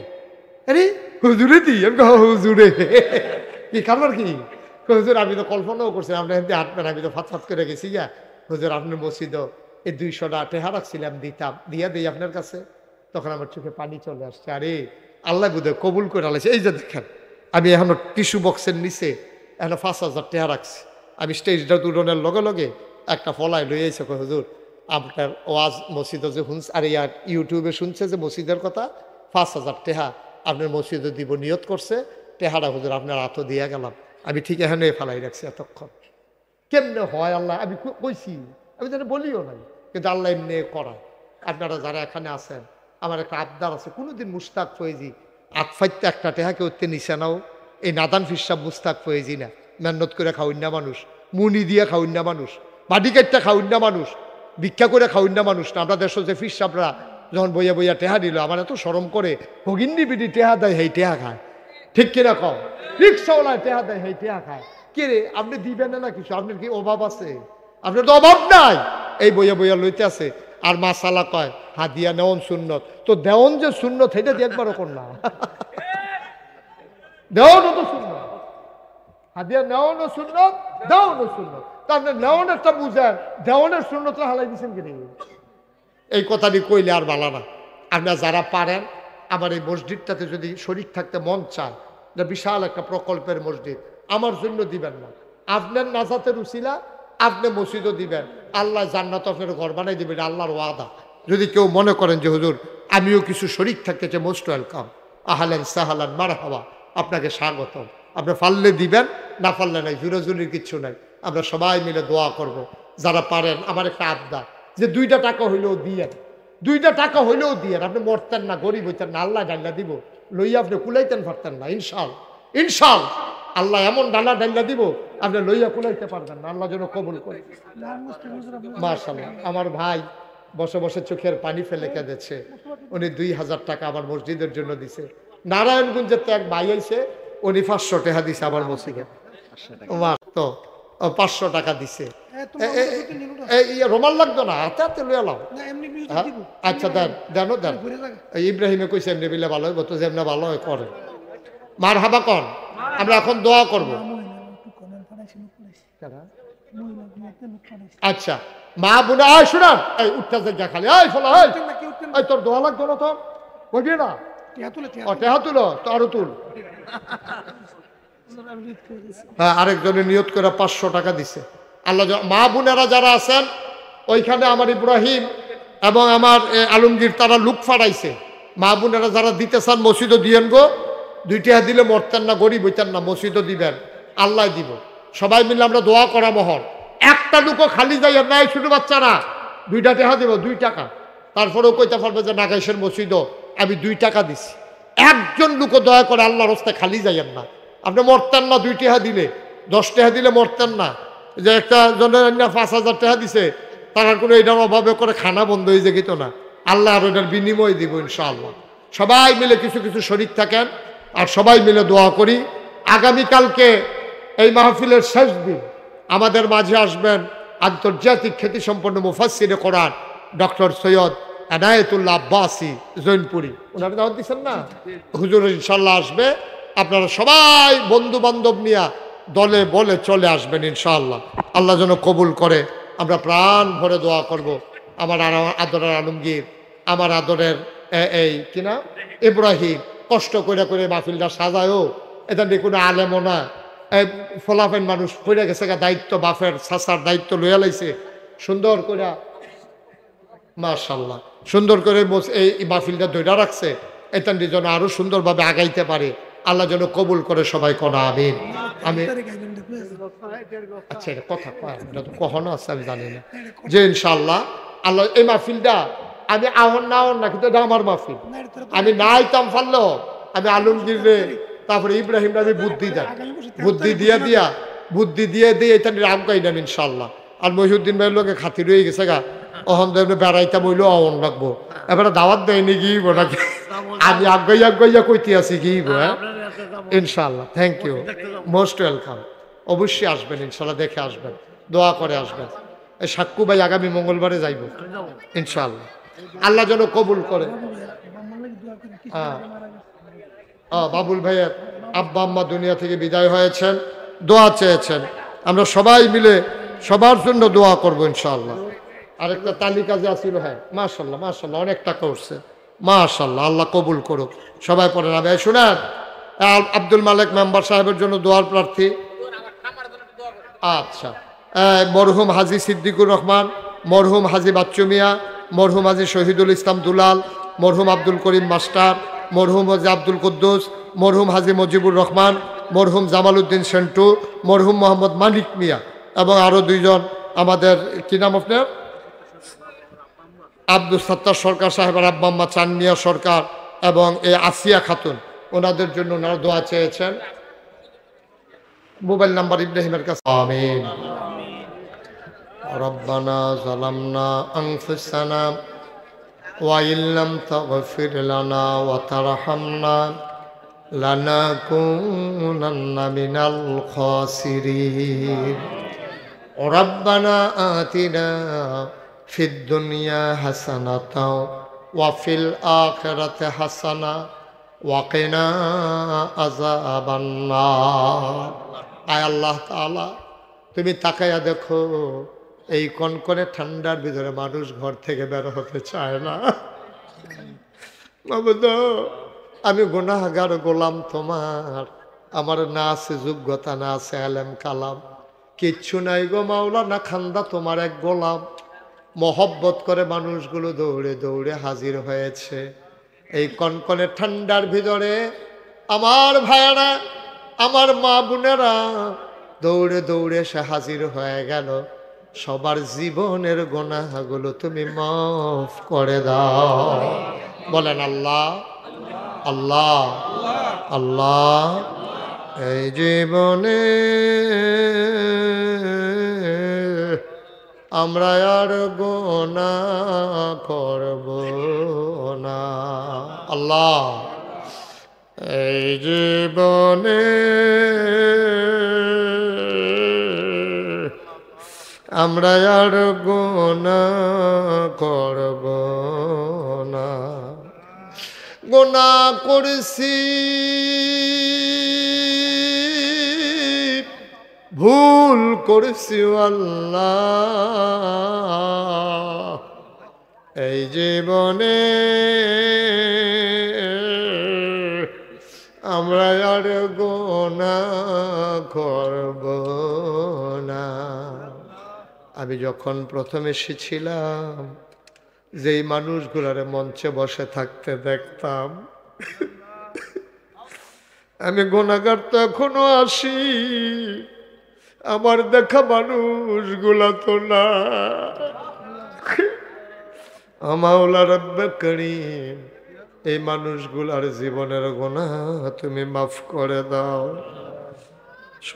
আরে হুজুরে দি আমি হুজুরে কি কারবার কি হুজুর, আমি তো কল্পনাও করছি আপনার এখান থেকে হাঁটবেন, আমি তো ফাত করে গেছি গা হুজুর আপনার মসজিদও এই 200টা টেহা রাখছিলাম দিতাম, দিয়া দিই আপনার কাছে। তখন আমার চোখে পানি চলে আসছে, আরে আল্লাহ বোধহয় কবুল করে আলাইছে। এই যে দেখেন আমি এখনো টিস্যু বক্সের নিচে এখনো 5,000 টেহা রাখছি। আমি স্টেজটা তুলনের লগে লগে একটা ফলায় লই আইছে, হুজুর আপনার ওয়াজ মসজিদে যে শুনছে, আর ইয়ার ইউটিউবে শুনছে যে মসজিদের কথা, 5,000 টেহা আপনার মসজিদে দিব নিয়ত করছে, টেহারা হুজুর আপনার হাতও দিয়ে গেলাম। আমি ঠিক এখানে ফেলাই রাখছি এতক্ষণ। কেমনে হয় আল্লাহ, আমি কইছি, আমি যেন বলিও নাই, কিন্তু আল্লাহ এমনি করায়। আপনারা যারা এখানে আছেন, আমার একটা আবদার আছে, কোনোদিন মুস্তাক ফয়েজি আতফাইতে একটা টেহাকে উঠতে নিচে নাও। এই নাদান ফিসাব মুস্তাক ফয়েজি না, মেহনত করে খাওয়ান না মানুষ, মুনি দিয়ে খাওয়ান না মানুষ, বাড়ি কাটটা খাওয়ান না মানুষ, ভিক্ষা করে খাওয়ান না মানুষ না। আমরা দেশ যে ফিসাবরা যখন বইয়া বইয়া টেহা দিল, আমার এত শরম করে, হগিন্নি বিডি টেহা দেয় হেই টেহা খায়, ঠিক কিনা কম, রিক্সাওয়ালায় টেহা দেয় হেই টেহা খায়। কে রে আপনি দিবেন না কিছু, আপনার কি অভাব আছে? আপনার তো অভাব নাই, এই বইয়া বইয়া লইতে আছে। আর মাসালা কয় হাদিয়া নেওন সুন্নত, তো দেওন যে সুন্নত সেটা দিয়ে একবারও করলাম, দেওয়ানও তো সুন্নত, হাদিয়া নেওয়ানও সুন্নত, দেওয়ানও সুন্নত। তাহলে নেওয়ানেরটা বুঝেন, দেওয়ানের সুন্নতটা হালাই দিচ্ছেন কি? এই কথাটি কইলে আর ভালো না। আপনারা যারা পারেন আমার এই মসজিদটাতে যদি শরীক থাকতে মন চায়, এটা বিশাল একটা প্রকল্পের মসজিদ, আমার জন্য দিবেন না, আপনার নাজাতের উসিলা আপনি মসজিদও দিবেন, আল্লাহ জান্নাত আপনার ঘর বানাই দিবেন, আল্লাহর ওয়াদা। যদি কেউ মনে করেন যে হুজুর আমিও কিছু শরীক থাকতে চাই, মোস্ট ওয়েলকাম, আহলান সাহালান মারহাবা, আপনাকে স্বাগতম। আপনি পারলে দিবেন, না পারলে নাই, জুরাজুরির কিচ্ছু নাই। আমরা সবাই মিলে দোয়া করব। যারা পারেন আমার একটা আবদার, যে 2টা টাকা হইলেও দিয়েন, 2টা টাকা হইলেও দিয়েন। আপনি মরতেন না, গরিব হইতেন না, আল্লাহ ডাল্লা দিব, লইয়া আপনি কুলাইতেন পারতেন না। ইনশাল আল্লাহ এমন ডালা ডাল্লা দিব আপনি লইয়া কুলাইতে পারবেন না। আল্লাহ যেন কবুল করে। মাশাআল্লাহ, আমার ভাই বসে বসে চোখের পানি ফেলে কেঁদেছে, উনি 2,000 টাকা আমার মসজিদের জন্য দিছে। নারায়ণগঞ্জের তো এক ভাই আইছে, উনি 500 টাকা দিছে আমার মসজিদে, তো 500 টাকা দিছে। রোমাল লাগতো না, হাতে হাতে লইয়া লাও। আচ্ছা দেন দেন দেন, ইব্রাহিমে কইছে এমনি বিলে ভালো হইব, তো যেমনি ভালো হয় করে। মার হাবা কন, আমরা এখন দোয়া করব। আচ্ছা মা বোনা আয় শুনান, এই উঠতে জায়গা খালি, এই ফলা এই তোর দোয়া লাগতো না, তোর বলবি না টেহা তুলো তো আরো তুল। হ্যাঁ, আরেকজনের নিয়ত করে 500 টাকা দিছে। আল্লাহ, মা বোনেরা যারা আছেন ওইখানে আমার ইব্রাহিম এবং আমার আলমগীর তারা লুক ফাড়াইছে। মা বোনেরা যারা দিতে চান মসজিদও দিয়েন গো, 2 টাকা দিলে মরতেন না, গরিব হইতেন না, মসজিদও দিবেন, আল্লাহ দিব। সবাই মিলে আমরা দোয়া করা মহর, একটা লুকও খালি যাই নাই, ছোট বাচ্চারা 2টা টাকা দিব, 2 টাকা। তারপরেও কইতে পারবে যে নাগাইশের মসজিদও আমি 2 টাকা দিছি। একজন লুকও দয়া করে আল্লাহর রাস্তায় খালি যাইয়েন না। আপনি মরতেন না 2 টাকা দিলে, 10 টাকা দিলে মরতেন না। যে একটা জনের 5,000 টাকা দিছে, তার কোনো এটার অভাবে করে খানা বন্ধ হয়ে যেত না, আল্লাহ আর ওটার বিনিময় দিব ইনশাআল্লাহ। সবাই মিলে কিছু কিছু শরীক থাকেন, আর সবাই মিলে দোয়া করি। আগামীকালকে এই মাহফিলের শেষ দিন আমাদের মাঝে আসবেন আন্তর্জাতিক খ্যাতিসম্পন্ন মুফাসসিরে কোরআন ডক্টর সৈয়দ এনায়েতুল্লাহ আব্বাসী জৈনপুরি, ওনারা দাওয়াত দিচ্ছেন না, হুজুর ইনশাল্লাহ আসবে। আপনারা সবাই বন্ধু বান্ধব নিয়ে দলে বলে চলে আসবেন ইনশাআল্লাহ। আল্লাহ যেন কবুল করে। আমরা প্রাণ ভরে দোয়া করব। আমার আদরের আলমগীর, আমার আদরের এই কিনা ইব্রাহিম কষ্ট করে করে মাহফিলটা সাজায়ও, এটা নিয়ে কোনো আলেমও না, এই ফলাফেন মানুষ পড়ে গেছে, দায়িত্ব বাপের চাচার দায়িত্ব লইয়া লাইছে সুন্দর করে, মাশাআল্লাহ সুন্দর করে এই মাহফিলটা ধরে রাখছে। এটা নিয়ে যেন আরো সুন্দরভাবে আগাইতে পারে, আল্লাহ যেন কবুল করে। সবাই কোন আমিন। আমি আচ্ছা, এটা কথা কয় এটা তো কখনো আছে আমি জানি না, যে ইনশাআল্লাহ আল্লাহ এই মাহফিলটা আমি আহন না না, কিন্তু এটা আমার মাহফিল। আমি না আইতাম পারলো আমি আলমগীর রে তারপরে ইব্রাহিম রে আমি বুদ্ধি দিয়ে এটা রাম কাইনাম ইনশাআল্লাহ। আর মহিউদ্দিন ভাইয়ের লোকে খাতির হয়ে গেছে গা, অহন দেবনে বেড়াইতাম হইলেও আহন রাখবো। এবারে দাওয়াত দেয়নি গিয়েব নাকি, আমি আগাইয়া কইতে আছি গিয়েব। হ্যাঁ ইনশাআল্লাহ, থ্যাংক ইউ, মোস্ট ওয়েলকাম। অবশ্যই আসবেন ইনশাআল্লাহ, দেখে আসবেন, দোয়া করে আসবেন। এই সাক্কু ভাই আগামী মঙ্গলবারে যাইব ইনশাআল্লাহ, আল্লাহ যেন কবুল করে। বাবুল ভাইয়ের আব্বা আম্মা দুনিয়া থেকে বিদায় হয়েছেন, দোয়া চেয়েছেন, আমরা সবাই মিলে সবার জন্য দোয়া করবো ইনশাআল্লাহ। আরেকটা তালিকা যে আসিল, হ্যাঁ মাশাআল্লাহ মাশাআল্লাহ, অনেক টাকা উঠছে মাশাআল্লাহ, আল্লাহ কবুল করুক। সবাই পড়ে না ভাই শুনেন, আব্দুল মালিক মেম্বার সাহেবের জন্য দোয়ার প্রার্থী। আচ্ছা, মরহুম হাজী সিদ্দিকুর রহমান, মরহুম হাজী বাচ্চু মিয়া, মরহুম হাজী শহীদুল ইসলাম দুলাল, মরহুম আব্দুল করিম মাস্টার, মরহুম হাজী আব্দুল কুদ্দুস, মরহুম হাজী মুজিবুর রহমান, মরহুম জামাল উদ্দিন সেন্টু, মরহুম মোহাম্মদ মালিক মিয়া এবং আরও দুইজন আমাদের কি নাম আপনার আব্দুল সত্তার সরকার সাহেবের আব্বা আম্মা চান মিয়া সরকার এবং এই আসিয়া খাতুন, ওনাদের জন্য ওনারা দোয়া চেয়েছেন। মোবাইল নাম্বার ইব্রাহিমের কাছে। আমিন। রব্বানা যালামনা আনফুসানা ওয়া ইল্লাম তাগফির লানা ওয়া তারহামনা লানাকুনান্না মিনাল খাসিরিন। রব্বানা আতিনা ফিদ দুনিয়া হাসানাতাও ওয়া ফিল আখিরাতি হাসানা ওয়া কিনা আযাবান নার। আয় আল্লাহ তাআলা, তুমি তাকায়া দেখো, এই কনকনে ঠান্ডার ভিতরে মানুষ ঘর থেকে বের হতে চায় না। আমি গুনাহগার গোলাম তোমার, আমার না আছে যোগ্যতা, না আছে আলেম কালাম, কিচ্ছু নাই গো মাওলা, না খান্দা তোমার এক গোলাম। মহব্বত করে মানুষগুলো দৌড়ে দৌড়ে হাজির হয়েছে এই কনকনে ঠান্ডার ভিতরে। আমার ভাইয়েরা, আমার মা বোনেরা দৌড়ে দৌড়ে সে হাজির হয়ে গেল। সবার জীবনের গুনাহগুলো তুমি মাফ করে দাও। বলেন আল্লাহ আল্লাহ আল্লাহ। এই জীবনে আমরা আর গুনাহ করব না আল্লাহ। এই জীবনে আমরা আর গুনাহ করব না। গুনাহ করেছি, ভুল করেছি আল্লাহ। এই জীবনে আমরা আর গুনাহ করব না। আমি যখন প্রথম এসেছিলাম, যেই মানুষগুলার মঞ্চে বসে থাকতে দেখতাম, আমি গুনাহগার তো এখনো আসি, আমার দেখা মানুষগুলা তো না। মাওলা রব্বে করিম, এই মানুষগুলার জীবনের গুনাহ তুমি মাফ করে দাও।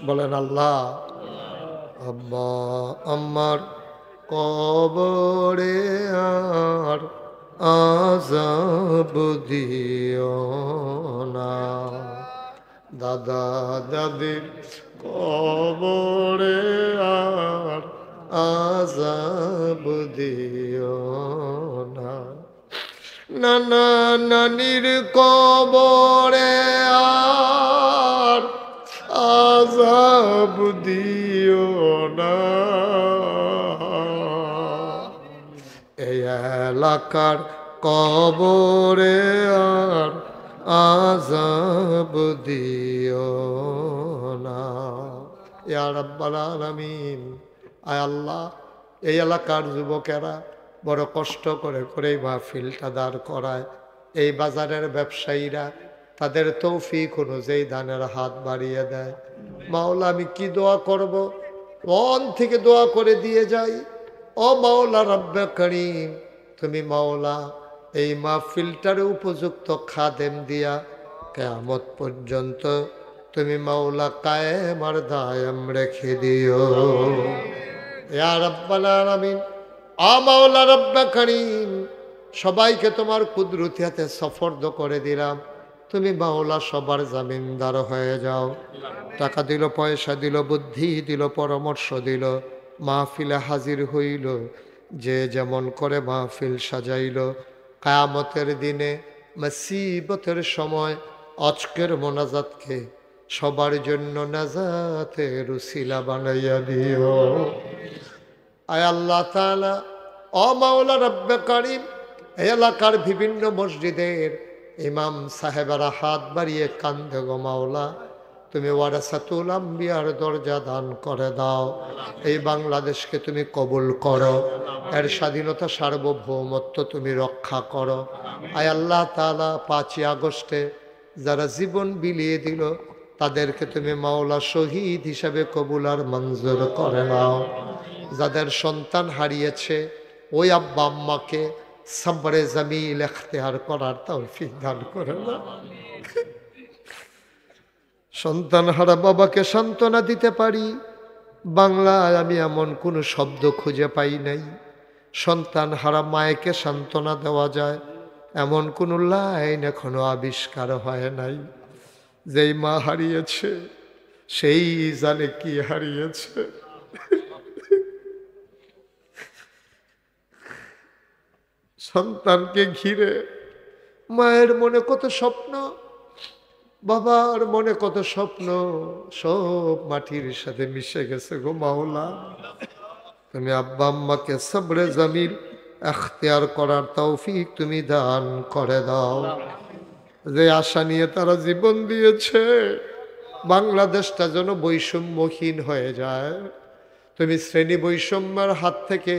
বলেন আল্লাহ। আম্মা আমার কবরে আর আযাব দিও না, দাদা দাদির কবরে আর আযাব দিও না, নানা নানির কবরে আর আযাব দিও না, এই এলাকার কবরে আর আযাব দিও না। ইয়া রাব্বাল আলামিন, আয় আল্লাহ, এই এলাকার যুবকেরা বড় কষ্ট করে করে এই মাহফিলটা দাঁড় করায়। এই বাজারের ব্যবসায়ীরা তাদের তৌফিক অনুযায়ী দানের হাত বাড়িয়ে দেয়। মাওলা, আমি কি দোয়া করব, মন থেকে দোয়া করে দিয়ে যাই। ও মাওলা রব্বে করিম, তুমি মাওলা এই মাহফিলটার উপযুক্ত খাদেম দিয়া কিয়ামত পর্যন্ত তুমি মাওলা কায়েম আর দায়েম রেখে দিও। ইয়া রাব্বাল আলামিন, আ মাওলা রব্বে করিম, সবাইকে তোমার কুদরতি হাতে সফর্দ করে দিলাম। তুমি মাওলা সবার জামিনদার হয়ে যাও। টাকা দিল, পয়সা দিল, বুদ্ধি দিল, পরামর্শ দিল, মাহফিলে হাজির হইল, যে যেমন করে মাহফিল সাজাইল। কিয়ামতের দিনে মুসিবতের সময় আজকের মোনাজাতকে সবার জন্য নাজাতের উসিলা বানাইয়া দিও। আয় আল্লাহ তাআলা, ও মাওলা রব্বে করিম, এলাকার বিভিন্ন মসজিদের ইমাম সাহেবেরা হাত বাড়িয়ে কান্দে গো মাওলা, তুমি ওয়ারাসাতুল আম্বিয়ার দরজা দান করে দাও। এই বাংলাদেশকে তুমি কবুল করো, এর স্বাধীনতা সার্বভৌমত্ব তুমি রক্ষা করো। আয় আল্লাহ তাআলা, 5ই আগস্টে যারা জীবন বিলিয়ে দিল তাদেরকে তুমি মাওলা শহীদ হিসাবে কবুল আর মঞ্জুর করে নাও। যাদের সন্তান হারিয়েছে ওই আব্বা আম্মাকে সবরে জামিল ইখতিয়ার করার তৌফিক দান করে দাও। সন্তান হারা বাবাকে সান্ত্বনা দিতে পারি, বাংলায় আমি এমন কোনো শব্দ খুঁজে পাই নাই। সন্তান হারা মায়েকে সান্ত্বনা দেওয়া যায় এমন কোনো লাইন এখনো আবিষ্কার হয় নাই। যেই মা হারিয়েছে সেই জানে কি হারিয়েছে। সন্তানকে ঘিরে মায়ের মনে কত স্বপ্ন, বাবার মনে কত স্বপ্ন, সব মাটির সাথে মিশে গেছে গো মাওলা। তুমি আব্বা আম্মাকে সবরে জামিল ইখতিয়ার করার তৌফিক তুমি দান করে দাও। যে আশা নিয়ে তারা জীবন দিয়েছে বাংলাদেশটা যেন বৈষম্যহীন হয়ে যায়। তুমি শ্রেণী বৈষম্যের হাত থেকে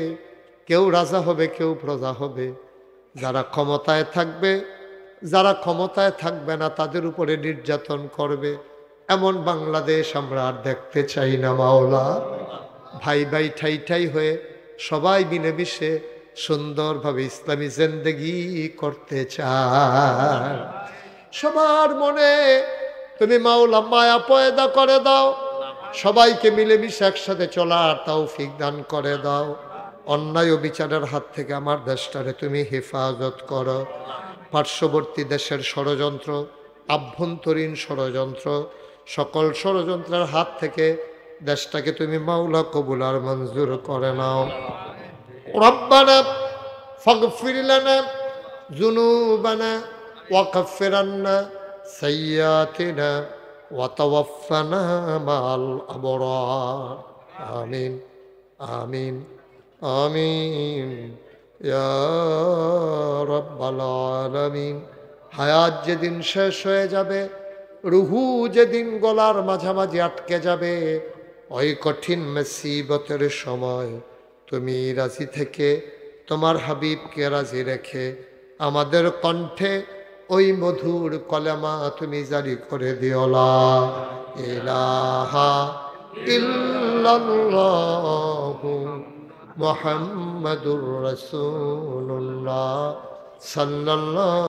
কেউ রাজা হবে, কেউ প্রজা হবে। যারা ক্ষমতায় থাকবে, যারা ক্ষমতায় থাকবে না তাদের উপরে নির্যাতন করবে, এমন বাংলাদেশ আমরা আর দেখতে চাই না মাওলা। ভাই ভাই ঠাই ঠাই হয়ে সবাই মিলেমিশে সুন্দরভাবে ইসলামী জিন্দেগি করতে চায়। সবার মনে তুমি মাওলা মায়া পয়দা করে দাও, সবাইকে মিলেমিশে একসাথে চলার তৌফিক দান করে দাও। অন্যায় ও বিচারের হাত থেকে আমার দেশটারে তুমি হেফাজত করো। পার্শ্ববর্তী দেশের ষড়যন্ত্র, আভ্যন্তরীণ ষড়যন্ত্র, সকল ষড়যন্ত্রের হাত থেকে দেশটাকে তুমি মাওলা কবুল আর মঞ্জুর করে নাও। রব্বানা ফাগফির লানা যুনুবানা ওয়া কাফির আন্না সাইয়্যাতিনা ওয়া তাওয়াফফানা মা'আল আবরার। আমিন আমিন আমিন ইয়া রাব্বাল আলামিন। হায়াত যেদিন শেষ হয়ে যাবে, রুহু যেদিন গলার মাঝামাঝি আটকে যাবে, ওই কঠিন মুসিবতের সময় তুমি রাজি থেকে তোমার হাবিবকে রাজি রেখে আমাদের কণ্ঠে ওই মধুর কলেমা তুমি জারি করে দিও, লা ইলাহা ইল্লাল্লাহু মুহাম্মাদুর রাসূলুল্লাহ সাল্লাল্লাহু